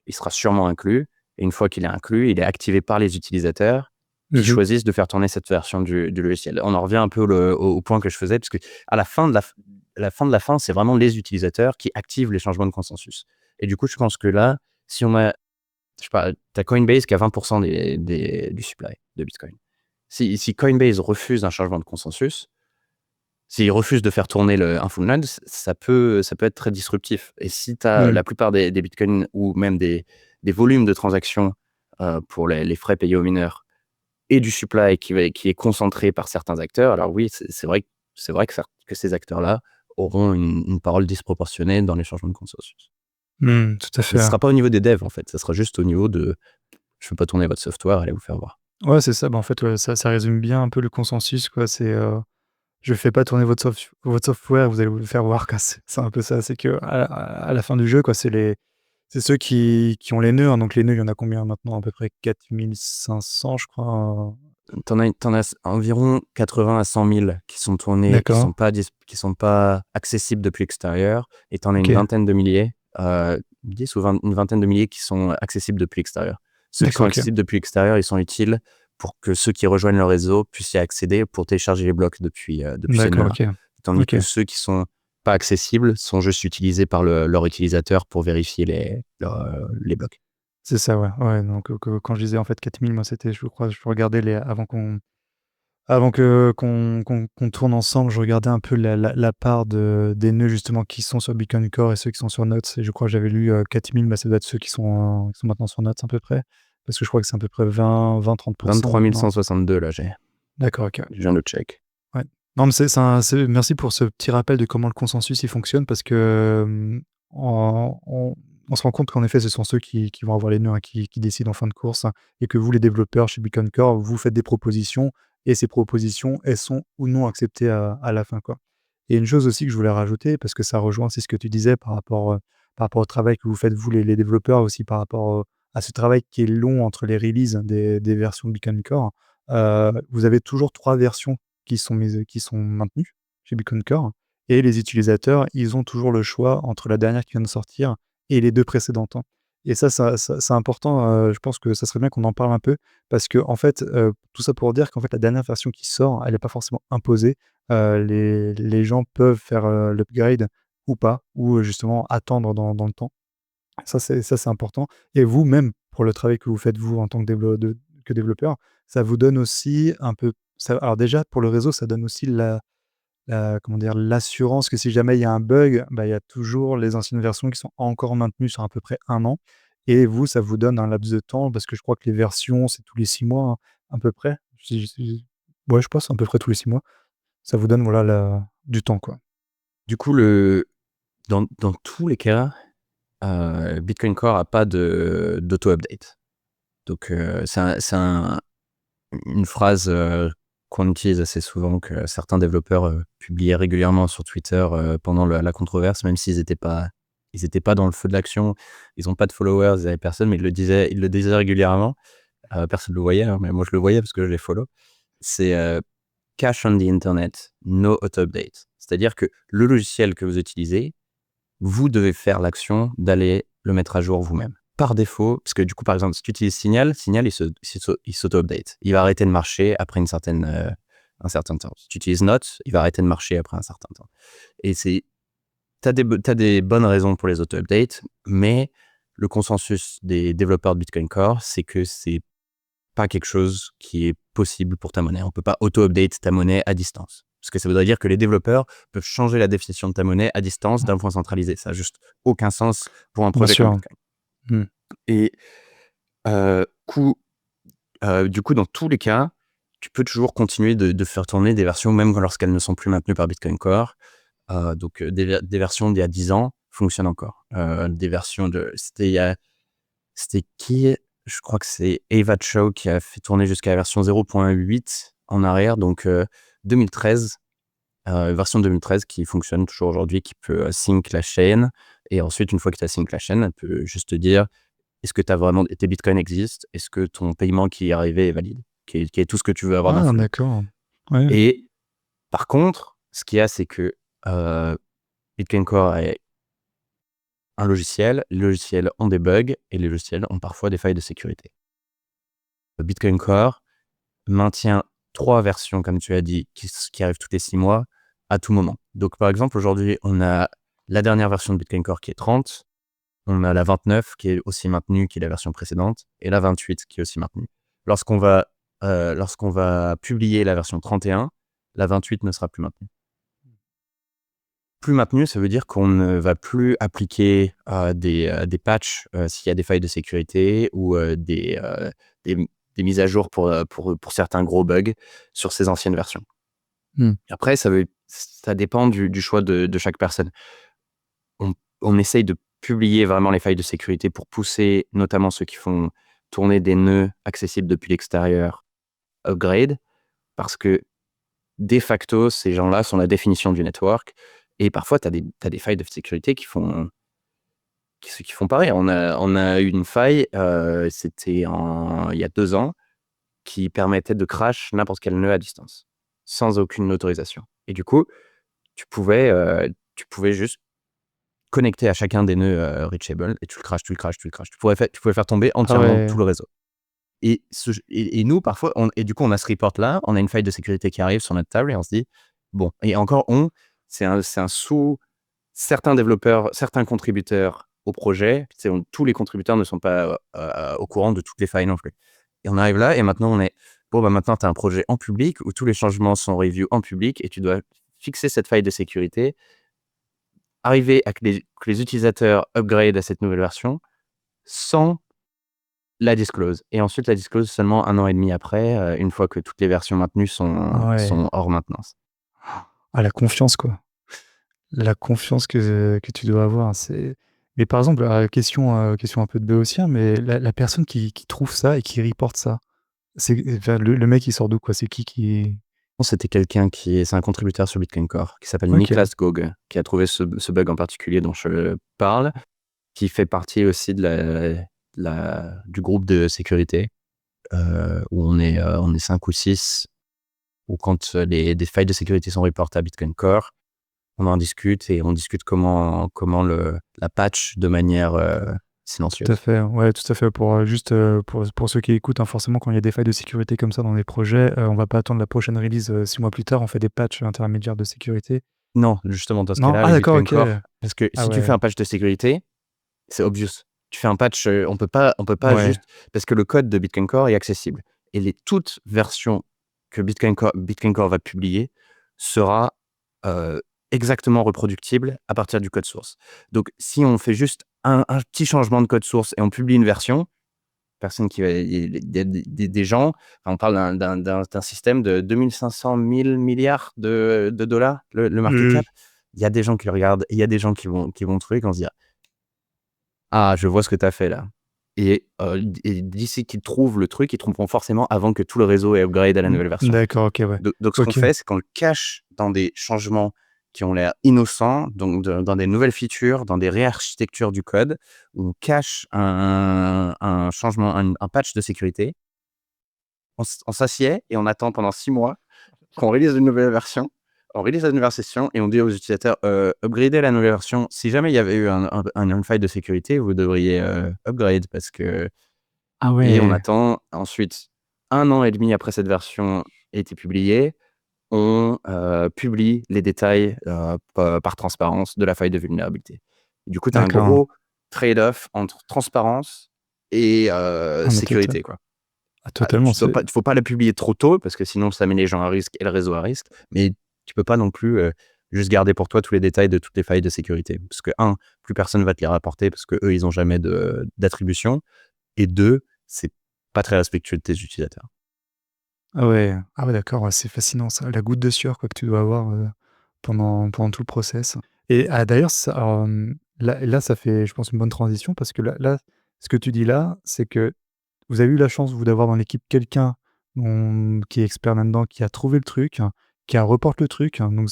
S1: il sera sûrement inclus. Et une fois qu'il est inclus, il est activé par les utilisateurs qui choisissent de faire tourner cette version du logiciel. On en revient un peu au point que je faisais, parce que à la fin de la fin, c'est vraiment les utilisateurs qui activent les changements de consensus. Et du coup, je pense que là, si on a, je sais pas, t'as Coinbase qui a 20% du supply de Bitcoin. Si Coinbase refuse un changement de consensus, s'il refuse de faire tourner un full node, ça peut être très disruptif. Et si tu as la plupart des bitcoins, ou même des volumes de transactions pour les frais payés aux mineurs, et du supply qui est concentré par certains acteurs, alors oui, c'est vrai que ces acteurs-là auront une parole disproportionnée dans les changements de consensus.
S2: Tout à
S1: Mais
S2: fait.
S1: ce sera pas au niveau des devs, en fait. Ça sera juste au niveau de « je ne peux pas tourner votre software, allez vous faire voir ».
S2: Ouais, c'est ça. En fait, ouais, ça résume bien un peu le consensus, quoi. C'est, je fais pas tourner votre software, vous allez vous le faire voir, quoi. C'est un peu ça. C'est que à la fin du jeu, quoi, c'est ceux qui ont les nœuds, hein. Donc les nœuds, il y en a combien maintenant? À peu près 4500, je crois.
S1: T'en as environ 80 à 100 000 qui sont tournés, qui sont pas accessibles depuis l'extérieur, et t'en as une vingtaine de milliers, 10 ou 20, une vingtaine de milliers qui sont accessibles depuis l'extérieur. Ceux qui sont accessibles depuis l'extérieur, ils sont utiles pour que ceux qui rejoignent le réseau puissent y accéder pour télécharger les blocs depuis ces nœuds-là. Tandis que ceux qui sont pas accessibles sont juste utilisés par leur utilisateur pour vérifier les blocs.
S2: C'est ça, ouais. Ouais, donc quand je disais en fait 4000, moi c'était, je crois, je regardais avant qu'on tourne ensemble, je regardais un peu la part des nœuds justement qui sont sur Bitcoin Core et ceux qui sont sur Notes. Et je crois que j'avais lu 4000, ça doit être ceux qui sont maintenant sur Notes à peu près. Parce que je crois que c'est à peu près 20-30%.
S1: 23 162 là, j'ai.
S2: D'accord, ok.
S1: Je viens de check.
S2: Ouais. Non, mais merci pour ce petit rappel de comment le consensus il fonctionne, parce que on se rend compte qu'en effet, ce sont ceux qui vont avoir les nœuds, hein, qui décident en fin de course, hein, et que vous, les développeurs chez Bitcoin Core, vous faites des propositions, et ces propositions, elles sont ou non acceptées à la fin, quoi. Et une chose aussi que je voulais rajouter, parce que ça rejoint, c'est ce que tu disais par rapport au travail que vous faites, vous, les développeurs, aussi par rapport à ce travail qui est long entre les releases des versions de Bitcoin Core. Vous avez toujours 3 versions qui sont maintenues chez Bitcoin Core, et les utilisateurs, ils ont toujours le choix entre la dernière qui vient de sortir et les 2 précédentes, hein. Et ça c'est important, je pense que ça serait bien qu'on en parle un peu, parce qu'en fait, tout ça pour dire qu'en fait, la dernière version qui sort, elle est pas forcément imposée. Les gens peuvent faire l'upgrade ou pas, ou justement attendre dans le temps. Ça, c'est important. Et vous, même pour le travail que vous faites, vous, en tant que développeur, ça vous donne aussi un peu. Alors, déjà, pour le réseau, ça donne aussi comment dire, l'assurance que si jamais il y a un bug, bah, il y a toujours les anciennes versions qui sont encore maintenues sur à peu près 1 an. Et vous, ça vous donne un laps de temps, parce que je crois que les versions, c'est tous les 6 mois, hein, à peu près. Ouais, je pense à peu près tous les 6 mois. Ça vous donne voilà, du temps, quoi.
S3: Du coup, dans tous les cas, Bitcoin Core a pas d'auto-update. Donc, c'est une phrase qu'on utilise assez souvent, que certains développeurs publiaient régulièrement sur Twitter pendant la controverse, même s'ils n'étaient pas dans le feu de l'action, ils n'ont pas de followers, ils n'avaient personne, mais ils le disaient régulièrement. Personne ne le voyait, hein, mais moi je le voyais parce que je les follow. C'est cache on the internet, no auto-update. C'est-à-dire que le logiciel que vous utilisez, vous devez faire l'action d'aller le mettre à jour vous-même. Par défaut, parce que du coup, par exemple, si tu utilises Signal, il s'auto-update. Il va arrêter de marcher après un certain temps. Si tu utilises Note, il va arrêter de marcher après un certain temps. Et t'as des bonnes raisons pour les auto-updates, mais le consensus des développeurs de Bitcoin Core, c'est que c'est pas quelque chose qui est possible pour ta monnaie. On peut pas auto-update ta monnaie à distance. Parce que ça voudrait dire que les développeurs peuvent changer la définition de ta monnaie à distance d'un point centralisé. Ça n'a juste aucun sens pour un
S2: Bien
S3: projet comme
S2: sûr.
S3: Bitcoin. Et du coup, dans tous les cas, tu peux toujours continuer de faire tourner des versions, même lorsqu'elles ne sont plus maintenues par Bitcoin Core. Donc, des versions d'il y a 10 ans fonctionnent encore. Des versions c'était qui? Je crois que c'est Ava Chow qui a fait tourner jusqu'à la version 0.8 en arrière, donc 2013. Version 2013 qui fonctionne toujours aujourd'hui, qui peut sync la chaîne. Et ensuite, une fois que tu as sync la chaîne, elle peut juste te dire est-ce que tes bitcoins existent, est-ce que ton paiement qui est arrivé est valide, qui est tout ce que tu veux avoir d'un flux.
S2: D'accord. Ouais.
S3: Et par contre, ce qu'il y a, c'est que Bitcoin Core est un logiciel, les logiciels ont des bugs et les logiciels ont parfois des failles de sécurité. Bitcoin Core maintient 3 versions, comme tu as dit, qui arrivent tous les 6 mois à tout moment. Donc, par exemple, aujourd'hui, on a la dernière version de Bitcoin Core qui est 30, on a la 29 qui est aussi maintenue, qui est la version précédente, et la 28 qui est aussi maintenue. Lorsqu'on va publier la version 31, la 28 ne sera plus maintenue. Plus maintenue, ça veut dire qu'on ne va plus appliquer des patchs s'il y a des failles de sécurité ou des mises à jour pour certains gros bugs sur ces anciennes versions. Après, ça dépend du choix de chaque personne. On essaye de publier vraiment les failles de sécurité pour pousser notamment ceux qui font tourner des nœuds accessibles depuis l'extérieur upgrade, parce que de facto, ces gens-là sont la définition du network. Et parfois, tu as des failles de sécurité qui font pareil. On a eu une faille, c'était il y a 2 ans, qui permettait de crash n'importe quel nœud à distance, sans aucune autorisation. Et du coup, tu pouvais juste connecter à chacun des nœuds reachable et tu le crashes. Tu pouvais faire tomber entièrement tout le réseau. Et nous, parfois, du coup, on a ce report-là, on a une faille de sécurité qui arrive sur notre table et on se dit, bon, et encore, c'est un sous certains développeurs, certains contributeurs au projet, tous les contributeurs ne sont pas au courant de toutes les failles non plus. Et on arrive là et maintenant maintenant tu as un projet en public où tous les changements sont review en public et tu dois fixer cette faille de sécurité, arriver à que les utilisateurs upgrade à cette nouvelle version sans la disclose. Et ensuite, la disclose seulement 1 an et demi après, une fois que toutes les versions maintenues sont hors maintenance.
S2: La confiance, quoi. La confiance que tu dois avoir, mais par exemple, question un peu de béotien, mais la personne qui trouve ça et qui reporte ça, enfin, le mec, il sort d'où, quoi? C'est qui
S3: C'était quelqu'un c'est un contributeur sur Bitcoin Core qui s'appelle
S2: OK.
S3: Niklas Gog, qui a trouvé ce bug en particulier dont je parle, qui fait partie aussi du groupe de sécurité, où on est 5 ou 6, où quand des failles de sécurité sont reportées à Bitcoin Core, on en discute et on discute comment la patch de manière silencieuse.
S2: Tout à fait, ouais, tout à fait. Pour juste pour ceux qui écoutent, hein, forcément, quand il y a des failles de sécurité comme ça dans les projets, on va pas attendre la prochaine release 6 mois plus tard. On fait des patchs intermédiaires de sécurité.
S3: Non, justement, dans ce
S2: Non?
S3: cas-là,
S2: Ah
S3: avec
S2: d'accord,
S3: Bitcoin
S2: OK.
S3: Core, parce que
S2: Ah
S3: si tu fais
S2: ouais.
S3: un patch de sécurité, c'est obvious. Tu fais un patch, on peut pas
S2: Ouais.
S3: juste parce que le code de Bitcoin Core est accessible et toutes versions que Bitcoin Core va publier sera, heu, exactement reproductible à partir du code source. Donc si on fait juste un petit changement de code source et on publie une version, personne qui va il y a des gens, enfin, on parle d'un système de 2 500 000 milliards de dollars, le market
S2: Mmh.
S3: cap. Il y a des gens qui le regardent et il y a des gens qui vont trouver, qui vont se dire: «Ah, je vois ce que tu as fait là», et d'ici qu'ils trouvent le truc, ils trouveront forcément avant que tout le réseau ait upgrade à la
S2: Mmh.
S3: nouvelle version.
S2: D'accord, OK, ouais.
S3: Donc ce qu'on
S2: OK.
S3: fait, c'est qu'on le cache dans des changements qui ont l'air innocents, donc dans des nouvelles features, dans des réarchitectures du code, où on cache un changement, un patch de sécurité. On s'assied et on attend pendant 6 mois qu'on release une nouvelle version. On release la nouvelle version et on dit aux utilisateurs, upgradez la nouvelle version. Si jamais il y avait eu une faille de sécurité, vous devriez, upgrade parce que.
S2: Ah
S3: Et on
S2: ouais,
S3: attend ensuite 1 an et demi après cette version ait été publiée, on, publie les détails, par transparence de la faille de vulnérabilité. Du coup, tu as un
S2: d'accord.
S3: gros trade-off entre transparence et
S2: Ah mais
S3: sécurité, quoi.
S2: totalement,
S3: Tu dois
S2: c'est
S3: pas faut pas la publier trop tôt parce que sinon ça met les gens à risque et le réseau à risque, mais tu peux pas non plus, juste garder pour toi tous les détails de toutes les failles de sécurité. Parce que plus personne va te les rapporter parce qu'eux, ils ont jamais d'attribution, et 2, c'est pas très respectueux de tes utilisateurs.
S2: ah ouais d'accord, ouais, c'est fascinant ça, la goutte de sueur quoi que tu dois avoir, pendant tout le process et d'ailleurs ça, là ça fait je pense une bonne transition parce que là, ce que tu dis là, c'est que vous avez eu la chance, vous, d'avoir dans l'équipe quelqu'un, qui est expert là-dedans, qui a trouvé le truc, qui a reporté le truc, donc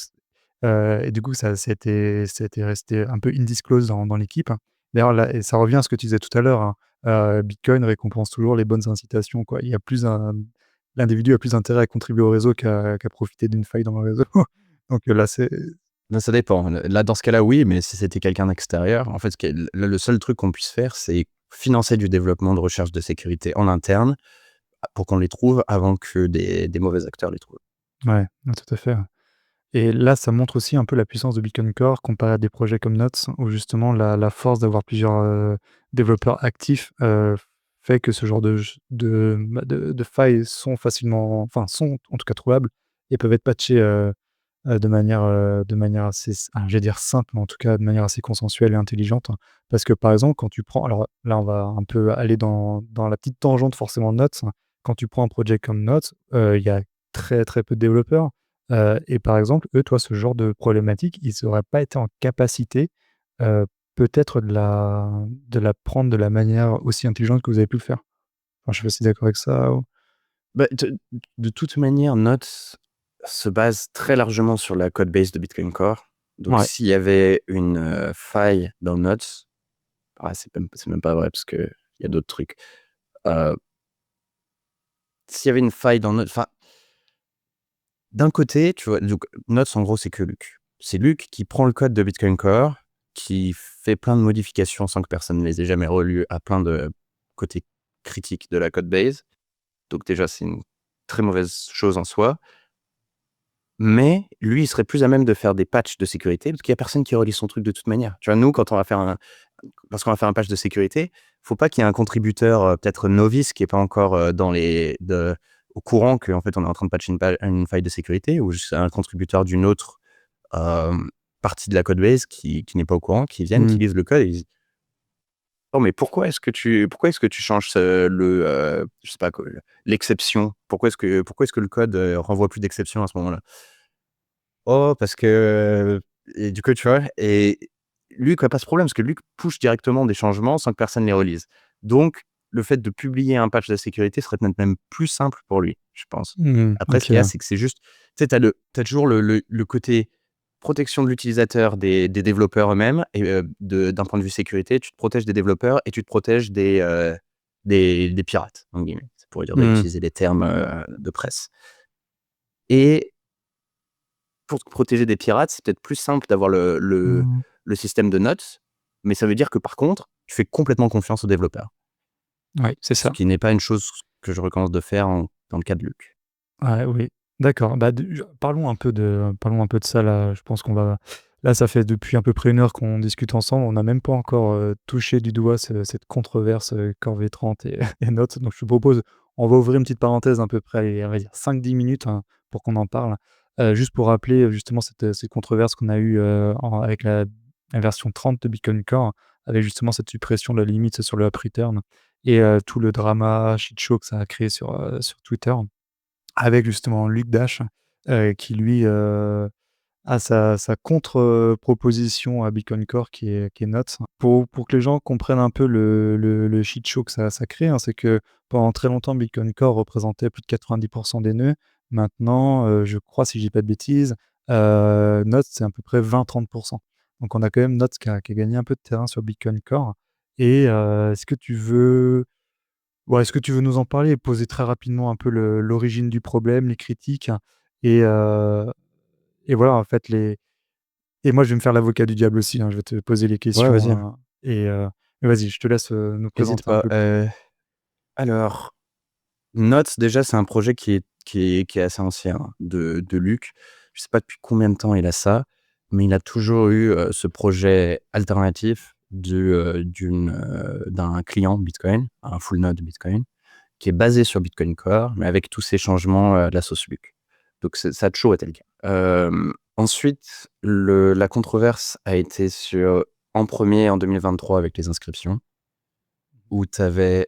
S2: et du coup, ça a été resté un peu indisclosed dans l'équipe. D'ailleurs, là et ça revient à ce que tu disais tout à l'heure, Bitcoin récompense toujours les bonnes incitations, quoi. Il y a plus un L'individu a plus intérêt à contribuer au réseau qu'à profiter d'une faille dans le réseau. Donc là, c'est
S3: Là, ça dépend. Là, dans ce cas-là, oui, mais si c'était quelqu'un d'extérieur, en fait, le seul truc qu'on puisse faire, c'est financer du développement de recherche de sécurité en interne pour qu'on les trouve avant que des mauvais acteurs les trouvent.
S2: ouais, non, tout à fait, ouais. Et là, ça montre aussi un peu la puissance de Bitcoin Core comparé à des projets comme Notes, où justement la force d'avoir plusieurs, développeurs actifs, fait que ce genre de failles sont facilement enfin, sont en tout cas trouvables et peuvent être patchées, de manière assez je vais dire simple, mais en tout cas de manière assez consensuelle et intelligente. Parce que par exemple, quand tu prends alors là, on va un peu aller dans la petite tangente forcément de Notes. Quand tu prends un projet comme Notes, il y a très, très peu de développeurs, et par exemple, eux, toi, ce genre de problématique, ils auraient pas été en capacité, peut-être de la prendre de la manière aussi intelligente que vous avez pu le faire. Enfin, je sais pas si tu es d'accord avec ça ou?
S3: Bah, de toute manière, Notes se base très largement sur la code base de Bitcoin Core. Donc
S2: Ouais.
S3: s'il y avait une, faille dans Notes, c'est même pas vrai parce qu'il y a d'autres trucs. Heu, S'il y avait une faille dans Notes, enfin, d'un côté, tu vois, donc Notes, en gros, c'est que Luc. C'est Luc qui prend le code de Bitcoin Core, qui fait plein de modifications sans que personne ne les ait jamais relues à plein de côtés critiques de la code base. Donc déjà, c'est une très mauvaise chose en soi. Mais lui, il serait plus à même de faire des patchs de sécurité parce qu'il y a personne qui relit son truc de toute manière. Tu vois, nous, lorsqu'on va faire un patch de sécurité, faut pas qu'il y ait un contributeur, peut-être novice qui est pas encore, au courant qu'en fait, on est en train de patcher une faille de sécurité, ou juste un contributeur d'une autre, partie de la code base qui n'est pas au courant, qui viennent, qui
S2: Mmh.
S3: lisent le code et ils disent: «Oh, mais pourquoi est-ce que tu changes je sais pas quoi, l'exception? Pourquoi est-ce que le code, renvoie plus d'exception à ce moment-là?» «Oh, parce que», et du coup, tu vois? Et Luc a pas ce problème parce que Luc push directement des changements sans que personne les relise. Donc le fait de publier un patch de sécurité serait peut-être même plus simple pour lui, je pense.
S2: Mmh.
S3: Après, ce qu'il y a,
S2: OK.
S3: c'est que c'est juste, tu sais, tu as toujours le côté protection de l'utilisateur, des développeurs eux-mêmes, et d'un point de vue sécurité, tu te protèges des développeurs et tu te protèges des «pirates», entre guillemets. Ça pourrait dire
S2: Mmh.
S3: d'utiliser des termes, de presse. Et pour te protéger des pirates, c'est peut-être plus simple d'avoir
S2: Mmh.
S3: le système de notes, mais ça veut dire que par contre, tu fais complètement confiance aux développeurs.
S2: Ouais, c'est
S3: Ce
S2: ça.
S3: qui n'est pas une chose que je recommande de faire dans le cas de Luc.
S2: Ouais, oui. D'accord. Bah, parlons un peu de ça là. Je pense qu'on va là, ça fait depuis à peu près 1 heure qu'on discute ensemble. On n'a même pas encore, touché du doigt cette controverse, Corv30 et et Notes. Donc je te propose, on va ouvrir une petite parenthèse à peu près, allez, on va dire 5-10 minutes, hein, pour qu'on en parle. Juste pour rappeler, justement cette controverse qu'on a eue, avec la version 30 de Bitcoin Core, avec justement cette suppression de la limite sur le up return et tout le drama shit show que ça a créé sur Twitter. Avec justement Luc Dash, qui lui, a sa contre, proposition à Bitcoin Core qui est Notes. Pour que les gens comprennent un peu le shit show que ça crée, hein, c'est que pendant très longtemps, Bitcoin Core représentait plus de 90 des nœuds. Maintenant, je crois, si je dis pas de bêtises, Notes, c'est à peu près 20-30. Donc on a quand même Notes qui a gagné un peu de terrain sur Bitcoin Core et est-ce que tu veux nous en parler et poser très rapidement un peu l'origine du problème, les critiques et heu et voilà, en fait, les et moi, je vais me faire l'avocat du diable aussi, hein. Je vais te poser les
S3: Ouais,
S2: questions,
S3: vas-y,
S2: mais vas-y, je te laisse, nous
S3: hésite
S2: présenter un
S3: pas.
S2: peu.
S3: Alors, Notes, déjà, c'est un projet qui est assez ancien, hein, de Luc. Je sais pas depuis combien de temps il a ça, mais il a toujours eu, ce projet alternatif d'un client Bitcoin, un full node Bitcoin, qui est basé sur Bitcoin Core, mais avec tous ces changements, de la sauce Luc. Donc ça a toujours été le cas. Ensuite, la controverse a été en premier en 2023 avec les inscriptions, où tu avais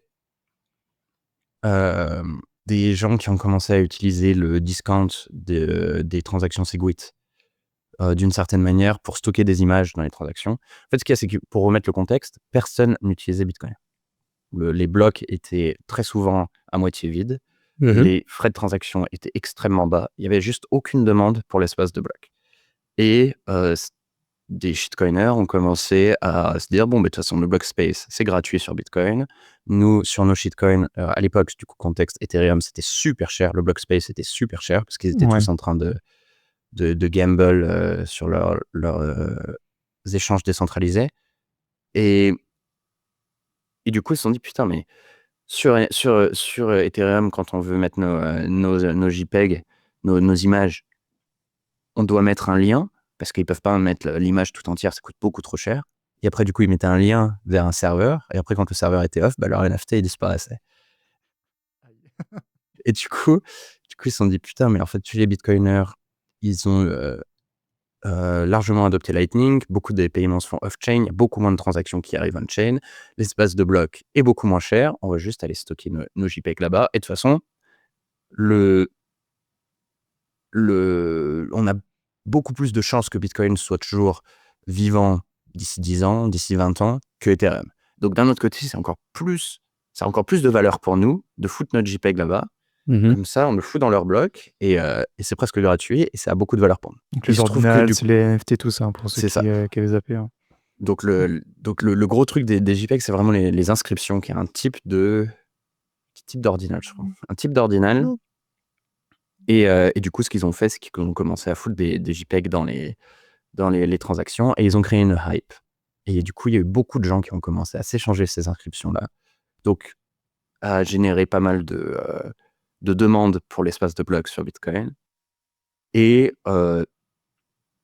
S3: des gens qui ont commencé à utiliser le discount des transactions Segwit, d'une certaine manière pour stocker des images dans les transactions. En fait, ce qu'il y a, c'est que pour remettre le contexte, personne n'utilisait Bitcoin. Les blocs étaient très souvent à moitié vides.
S2: Mmh.
S3: Les frais de transaction étaient extrêmement bas. Il y avait juste aucune demande pour l'espace de bloc. Et des shitcoiners ont commencé à se dire bon, mais de toute façon, le block space, c'est gratuit sur Bitcoin. Nous, sur nos shitcoins, à l'époque, du coup, contexte Ethereum, c'était super cher. Le block space était super cher parce qu'ils étaient
S2: Ouais.
S3: tous en train de gamble sur leurs échanges décentralisés. Et, et du coup, ils se sont dit putain, mais sur Ethereum, quand on veut mettre nos JPEG, nos images, on doit mettre un lien parce qu'ils peuvent pas mettre l'image tout entière, ça coûte beaucoup trop cher. Et après, du coup, ils mettaient un lien vers un serveur. Et après, quand le serveur était off, bah, leur NFT, il disparaissait. Et du coup, ils se sont dit, putain, mais en fait, tous les bitcoiners, ils ont largement adopté Lightning. Beaucoup des paiements se font off-chain. Il y a beaucoup moins de transactions qui arrivent on-chain. L'espace de bloc est beaucoup moins cher. On va juste aller stocker nos JPEG là-bas. Et de toute façon, le, on a beaucoup plus de chances que Bitcoin soit toujours vivant d'ici 10 ans, d'ici 20 ans, que Ethereum. Donc d'un autre côté, ça a encore plus de valeur pour nous de foutre notre JPEG là-bas.
S2: Mmh.
S3: Comme ça, on le fout dans leur bloc et c'est presque gratuit et ça a beaucoup de valeur pour nous.
S2: Donc
S3: Il
S2: les
S3: se trouve que
S2: ordinals,
S3: du coup,
S2: les NFT, tout ça, hein, pour ceux
S3: c'est ça.
S2: qui avaient zappé, hein.
S3: Donc le gros truc des JPEG, c'est vraiment les inscriptions, qui est un type d'ordinal, je crois. Un type d'ordinal. Et du coup, ce qu'ils ont fait, c'est qu'ils ont commencé à foutre des JPEG dans les transactions et ils ont créé une hype. Et du coup, il y a eu beaucoup de gens qui ont commencé à s'échanger ces inscriptions-là. Donc, à générer pas mal de demandes pour l'espace de blocs sur Bitcoin. Et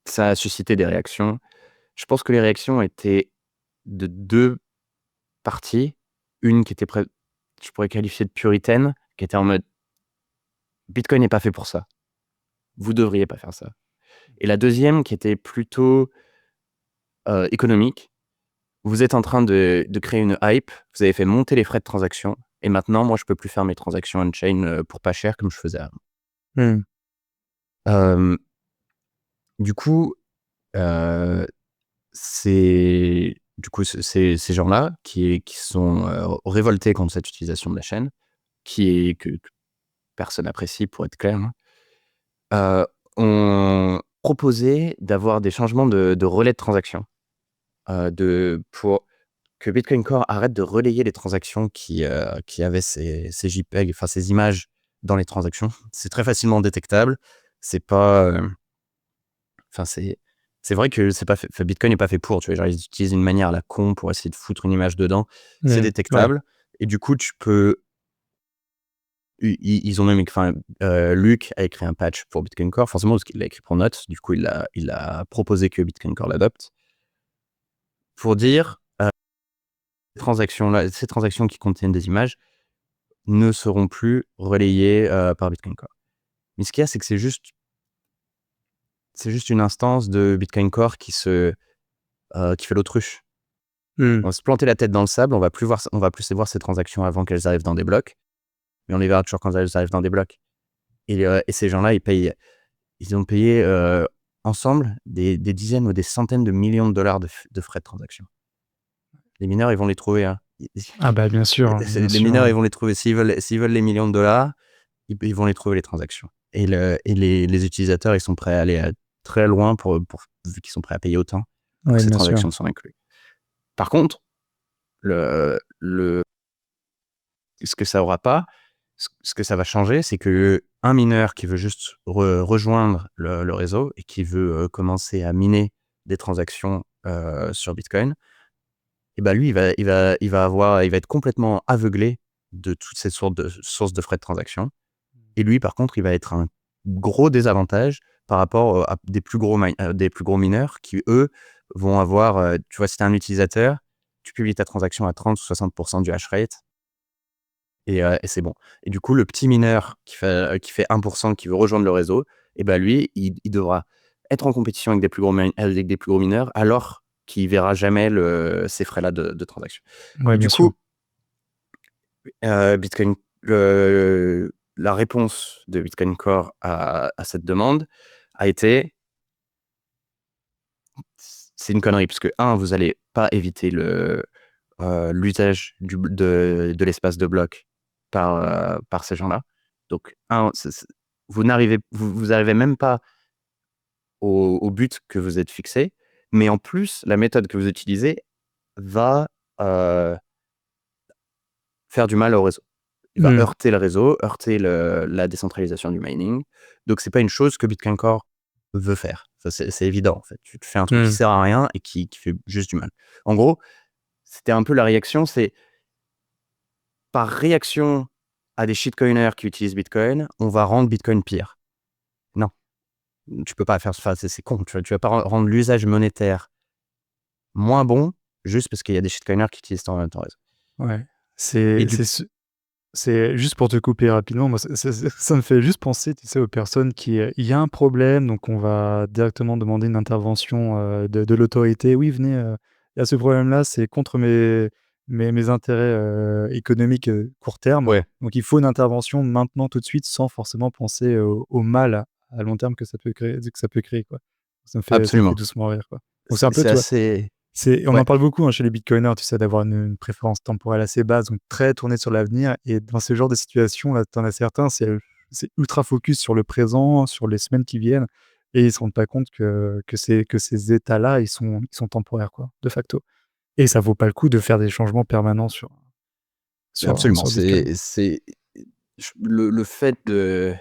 S3: ça a suscité des réactions. Je pense que les réactions étaient de deux parties. Une qui était je pourrais qualifier de puritaine, qui était en mode Bitcoin n'est pas fait pour ça. Vous devriez pas faire ça. Et la deuxième qui était plutôt économique. Vous êtes en train de créer une hype, vous avez fait monter les frais de transaction et maintenant, moi, je peux plus faire mes transactions on-chain, pour pas cher comme je faisais avant.
S2: Mmh.
S3: Hem, du coup, heu, ces gens-là qui sont, révoltés contre cette utilisation de la chaîne, que personne apprécie pour être clair, hein, ont proposé d'avoir des changements de relais de transaction, pour que Bitcoin Core arrête de relayer les transactions qui avaient ces JPEG, enfin ces images dans les transactions. C'est très facilement détectable. C'est pas, enfin c'est vrai que c'est pas fait, enfin, Bitcoin n'est pas fait pour, tu vois? Genre, ils utilisent une manière à la con pour essayer de foutre une image dedans. C'est
S2: Mmh. Ouais.
S3: détectable et du coup, tu peux Ils ont même, enfin, Luc a écrit un patch pour Bitcoin Core, forcément parce qu'il l'a écrit pour Notes. Du coup, il a proposé que Bitcoin Core l'adopte pour dire ces transactions qui contiennent des images ne seront plus relayées par Bitcoin Core. Mais ce qu'il y a, c'est que c'est juste une instance de Bitcoin Core qui fait l'autruche. On va se planter la tête dans le sable, on va plus voir ces transactions avant qu'elles arrivent dans des blocs, mais on les verra toujours quand elles arrivent dans des blocs. Et ces gens-là, ils ont payé ensemble des dizaines ou des centaines de millions de dollars de frais de transaction. Les mineurs, ils vont les trouver. Hein.
S2: Ah bah bien sûr,
S3: Les mineurs, ils vont les trouver. S'ils veulent les millions de dollars, ils vont les trouver, les transactions. Et les utilisateurs, ils sont prêts à aller très loin vu qu'ils sont prêts à payer autant pour que ces transactions soient incluses. Par contre, ce que ça aura pas, ce que ça va changer, c'est que un mineur qui veut juste rejoindre le réseau et qui veut commencer à miner des transactions sur Bitcoin, et ben lui, il va être complètement aveuglé de toutes ces sources de frais de transaction. Et lui, par contre, il va être un gros désavantage par rapport à des plus gros mineurs qui, eux, vont avoir, tu vois, si tu es un utilisateur, tu publies ta transaction à 30 ou 60% du hash rate et c'est bon. Et du coup, le petit mineur qui fait 1%, qui veut rejoindre le réseau, et ben lui, il devra être en compétition avec des plus gros mineurs, alors qu'il verra jamais ces frais-là de transaction.
S2: Ouais,
S3: Et du
S2: bien sûr.
S3: coup, Bitcoin, la réponse de Bitcoin Core à cette demande a été: c'est une connerie, parce que vous n'allez pas éviter l'usage de l'espace de bloc par ces gens-là. Donc, vous arrivez même pas au but que vous êtes fixé, mais en plus, la méthode que vous utilisez va faire du mal au réseau. Il va heurter le réseau, heurter la décentralisation du mining. Donc, c'est pas une chose que Bitcoin Core veut faire. Ça, c'est évident, en fait. Tu te fais un truc qui sert à rien et qui fait juste du mal. En gros, c'était un peu la réaction, c'est par réaction à des shitcoiners qui utilisent Bitcoin, on va rendre Bitcoin pire. Non, tu peux pas faire ça, c'est con. Tu vas pas rendre l'usage monétaire moins bon juste parce qu'il y a des shitcoiners qui utilisent ton réseau.
S2: Ouais,
S3: Et
S2: c'est juste pour te couper rapidement, moi, ça me fait juste penser, tu sais, aux personnes qui, il y a un problème, donc on va directement demander une intervention de l'autorité. Oui, venez, il y a ce problème-là, c'est contre mes intérêts économiques court terme.
S3: ouais,
S2: Donc il faut une intervention maintenant, tout de suite, sans forcément penser au mal à long terme que ça peut créer, quoi. Ça me fait
S3: absolument.
S2: doucement rire, quoi. Donc c'est un peu,
S3: C'est
S2: tu vois,
S3: assez...
S2: on
S3: Ouais,
S2: en parle beaucoup, hein, chez les bitcoiners, tu sais, d'avoir une préférence temporelle assez basse, donc très tournée sur l'avenir. Et dans ce genre de situation, là, tu en as certains, c'est ultra focus sur le présent, sur les semaines qui viennent, et ils se rendent pas compte que ces états-là, ils sont temporaires, quoi, de facto. Et ça vaut pas le coup de faire des changements permanents
S3: absolument.
S2: sur Bitcoin.
S3: Le fait de...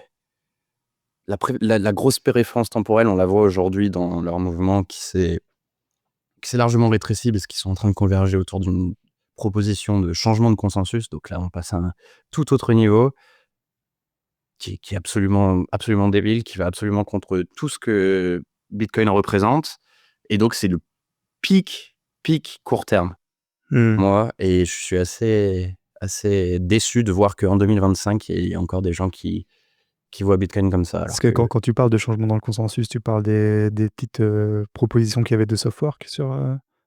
S3: La grosse préférence temporelle, on la voit aujourd'hui dans leur mouvement qui s'est largement rétréci parce qu'ils sont en train de converger autour d'une proposition de changement de consensus. Donc là, on passe à un tout autre niveau qui est absolument, absolument débile, qui va absolument contre tout ce que Bitcoin représente. Et donc, c'est le pic court terme, moi. Et je suis assez déçu de voir qu'en 2025, il y a encore des gens qui voient Bitcoin comme ça.
S2: Parce
S3: Alors
S2: que
S3: que,
S2: quand tu parles de changement dans le consensus, tu parles des petites propositions qu'il y avait de Softwork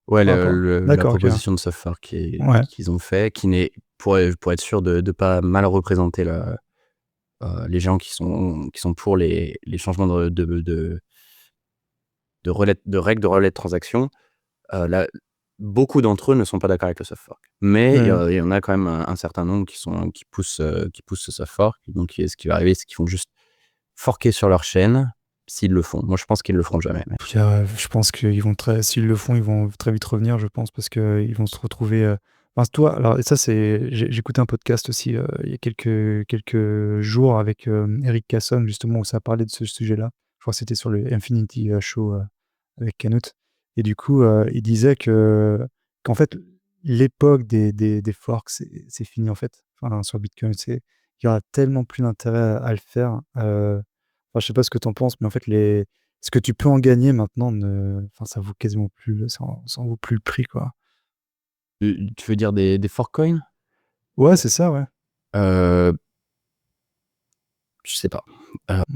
S3: ouais,
S2: par rapport.
S3: la
S2: D'accord, ok.
S3: proposition de software
S2: Ouais.
S3: qu'ils ont fait, qui n'est, pour être sûr de ne pas mal représenter les gens qui sont pour les changements de règles de relais de transaction, beaucoup d'entre eux ne sont pas d'accord avec le soft fork. Mais il y en a quand même un certain nombre qui poussent ce soft fork. Donc, ce qui va arriver, c'est qu'ils vont juste forker sur leur chaîne, s'ils le font. Moi, je pense qu'ils le feront jamais. Mais...
S2: Puis, je pense qu'ils vont s'ils le font, ils vont très vite revenir, je pense, parce qu'ils vont se retrouver. Enfin, toi, alors, et ça, j'ai écouté un podcast aussi il y a quelques jours avec Eric Casson, justement, où ça parlait de ce sujet-là. Je crois que c'était sur le Infinity Show avec Canute. Et du coup, il disait qu'en fait, l'époque des forks, c'est fini, en fait. Enfin, sur Bitcoin, il y aura tellement plus d'intérêt à le faire. Enfin, je sais pas ce que tu en penses, mais en fait, ce que tu peux en gagner maintenant, enfin, ça vaut quasiment plus, ça en vaut plus le prix, quoi.
S3: Tu veux dire des fork coins?
S2: Ouais, c'est ça, ouais.
S3: Euh, je sais pas.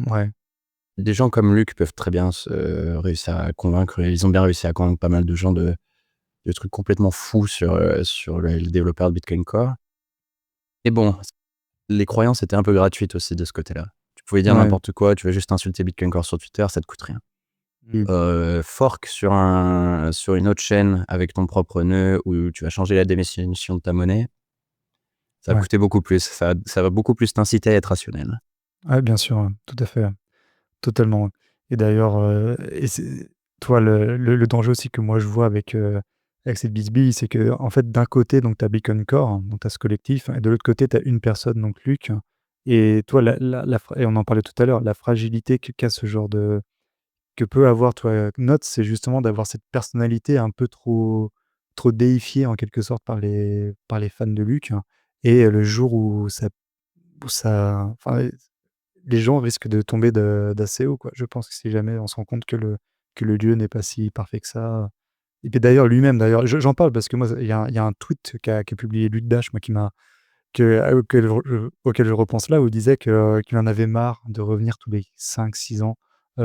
S2: Ouais.
S3: Des gens comme Luc peuvent très bien réussir à convaincre. Ils ont bien réussi à convaincre pas mal de gens de trucs complètement fous sur le développeur de Bitcoin Core. Et bon, les croyances étaient un peu gratuites aussi de ce côté-là. Tu pouvais dire
S2: Ouais.
S3: n'importe quoi, tu vas juste insulter Bitcoin Core sur Twitter, ça te coûte rien. Fork sur une autre chaîne avec ton propre nœud où tu vas changer la définition de ta monnaie, ça va
S2: Ouais.
S3: coûter beaucoup plus. Ça va beaucoup plus t'inciter à être rationnel.
S2: Ouais, bien sûr, tout à fait, totalement. Et d'ailleurs, toi, le danger aussi que moi je vois avec cette bisbille, c'est que en fait, d'un côté, donc tu as Bitcoin Core, hein, donc tu as ce collectif, et de l'autre côté, tu as une personne, donc Luc. Et toi, et on en parlait tout à l'heure, la fragilité qu'a ce genre que peut avoir, toi, Notes, c'est justement d'avoir cette personnalité un peu trop déifiée en quelque sorte par les fans de Luc. Et le jour enfin, les gens risquent de tomber d'assez haut, quoi. Je pense que si jamais on se rend compte que le lieu n'est pas si parfait que ça. Et puis d'ailleurs, lui-même, d'ailleurs, j'en parle parce que moi, il y a un tweet qu'a publié Luc Dash, moi, auquel je repense là, où il disait qu'il en avait marre de revenir tous les 5-6 ans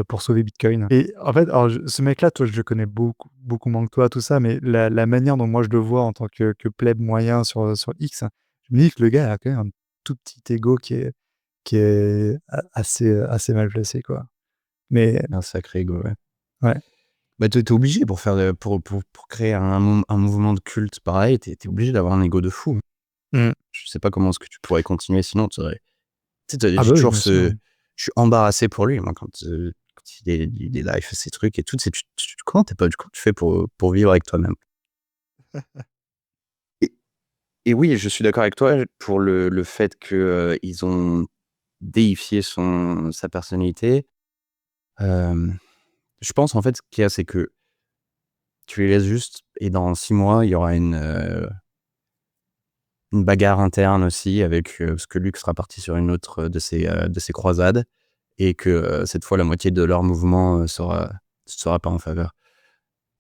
S2: pour sauver Bitcoin. Et en fait, alors, ce mec-là, toi, je le connais beaucoup, beaucoup moins que toi, tout ça, mais la manière dont moi je le vois en tant que pleb moyen sur X, je me dis que le gars a quand même un tout petit ego qui est assez mal placé, quoi. Mais
S3: Un sacré ego, ouais.
S2: ouais.
S3: Bah, t'es obligé pour faire pour créer un mouvement de culte pareil, t'es obligé d'avoir un ego de fou.
S2: Mmh.
S3: Je sais pas comment est-ce que tu pourrais continuer sinon. Tu sais,
S2: Ah
S3: j'ai
S2: bah oui,
S3: toujours
S2: bien sûr.
S3: je suis embarrassé pour lui, moi, quand il est live, fait ses trucs et tout. Comment tu fais pour vivre avec toi-même? Et, et oui, je suis d'accord avec toi pour le fait que ils ont déifié sa personnalité. Je pense en fait ce qu'il y a, c'est que tu les laisses juste et dans 6 mois, il y aura une bagarre interne aussi avec, parce que Luc sera parti sur une autre de ses croisades et que, cette fois la moitié de leur mouvement, sera pas en faveur.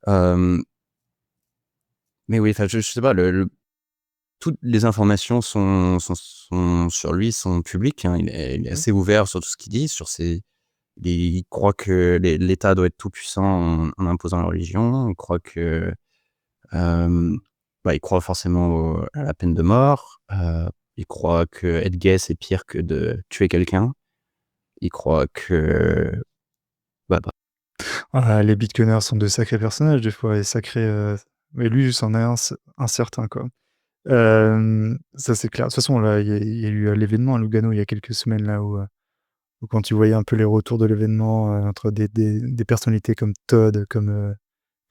S3: Hem, mais oui, enfin je sais pas, toutes les informations sont sur lui, sont publiques, hein. Il est
S2: Mmh.
S3: assez ouvert sur tout ce qu'il dit, il croit que l'État doit être tout puissant en imposant la religion. Il croit que, hem, il croit forcément à la peine de mort. Il croit que être gay, c'est pire que de tuer quelqu'un. Il croit que bah,
S2: Ah, les bitcoiners sont de sacrés personnages des fois et mais lui, c'en est un certain, quoi. Ça, c'est clair. De toute façon, là, il y a eu, l'événement à Lugano il y a quelques semaines là où quand tu voyais un peu les retours de l'événement, entre des personnalités comme Todd, comme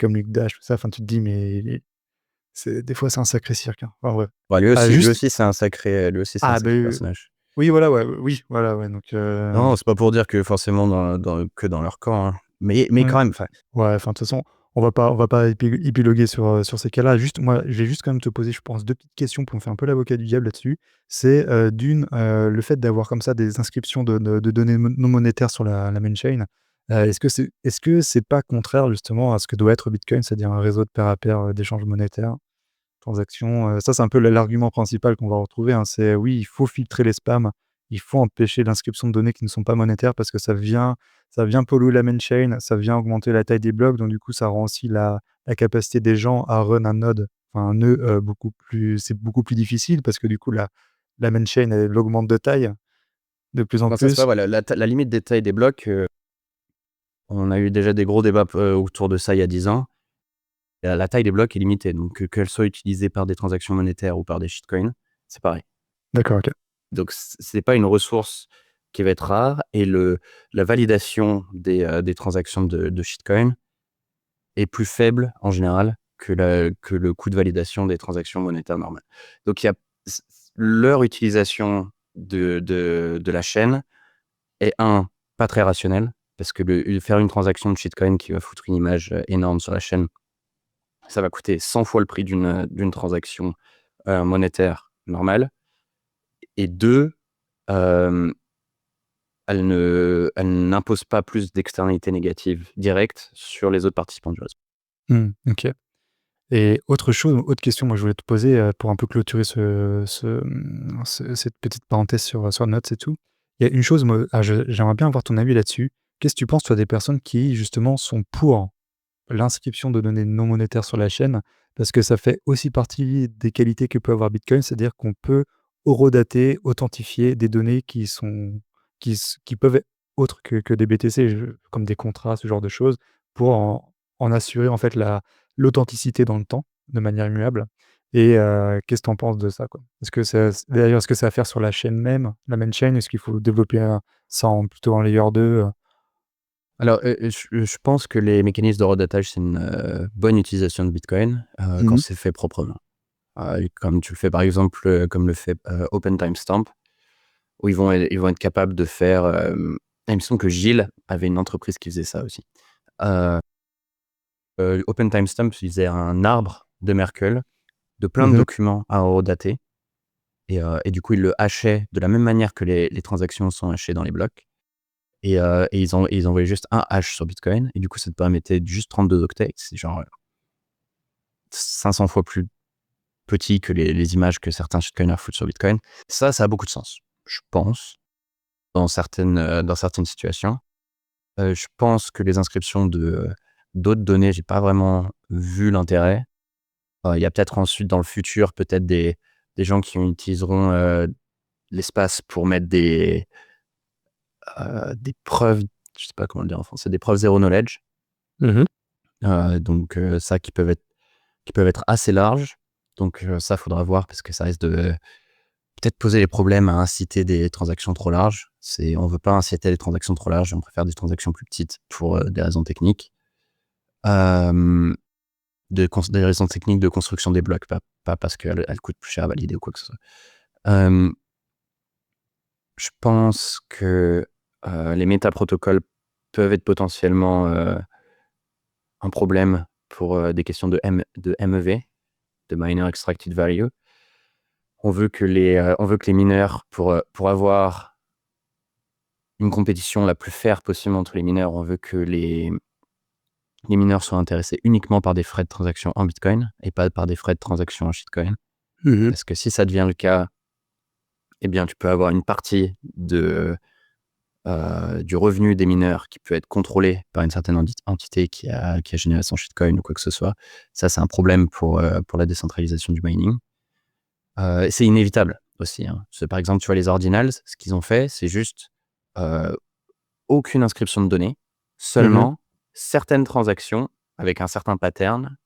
S2: Luke Dash, tout ça, enfin, tu te dis: «Mais des fois, c'est un sacré cirque, hein». Enfin bref. Ah
S3: lui
S2: juste
S3: aussi c'est un sacré
S2: ah beh,
S3: personnage.
S2: oui, voilà, ouais, oui, voilà, ouais, donc
S3: Non, c'est pas pour dire que forcément dans leur camp, hein. Mais
S2: ouais.
S3: quand même, enfin,
S2: Ouais, enfin, de toute façon, on va pas épiloguer sur ces cas-là. Juste, moi, je vais juste quand même te poser, je pense, 2 petites questions pour me faire un peu l'avocat du diable là-dessus. C'est, d'une, le fait d'avoir comme ça des inscriptions de données non monétaires sur la main chain, est-ce que c'est pas contraire justement à ce que doit être Bitcoin, c'est-à-dire un réseau de pair à pair, d'échanges monétaires, transactions, ça, c'est un peu l'argument principal qu'on va retrouver, hein. C'est oui, il faut filtrer les spams, il faut empêcher l'inscription de données qui ne sont pas monétaires parce que ça vient polluer la main chain, ça vient augmenter la taille des blocs, donc du coup, ça rend aussi la capacité des gens à run un node, enfin un nœud, beaucoup plus difficile parce que du coup, la main chain, elle augmente de taille de plus en
S3: non, ça c'est pas
S2: plus.
S3: voilà, la limite des tailles des blocs, on a eu déjà des gros débats autour de ça il y a 10 ans. La taille des blocs est limitée, donc qu'elle soit utilisée par des transactions monétaires ou par des shitcoins, c'est pareil.
S2: D'accord, OK.
S3: Donc c'est pas une ressource qui va être rare et la validation des transactions de shitcoin est plus faible en général que le coût de validation des transactions monétaires normales. Donc il y a leur utilisation de la chaîne est pas très rationnelle parce que faire une transaction de shitcoin qui va foutre une image énorme sur la chaîne, ça va coûter 100 fois le prix d'une transaction monétaire normale. Et 2, euh, elle n'impose pas plus d'externalités négatives directes sur les autres participants du réseau.
S2: Ok. Et autre chose, autre question, moi je voulais te poser pour un peu clôturer cette petite parenthèse sur Notes et tout. Il y a une chose, moi, j'aimerais bien avoir ton avis là-dessus. Qu'est-ce que tu penses, toi, des personnes qui justement sont pour l'inscription de données non monétaires sur la chaîne? Parce que ça fait aussi partie des qualités que peut avoir Bitcoin, c'est-à-dire qu'on peut horodater, authentifier des données qui peuvent être autres que des BTC, comme des contrats, ce genre de choses, pour en assurer en fait l'authenticité dans le temps, de manière immuable. Et qu'est-ce que tu en penses de ça, quoi? D'ailleurs, est-ce que c'est à faire sur la chaîne même, la main chain? Est-ce qu'il faut développer ça plutôt en layer 2?
S3: Alors, je pense que les mécanismes de redatage, c'est une bonne utilisation de Bitcoin quand c'est fait proprement. Comme tu le fais par exemple, comme le fait Open Timestamp, où ils vont être capables de faire. Il me semble que Gilles avait une entreprise qui faisait ça aussi. Open Timestamp, il faisait un arbre de Merkle de plein de documents à horodater. Et du coup, il le hachait de la même manière que les transactions sont hachées dans les blocs. Et ils envoyaient juste un hash sur Bitcoin. Et du coup, ça te permettait juste 32 octets. C'est genre 500 fois plus petit que les images que certains shitcoiners foutent sur Bitcoin. Ça a beaucoup de sens, je pense, dans certaines situations. Je pense que les inscriptions d'autres données, j'ai pas vraiment vu l'intérêt. Il y a peut-être ensuite, dans le futur, peut-être des gens qui utiliseront l'espace pour mettre des preuves, je sais pas comment le dire en français, des preuves zero knowledge. Donc ça qui peuvent être assez larges. Donc ça, faudra voir parce que ça risque de peut-être poser des problèmes à inciter des transactions trop larges. On veut pas inciter des transactions trop larges, on préfère des transactions plus petites pour des raisons techniques. Des raisons techniques de construction des blocs, pas parce qu'elles coûtent plus cher à valider ou quoi que ce soit. Je pense que les métaprotocoles peuvent être potentiellement un problème pour des questions de MEV, de Miner Extracted Value. On veut que les mineurs, pour avoir une compétition la plus fair possible entre les mineurs, on veut que les mineurs soient intéressés uniquement par des frais de transaction en Bitcoin et pas par des frais de transaction en shitcoin. Parce que si ça devient le cas, eh bien, tu peux avoir une partie du revenu des mineurs qui peut être contrôlé par une certaine entité qui a généré son shitcoin ou quoi que ce soit. Ça, c'est un problème pour la décentralisation du mining. C'est inévitable aussi. Par exemple, tu vois, les ordinals, ce qu'ils ont fait, c'est juste aucune inscription de données, seulement certaines transactions avec un certain pattern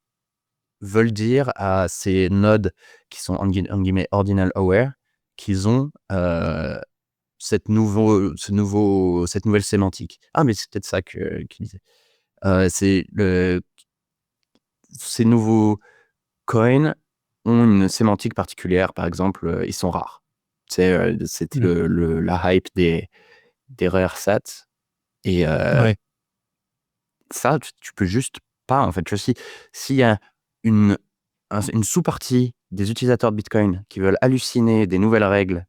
S3: veulent dire à ces nodes qui sont en guillemets ordinal aware qu'ils ont cette nouvelle sémantique. Ah, mais c'est peut-être ça qu'il disait. Ces nouveaux coins ont une sémantique particulière. Par exemple, ils sont rares. C'était la hype des rare sats. Et ça, tu peux juste pas, en fait. S'il y a une sous-partie des utilisateurs de Bitcoin qui veulent halluciner des nouvelles règles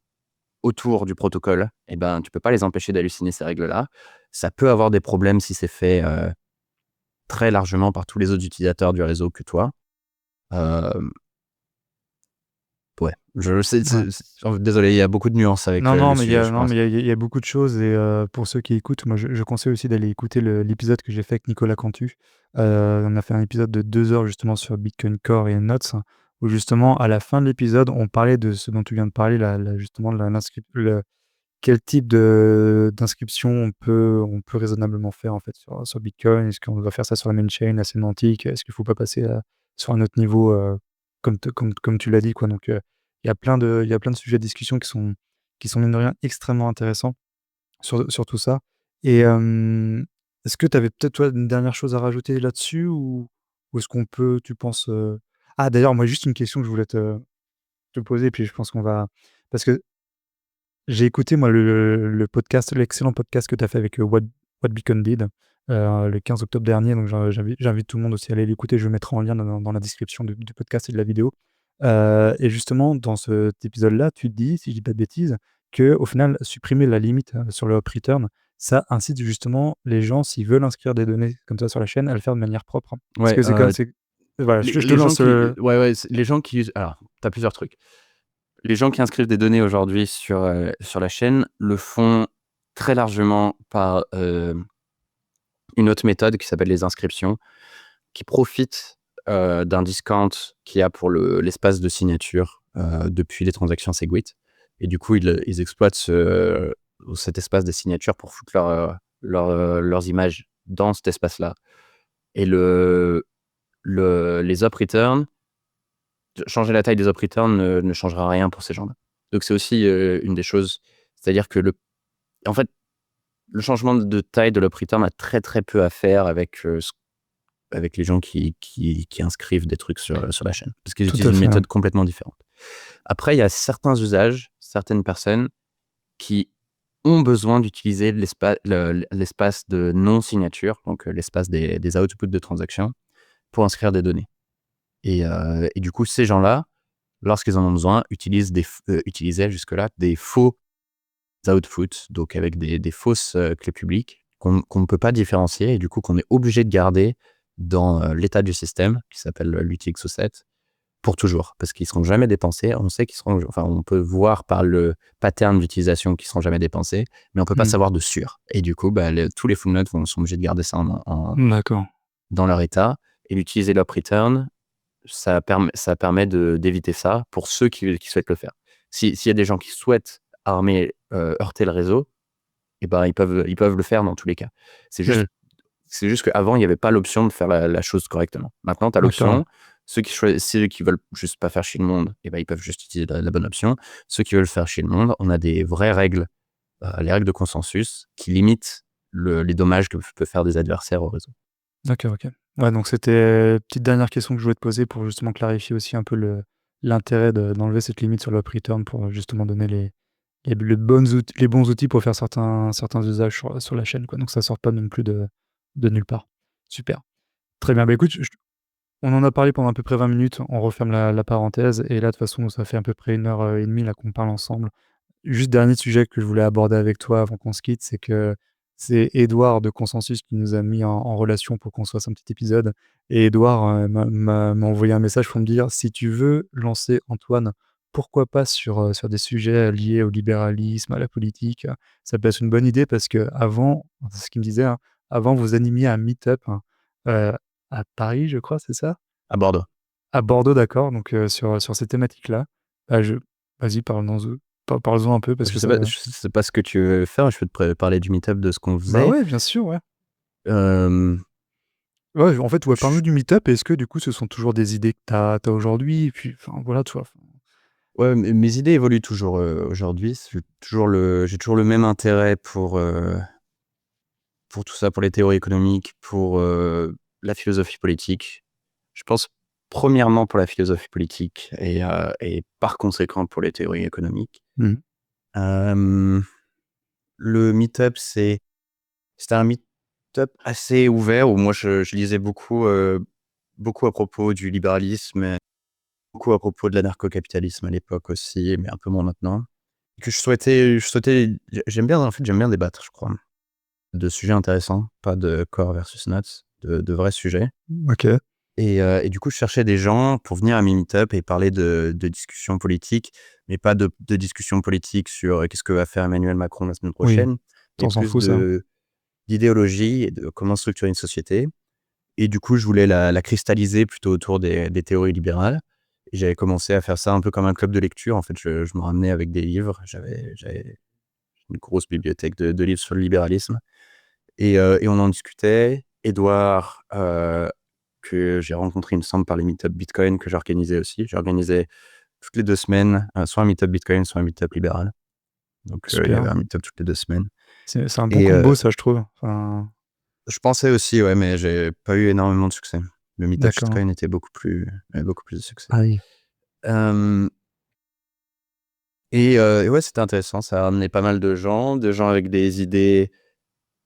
S3: autour du protocole, eh ben, tu peux pas les empêcher d'halluciner ces règles-là. Ça peut avoir des problèmes si c'est fait très largement par tous les autres utilisateurs du réseau que toi. Ouais, je sais, désolé, il y a beaucoup de nuances avec le
S2: mais
S3: sujet, je pense.
S2: il y a beaucoup de choses. Et pour ceux qui écoutent, moi je conseille aussi d'aller écouter l'épisode que j'ai fait avec Nicolas Cantu. On a fait un épisode de 2 heures justement sur Bitcoin Core et Notes, où justement à la fin de l'épisode, on parlait de ce dont tu viens de parler, justement quel type d'inscription on peut raisonnablement faire en fait sur Bitcoin. Est-ce qu'on doit faire ça sur la main chain, la sémantique? Est-ce qu'il ne faut pas passer sur un autre niveau, comme tu l'as dit, quoi. Donc il y a plein de sujets de discussion qui sont mine de rien extrêmement intéressants sur tout ça. Et est-ce que tu avais peut-être toi une dernière chose à rajouter là-dessus, ou est-ce qu'on peut, tu penses... Ah, d'ailleurs, moi juste une question que je voulais te poser, puis je pense qu'on va... Parce que j'ai écouté moi le podcast, l'excellent podcast que tu as fait avec What Beacon Did le 15 octobre dernier. Donc j'invite tout le monde aussi à aller l'écouter. Je le mettrai en lien dans la description du podcast et de la vidéo. Et justement, dans cet épisode-là, tu te dis, si je dis pas de bêtises, que au final, supprimer la limite sur le hop return, ça incite justement les gens, s'ils veulent inscrire des données comme ça sur la chaîne, à le faire de manière propre. Parce
S3: Ouais,
S2: que voilà, je te
S3: les gens
S2: lance.
S3: qui, les gens qui, alors, t'as plusieurs trucs. Les gens qui inscrivent des données aujourd'hui sur la chaîne le font très largement par une autre méthode qui s'appelle les inscriptions, qui profitent d'un discount qu'il y a pour l'espace de signature depuis les transactions Segwit. Et du coup, ils exploitent cet espace de signature pour foutre leurs images dans cet espace-là. Et les up return, changer la taille des up return ne changera rien pour ces gens-là. Donc c'est aussi une des choses, c'est-à-dire que en fait, le changement de taille de l'up return a très très peu à faire avec les gens qui inscrivent des trucs sur la chaîne, parce qu'ils
S2: Tout
S3: utilisent
S2: à
S3: une
S2: fait,
S3: méthode complètement différente. Après, il y a certains usages, certaines personnes qui ont besoin d'utiliser l'espace de non-signature, donc l'espace des outputs de transactions, pour inscrire des données. Et du coup, ces gens-là, lorsqu'ils en ont besoin, utilisaient jusque-là des faux outputs, donc avec des fausses clés publiques qu'on ne peut pas différencier et du coup qu'on est obligé de garder dans l'état du système qui s'appelle l'UTXO7 pour toujours, parce qu'ils ne seront jamais dépensés. On sait on peut voir par le pattern d'utilisation qu'ils ne seront jamais dépensés, mais on ne peut pas savoir de sûr. Et du coup, tous les full nodes sont obligés de garder ça
S2: D'accord.
S3: dans leur état et d'utiliser l'up return. Ça permet d'éviter ça pour ceux qui souhaitent le faire. S'il y a des gens qui souhaitent heurter le réseau, et ben ils peuvent le faire dans tous les cas. C'est juste qu'avant, il n'y avait pas l'option de faire la chose correctement. Maintenant, tu as l'option. Ceux qui veulent juste pas faire chier le monde, et ben ils peuvent juste utiliser la bonne option. Ceux qui veulent faire chier le monde, on a des vraies règles, les règles de consensus, qui limitent les dommages que peuvent faire des adversaires au réseau.
S2: D'accord, ok. Ouais, donc c'était petite dernière question que je voulais te poser pour justement clarifier aussi un peu l'intérêt d'enlever cette limite sur le return pour justement donner les bons outils pour faire certains usages sur la chaîne, quoi. Donc ça sort pas non plus de nulle part. Super. Très bien. Bah écoute, on en a parlé pendant à peu près 20 minutes. On referme la parenthèse. Et là, de toute façon, ça fait à peu près 1 heure et demie là, qu'on parle ensemble. Juste dernier sujet que je voulais aborder avec toi avant qu'on se quitte, c'est que c'est Édouard de Consensus qui nous a mis en relation pour qu'on se fasse un petit épisode. Et Édouard m'a envoyé un message pour me dire, si tu veux lancer Antoine, pourquoi pas sur des sujets liés au libéralisme, à la politique. Ça peut être une bonne idée parce que avant, c'est ce qu'il me disait, hein, avant vous animiez un meet-up à Paris, je crois, c'est ça?
S3: À Bordeaux.
S2: À Bordeaux, d'accord, donc sur ces thématiques-là. Bah, vas-y, parle-en un peu parce
S3: Je
S2: que
S3: sais
S2: ça.
S3: pas, ce que tu veux faire. Je peux te parler du meet-up, de ce qu'on
S2: Bah
S3: faisait.
S2: ouais, bien sûr, ouais.
S3: Euh,
S2: Ouais, en fait, ouais, parle-nous
S3: je-
S2: du meet-up. Est-ce que du coup, ce sont toujours des idées que t'as aujourd'hui? Et puis, enfin, voilà, tu vois.
S3: ouais, mes idées évoluent toujours aujourd'hui. J'ai toujours le même intérêt pour tout ça, pour les théories économiques, pour la philosophie politique. Je pense premièrement pour la philosophie politique et par conséquent pour les théories économiques.
S2: Mhm.
S3: Le meet-up, c'était un meet-up assez ouvert où moi je lisais beaucoup à propos du libéralisme, beaucoup à propos de l'anarcho-capitalisme à l'époque aussi, mais un peu moins maintenant. Que j'aime bien débattre, je crois, de sujets intéressants, pas de core versus nuts, de vrais sujets.
S2: Ok.
S3: Et du coup, je cherchais des gens pour venir à mes meet-up et parler de discussions politiques, mais pas de discussions politiques sur qu'est-ce que va faire Emmanuel Macron la semaine
S2: Oui,
S3: prochaine, mais
S2: on s'en
S3: plus
S2: fout, ça.
S3: d'idéologie et de comment structurer une société. Et du coup, je voulais la cristalliser plutôt autour des théories libérales. Et j'avais commencé à faire ça un peu comme un club de lecture. En fait, je me ramenais avec des livres. J'avais une grosse bibliothèque de livres sur le libéralisme. Et on en discutait. Édouard, que j'ai rencontré, il me semble, par les meet-up Bitcoin que j'organisais aussi. J'organisais toutes les 2 semaines, soit un meet-up Bitcoin, soit un meet-up libéral. Donc, il y avait
S2: Super.
S3: un meet-up toutes les 2 semaines.
S2: C'est un bon
S3: Et
S2: combo, ça, je trouve. Enfin,
S3: je pensais aussi, ouais, mais j'ai pas eu énormément de succès. Le meet-up
S2: d'accord.
S3: Bitcoin avait beaucoup plus de succès.
S2: Ah oui.
S3: Euh, et ouais, c'était intéressant. Ça a amené pas mal de gens avec des idées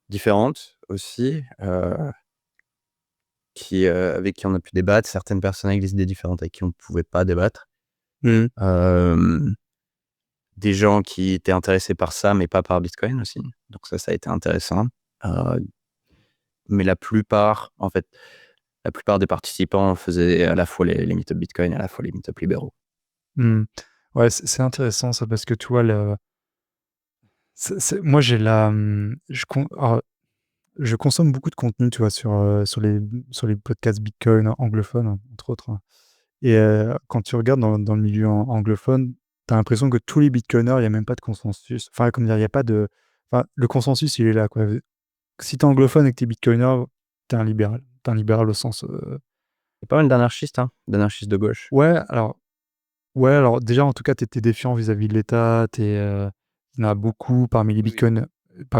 S3: différentes aussi, avec qui on a pu débattre. Certaines personnes avec des idées différentes avec qui on ne pouvait pas débattre.
S2: Mhm.
S3: Euh, des gens qui étaient intéressés par ça, mais pas par Bitcoin aussi. Donc ça a été intéressant. Euh, mais la plupart des participants faisaient à la fois les meet-up Bitcoin et à la fois les meet-up libéraux.
S2: Mmh. Ouais, c'est intéressant ça parce que tu vois, moi j'ai alors, je consomme beaucoup de contenu, tu vois, sur les podcasts Bitcoin anglophones, entre autres, hein. Et quand tu regardes dans le milieu anglophone, tu as l'impression que tous les bitcoiners, il y a même pas de consensus. Enfin, comment dire? Il y a pas de enfin, le consensus, il est là, quoi. Si tu es anglophone et que tu es bitcoiner, tu es un libéral. Tu es un libéral au sens,
S3: Il y a pas mal d'anarchistes, hein, d'anarchistes de gauche.
S2: ouais, alors déjà, en tout cas, tu étais défiant vis-à-vis de l'État, il y en a beaucoup
S3: Oui.
S2: parmi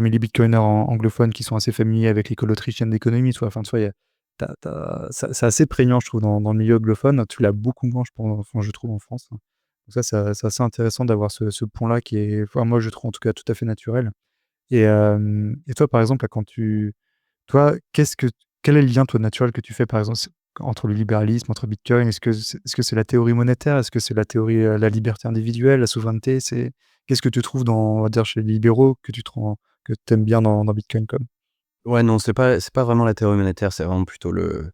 S2: les bitcoiners anglophones qui sont assez familiers avec l'école autrichienne d'économie, tu vois? Enfin, tu vois, il y a c'est assez prégnant, je trouve, dans le milieu anglophone. Tu l'as beaucoup moins, je pense, enfin, je trouve, en France. Donc ça, c'est assez intéressant d'avoir ce pont-là qui est, enfin, moi, je trouve, en tout cas, tout à fait naturel. Et toi, par exemple, là, toi, quel est le lien, toi, naturel que tu fais, par exemple, entre le libéralisme, entre Bitcoin? Est-ce que c'est la théorie monétaire? Est-ce que c'est la théorie, la liberté individuelle, la souveraineté? Qu'est-ce que tu trouves on va dire, chez les libéraux que tu aimes bien dans Bitcoin comme?
S3: Ouais, non, c'est pas vraiment la théorie monétaire, c'est vraiment plutôt le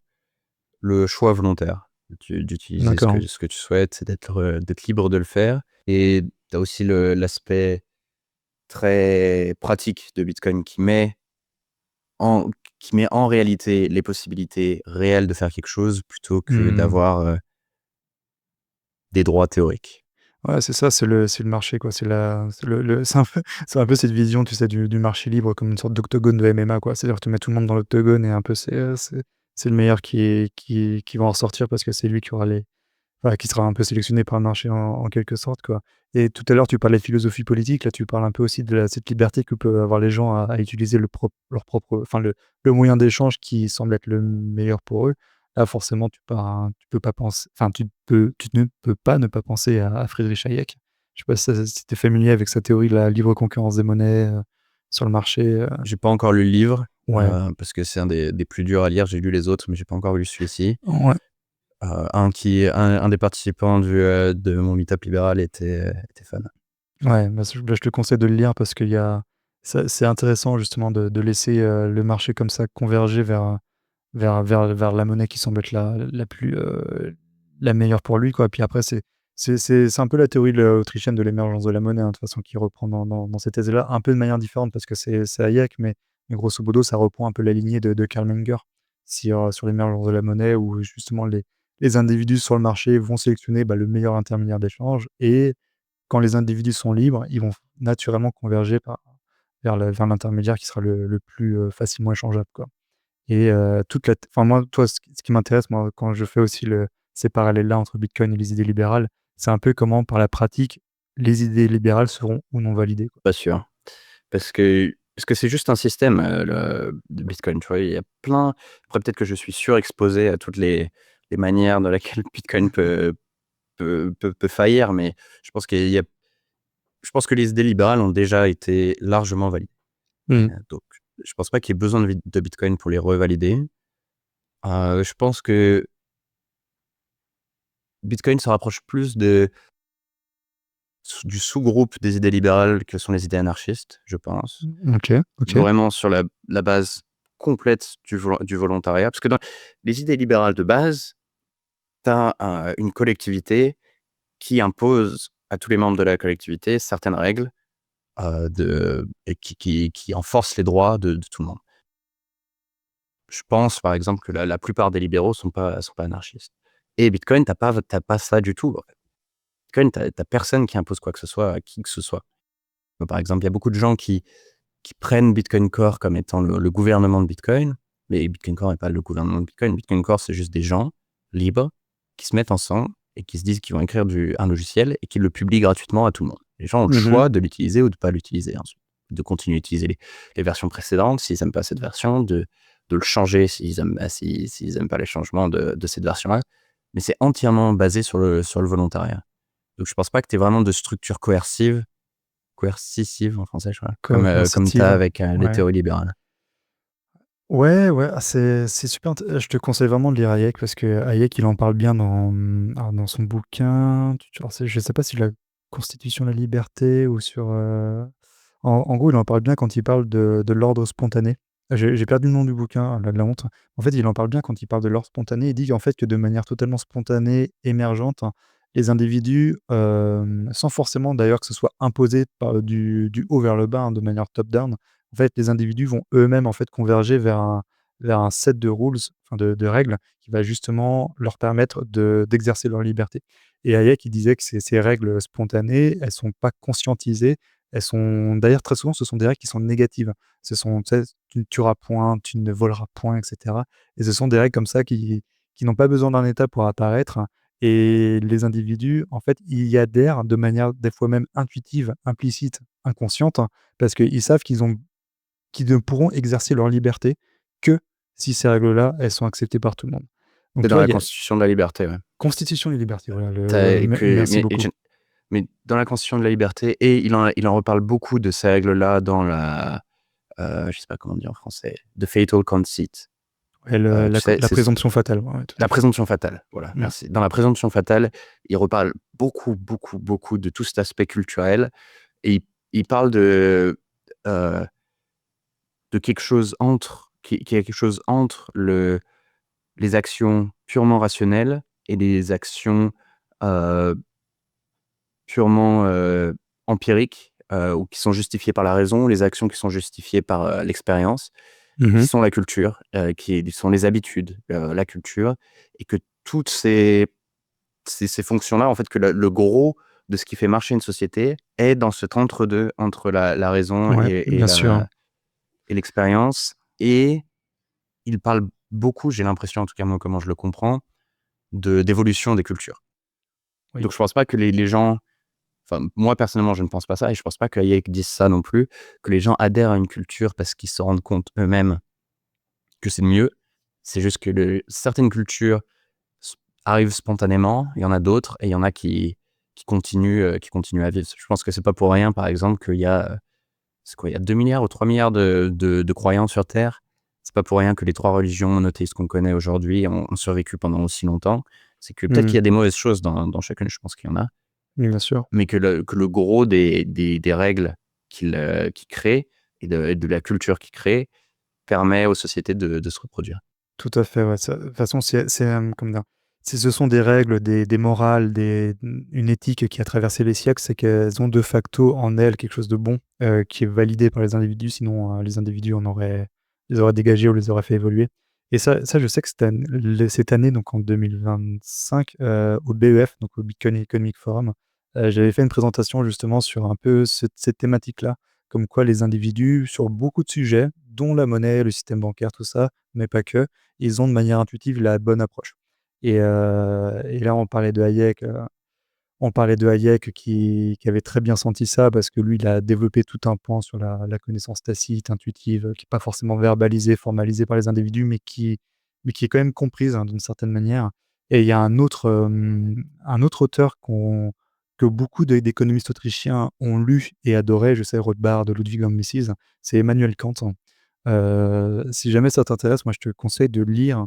S3: choix volontaire d'utiliser
S2: D'accord.
S3: ce que tu souhaites, c'est d'être libre de le faire. Et tu as aussi l'aspect très pratique de Bitcoin en qui met en réalité les possibilités réelles de faire quelque chose plutôt que
S2: Mmh.
S3: d'avoir, des droits théoriques.
S2: Ouais, c'est ça, c'est le marché, quoi. C'est un peu cette vision, tu sais, du marché libre comme une sorte d'octogone de MMA, quoi. C'est-à-dire que tu mets tout le monde dans l'octogone et un peu c'est le meilleur qui va en ressortir parce que c'est lui qui aura qui sera un peu sélectionné par le marché en quelque sorte, quoi. Et tout à l'heure, tu parlais de philosophie politique, là, tu parles un peu aussi de cette liberté que peuvent avoir les gens à utiliser leur propre enfin, le moyen d'échange qui semble être le meilleur pour eux. Là, forcément, tu peux pas penser enfin, tu ne peux pas ne pas penser à Friedrich Hayek. Je sais pas si tu es familier avec sa théorie de la libre concurrence des monnaies, sur le marché,
S3: J'ai pas encore lu le livre,
S2: ouais,
S3: parce que c'est un des plus durs à lire. J'ai lu les autres, mais j'ai pas encore lu celui-ci.
S2: ouais.
S3: Un des participants de mon meet-up libéral était fan.
S2: Ouais, je te conseille de le lire parce qu'il y a c'est intéressant justement de laisser, le marché comme ça converger vers la monnaie qui semble être la meilleure pour lui, quoi. Puis après c'est un peu la théorie autrichienne de l'émergence de la monnaie, hein, de toute façon qui reprend dans cette thèse-là, un peu de manière différente parce que c'est Hayek, mais grosso modo ça reprend un peu la lignée de Karl Menger sur l'émergence de la monnaie où justement les individus sur le marché vont sélectionner, bah, le meilleur intermédiaire d'échange et quand les individus sont libres, ils vont naturellement converger vers l'intermédiaire qui sera le plus, facilement échangeable, quoi. Et enfin moi, toi, ce qui m'intéresse, moi, quand je fais aussi ces parallèles-là entre Bitcoin et les idées libérales, c'est un peu comment, par la pratique, les idées libérales seront ou non validées, quoi.
S3: Pas sûr, parce que c'est juste un système, le Bitcoin, tu vois? Il y a plein après peut-être que je suis surexposé à toutes les manières dans laquelle Bitcoin peut faillir, mais je pense qu'il y a je pense que les idées libérales ont déjà été largement validées.
S2: Mmh.
S3: Donc je pense pas qu'il y ait besoin de Bitcoin pour les revalider. Je pense que Bitcoin se rapproche plus du sous-groupe des idées libérales que sont les idées anarchistes, je pense.
S2: OK, OK.
S3: Vraiment sur la base complète du volontariat. Parce que dans les idées libérales de base, tu as une collectivité qui impose à tous les membres de la collectivité certaines règles, et qui enforce les droits de tout le monde. Je pense, par exemple, que la plupart des libéraux sont pas anarchistes. Et Bitcoin, t'as pas ça du tout, en fait. Bitcoin, tu personne qui impose quoi que ce soit à qui que ce soit. Par exemple, il y a beaucoup de gens qui prennent Bitcoin Core comme étant le gouvernement de Bitcoin, mais Bitcoin Core n'est pas le gouvernement de Bitcoin. Bitcoin Core, c'est juste des gens libres qui se mettent ensemble et qui se disent qu'ils vont écrire un logiciel et qui le publient gratuitement à tout le monde. Les gens ont le
S2: Mmh.
S3: choix de l'utiliser ou de ne pas l'utiliser ensuite, de continuer à utiliser les versions précédentes s'ils n'aiment pas cette version, de le changer s'ils aiment pas les changements de cette version-là. Mais c'est entièrement basé sur le volontariat. Donc je pense pas que tu aies vraiment de structure coercitive en français, je crois, comme tu as
S2: Coercitive,
S3: avec, les
S2: ouais.
S3: théories libérales.
S2: Ouais, ouais, c'est super je te conseille vraiment de lire Hayek parce que Hayek, il en parle bien alors dans son bouquin, alors je sais pas s'il a Constitution de la liberté ou sur... En gros, il en parle bien quand il parle de l'ordre spontané. J'ai perdu le nom du bouquin, la honte. En fait, il en parle bien quand il parle de l'ordre spontané. Il dit en fait que de manière totalement spontanée, émergente, hein, les individus, sans forcément d'ailleurs que ce soit imposé du haut vers le bas, hein, de manière top-down, en fait, les individus vont eux-mêmes en fait converger vers un set de rules, enfin de règles, qui va justement leur permettre d'exercer leur liberté. Et Hayek, il disait que ces règles spontanées, elles sont pas conscientisées. Elles sont d'ailleurs très souvent, ce sont des règles qui sont négatives. Ce sont, tu sais, tu ne tueras point, tu ne voleras point, et cetera. Et ce sont des règles comme ça qui n'ont pas besoin d'un État pour apparaître. Et les individus, en fait, ils y adhèrent de manière des fois même intuitive, implicite, inconsciente, parce qu'ils savent qu'ils ne pourront exercer leur liberté que si ces règles-là, elles sont acceptées par tout le monde. Donc
S1: C'est
S2: tu
S1: dans
S2: vois,
S1: la
S2: il y a
S1: Constitution de la liberté, ouais.
S2: Constitution et liberté, voilà,
S1: T'as- que,
S2: merci beaucoup.
S1: mais dans la Constitution de la liberté, et il en reparle beaucoup de ces règles-là dans la, je sais pas comment dire en français, The Fatal Conceit.
S2: Ouais,
S1: Tu sais,
S2: la présomption fatale, ouais, tout à
S1: la
S2: fait.
S1: présomption fatale. Voilà,
S2: Mm.
S1: merci. Dans la présomption fatale, il reparle beaucoup, beaucoup, beaucoup de tout cet aspect culturel, et il parle euh, de quelque chose qui est quelque chose entre les actions purement rationnelles et les actions euh, purement empiriques, ou qui sont justifiées par la raison, les actions qui sont justifiées par l'expérience, qui sont la culture, qui sont les habitudes, la culture, et que toutes ces fonctions-là, en fait, que le gros de ce qui fait marcher une société est dans cet entre-deux entre la raison
S2: Ouais, bien sûr.
S1: et l'expérience. Et il parle beaucoup, j'ai l'impression, en tout cas moi, comment je le comprends, d'évolution des cultures.
S2: Oui.
S1: Donc je pense pas que les gens, enfin moi personnellement je ne pense pas ça, et je pense pas que Hayek dise ça non plus, que les gens adhèrent à une culture parce qu'ils se rendent compte eux-mêmes que c'est mieux. C'est juste que certaines cultures s- arrivent spontanément, il y en a d'autres, et il y en a qui continuent à vivre. Je pense que c'est pas pour rien, par exemple, qu'il y a, c'est quoi, il y a 2 milliards ou 3 milliards de croyants sur Terre. C'est pas pour rien que les 3 religions monothéistes qu'on connaît aujourd'hui ont survécu pendant aussi longtemps. C'est que peut-être qu'il y a des mauvaises choses dans chacune, je pense qu'il y en a,
S2: Oui, bien sûr.
S1: mais que le gros des règles qu'il crée, et de la culture qu'il crée, permet aux sociétés de se reproduire.
S2: Tout à fait, ouais. De toute façon, comment dire? Ce sont des règles, des morales, une éthique qui a traversé les siècles, c'est qu'elles ont de facto en elles quelque chose de bon, qui est validé par les individus. Sinon, les individus les auraient dégagés ou les auraient fait évoluer. Et ça, je sais que cette année, donc en 2025, au BEF, donc au Bitcoin Economic Forum, j'avais fait une présentation justement sur un peu cette thématique-là, comme quoi les individus, sur beaucoup de sujets, dont la monnaie, le système bancaire, tout ça, mais pas que, ils ont de manière intuitive la bonne approche. Et là, on parlait de Hayek qui avait très bien senti ça parce que lui, il a développé tout un pan sur la connaissance tacite, intuitive, qui n'est pas forcément verbalisée, formalisée par les individus, mais qui est quand même comprise, hein, d'une certaine manière. Et il y a un autre auteur que beaucoup d'économistes autrichiens ont lu et adoré, je sais, Rothbard, Ludwig von Mises, c'est Emmanuel Kant. Si jamais ça t'intéresse, moi je te conseille de lire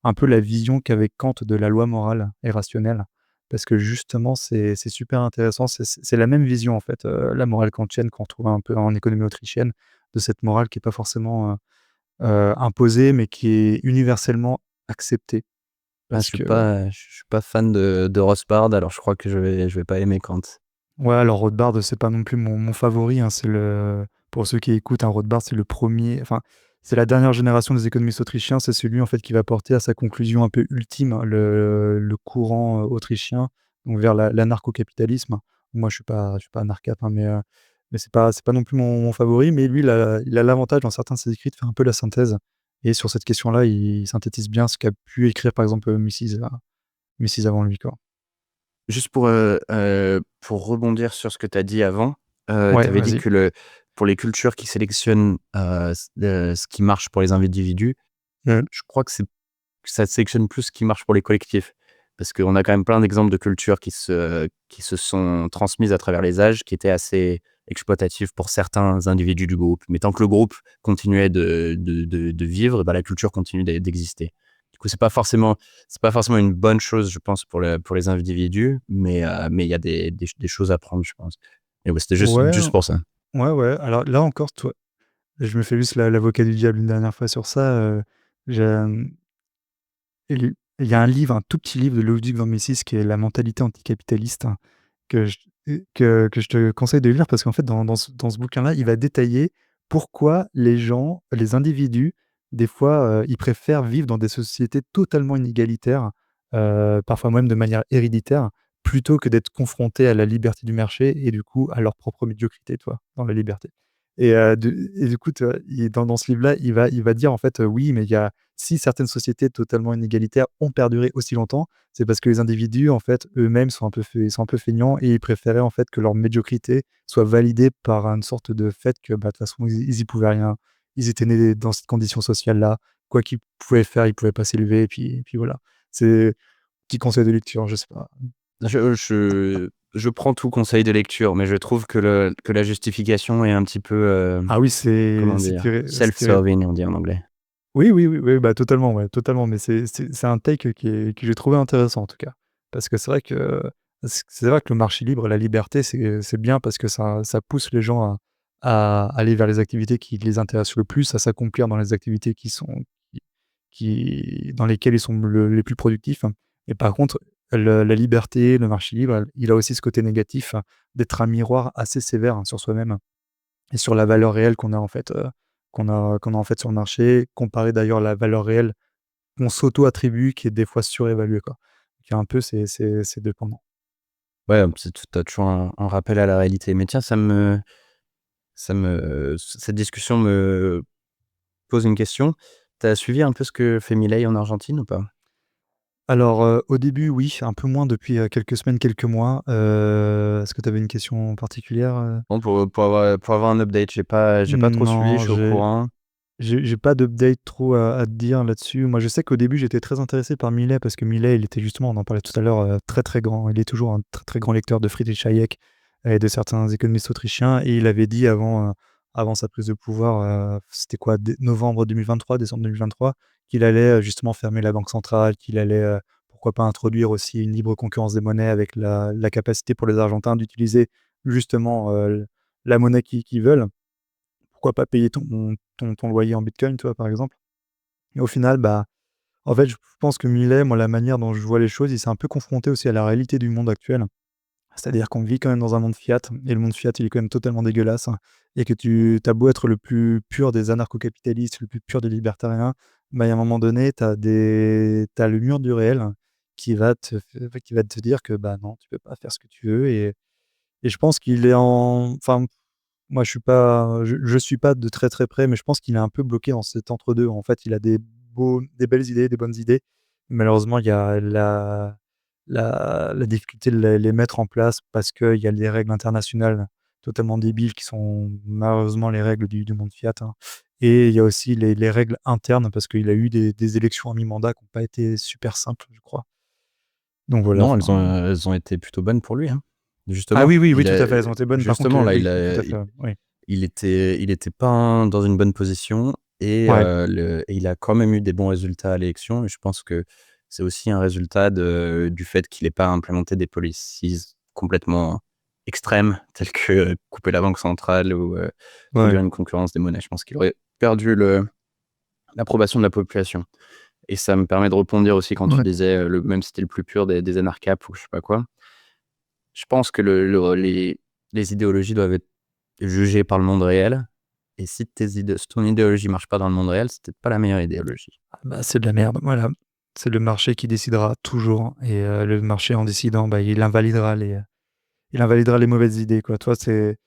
S2: un peu la vision qu'avait Kant de la loi morale et rationnelle, parce que justement c'est super intéressant. C'est la même vision en fait, la morale kantienne qu'on retrouve un peu en économie autrichienne, de cette morale qui est pas forcément imposée, mais qui est universellement acceptée.
S1: Ah,
S2: Parce que
S1: je suis pas fan de Rothbard, alors je crois que je vais pas aimer Kant.
S2: ouais, alors Rothbard, c'est pas non plus mon favori, hein, pour ceux qui écoutent, un Rothbard, c'est le premier, enfin, c'est la dernière génération des économistes autrichiens, c'est celui en fait qui va porter à sa conclusion un peu ultime, hein, le courant autrichien, donc vers l'anarcho-capitalisme. Moi, je suis pas anarchap, hein, mais c'est pas non plus mon favori, mais lui, il a l'avantage dans certains de ses écrits de faire un peu la synthèse. Et sur cette question-là, il synthétise bien ce qu'a pu écrire par exemple Mises avant lui, quoi.
S1: Juste pour rebondir sur ce que tu as dit avant, tu
S2: Ouais,
S1: avais dit
S2: vas-y.
S1: que pour les cultures qui sélectionnent ce qui marche pour les individus, je crois que ça sélectionne plus ce qui marche pour les collectifs. Parce qu'on a quand même plein d'exemples de cultures qui se sont transmises à travers les âges, qui étaient assez exploitatives pour certains individus du groupe. Mais tant que le groupe continuait de vivre, bah, la culture continue d'exister.
S3: Du coup, c'est pas forcément une bonne chose, je pense, pour les individus, mais il y a des choses à prendre, je pense. Et ouais, c'était
S2: Ouais,
S3: juste pour ça.
S2: ouais. Alors là encore, toi, je me fais juste l'avocat du diable une dernière fois sur ça. J'ai, il y a un livre, un tout petit livre de Ludwig von Mises qui est La mentalité anticapitaliste, hein, que je, que je te conseille de lire parce qu'en fait, dans ce bouquin-là, il va détailler pourquoi les gens, les individus, des fois, ils préfèrent vivre dans des sociétés totalement inégalitaires, parfois même de manière héréditaire, plutôt que d'être confrontés à la liberté du marché et du coup à leur propre médiocrité, toi, dans la liberté. Et du coup, tu vois, dans ce livre-là, il va dire en fait, oui, mais si certaines sociétés totalement inégalitaires ont perduré aussi longtemps, c'est parce que les individus, en fait, eux-mêmes sont un peu feignants et ils préféraient en fait que leur médiocrité soit validée par une sorte de fait que, bah, de toute façon, ils y pouvaient rien. Ils étaient nés dans cette condition sociale-là. Quoi qu'ils pouvaient faire, ils pouvaient pas s'élever et puis voilà. C'est petit conseil de lecture, je sais pas.
S3: Je prends tout conseil de lecture, mais je trouve que la justification est un petit peu,
S2: Ah oui, c'est
S3: comment
S2: c'est
S3: dire?
S2: tiré.
S3: Self-serving, on dit en anglais.
S2: Oui, bah, totalement, ouais, totalement, mais c'est un take que j'ai trouvé intéressant, en tout cas. Parce que c'est vrai que le marché libre, la liberté, c'est bien parce que ça pousse les gens à aller vers les activités qui les intéressent le plus, à s'accomplir dans les activités dans lesquelles ils sont les plus productifs. Et par contre, la liberté, le marché libre, il a aussi ce côté négatif, d'être un miroir assez sévère, sur soi-même et sur la valeur réelle qu'on a en fait, qu'on a en fait sur le marché, comparé d'ailleurs à la valeur réelle qu'on s'auto-attribue, qui est des fois surévaluée, quoi. Donc il y a un peu ces 2 pendants.
S3: Ouais, c'est tout tu toujours un rappel à la réalité. Mais tiens, cette discussion me pose une question. Tu as suivi un peu ce que fait Milei en Argentine ou pas?
S2: Alors, au début, oui, un peu moins depuis, quelques semaines, quelques mois. Est-ce que tu avais une question particulière?
S3: Bon, pour avoir un update, j'ai pas trop suivi, je
S2: Non,
S3: suis au courant.
S2: j'ai pas d'update trop à te dire là-dessus. Moi, je sais qu'au début, j'étais très intéressé par Millet parce que Millet, il était justement, on en parlait tout à l'heure, très, très grand. Il est toujours un très, très grand lecteur de Friedrich Hayek et de certains économistes autrichiens et il avait dit avant sa prise de pouvoir, c'était quoi? Novembre 2023, décembre 2023, qu'il allait, justement fermer la banque centrale, qu'il allait, pourquoi pas introduire aussi une libre concurrence des monnaies avec la capacité pour les Argentins d'utiliser justement, la monnaie qu'ils veulent. Pourquoi pas payer ton loyer en bitcoin, tu vois, par exemple? Et au final, bah, en fait, je pense que Millet, moi, la manière dont je vois les choses, il s'est un peu confronté aussi à la réalité du monde actuel. C'est-à-dire qu'on vit quand même dans un monde fiat et le monde fiat, il est quand même totalement dégueulasse, hein, et que tu as beau être le plus pur des anarcho-capitalistes, le plus pur des libertariens, bah, il y a un moment donné, tu le mur du réel qui va te dire que, bah, non, tu peux pas faire ce que tu veux et je pense qu'il est enfin, moi, je suis pas de très, très près, mais je pense qu'il est un peu bloqué dans cet entre-deux. En fait, il a des belles idées, des bonnes idées. Malheureusement, il y a la difficulté de les mettre en place parce qu'il y a des règles internationales totalement débiles qui sont malheureusement les règles du monde fiat, hein. Et il y a aussi les règles internes parce qu'il a eu des élections à mi-mandat qui ont pas été super simples, je crois. Donc voilà,
S3: Non,
S2: enfin
S3: elles ont été plutôt bonnes pour lui, hein.
S2: ah
S3: Justement,
S2: oui, oui, oui, tout à fait, elles ont été bonnes. Par contre,
S3: là,
S2: oui, tout à fait, oui.
S3: il était pas dans une bonne position
S2: Ouais,
S3: et il a quand même eu des bons résultats à l'élection et je pense que c'est aussi un résultat du fait qu'il ait pas implémenté des policies complètement extrêmes telles que couper la banque centrale ou
S2: ouais.
S3: introduire une concurrence des monnaies. Je pense qu'il aurait perdu l'approbation de la population et ça me permet de rebondir aussi quand tu
S2: Ouais.
S3: disais, le même style plus pur des anarcapes ou je sais pas quoi. Je pense que les idéologies doivent être jugées par le monde réel et si ton idéologie marche pas dans le monde réel, c'est peut-être pas la meilleure idéologie.
S2: Ah bah, c'est de la merde, voilà. C'est le marché qui décidera toujours et le marché en décidant, bah, il invalidera les mauvaises idées, quoi. Toi, c'est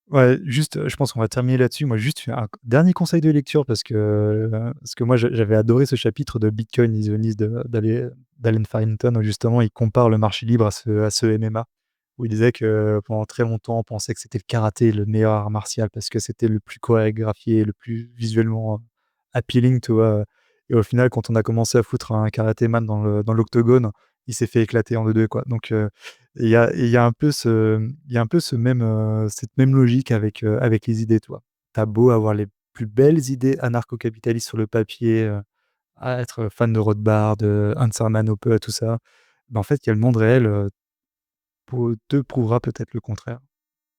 S2: ouais, juste, je pense qu'on va terminer là-dessus. Moi, juste un dernier conseil de lecture parce que moi, j'avais adoré ce chapitre de Bitcoin is the Need d'Allen Farrington où justement il compare le marché libre à ce MMA, où il disait que pendant très longtemps, on pensait que c'était le karaté le meilleur art martial parce que c'était le plus chorégraphié, le plus visuellement appealing, tu vois? Et au final, quand on a commencé à foutre un karatéman dans l'octogone, il s'est fait éclater en deux, quoi. Donc il y a un peu cette même logique avec les idées, tu vois? Tu beau avoir les plus belles idées anarcho-capitalistes sur le papier, à être fan de Rothbard, de Hans Hermann Hoppe, tout ça. En fait, il y a le monde réel, te prouvera peut-être le contraire.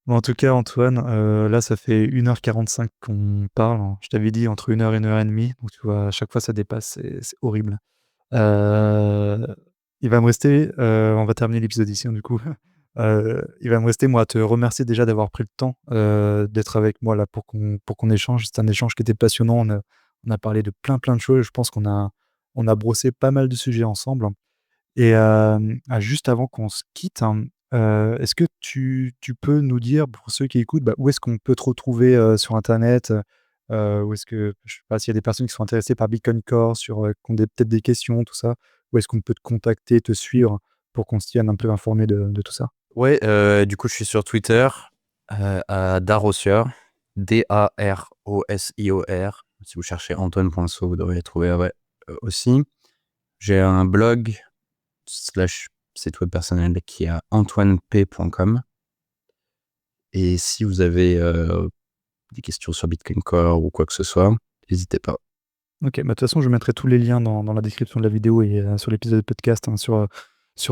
S2: Mais en tout cas, Antoine, là, ça fait 1h45 qu'on parle, hein. Je t'avais dit entre 1 heure et 1 heure et demie, donc tu vois, à chaque fois, ça dépasse, c'est horrible. Heu, il va me rester, on va terminer l'épisode ici, hein, du coup. Il va me rester, moi, à te remercier déjà d'avoir pris le temps, d'être avec moi là pour qu'on échange. C'est un échange qui était passionnant. On a parlé de plein de choses. Je pense qu'on a brossé pas mal de sujets ensemble. Et juste avant qu'on se quitte, hein, est-ce que tu peux nous dire, pour ceux qui écoutent, bah, où est-ce qu'on peut te retrouver, sur internet? Où est-ce que je sais pas s'il y a des personnes qui sont intéressées par Bitcoin Core, qui ont peut-être des questions, tout ça? Où est-ce qu'on peut te contacter, te suivre pour qu'on se tienne un peu informé de tout ça?
S3: Ouais, du coup, je suis sur Twitter, à Darosior, Darosior. Si vous cherchez Antoine.so, vous devriez trouver, ouais, aussi. J'ai un blog / site web personnel qui est à antoinep.com. Et si vous avez des questions sur Bitcoin Core ou quoi que ce soit, n'hésitez pas.
S2: OK, bah, de toute façon, je mettrai tous les liens dans la description de la vidéo et sur l'épisode de podcast, hein, sur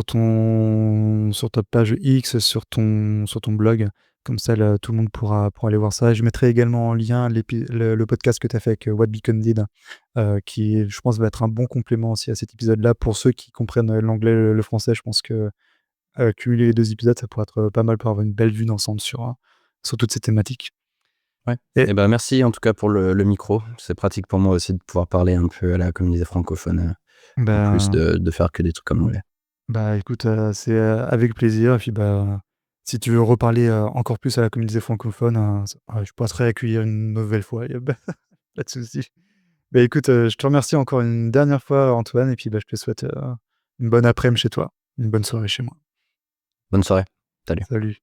S2: ta page X, sur ton blog. Comme ça, là, tout le monde pourra aller voir ça. Et je mettrai également en lien le podcast que tu as fait avec, What Beacon Did, qui, je pense, va être un bon complément aussi à cet épisode-là. Pour ceux qui comprennent, l'anglais, le français, je pense que, cumuler les 2 épisodes, ça pourrait être, pas mal pour avoir une belle vue d'ensemble sur toutes ces thématiques.
S3: Ouais.
S2: Et
S3: Et ben merci en tout cas pour le micro. C'est pratique pour moi aussi de pouvoir parler un peu à la communauté francophone, en plus
S2: ben
S3: de faire que des trucs comme anglais.
S2: Bah, écoute, c'est, avec plaisir et puis, bah, si tu veux reparler, encore plus à la communauté francophone, je pourrais te réaccueillir une nouvelle fois, il y a pas de souci. Bah, écoute, je te remercie encore une dernière fois, Antoine et puis, bah, je te souhaite, une bonne après-midi chez toi, une bonne soirée chez moi.
S3: Bonne soirée. Salut.
S2: Salut.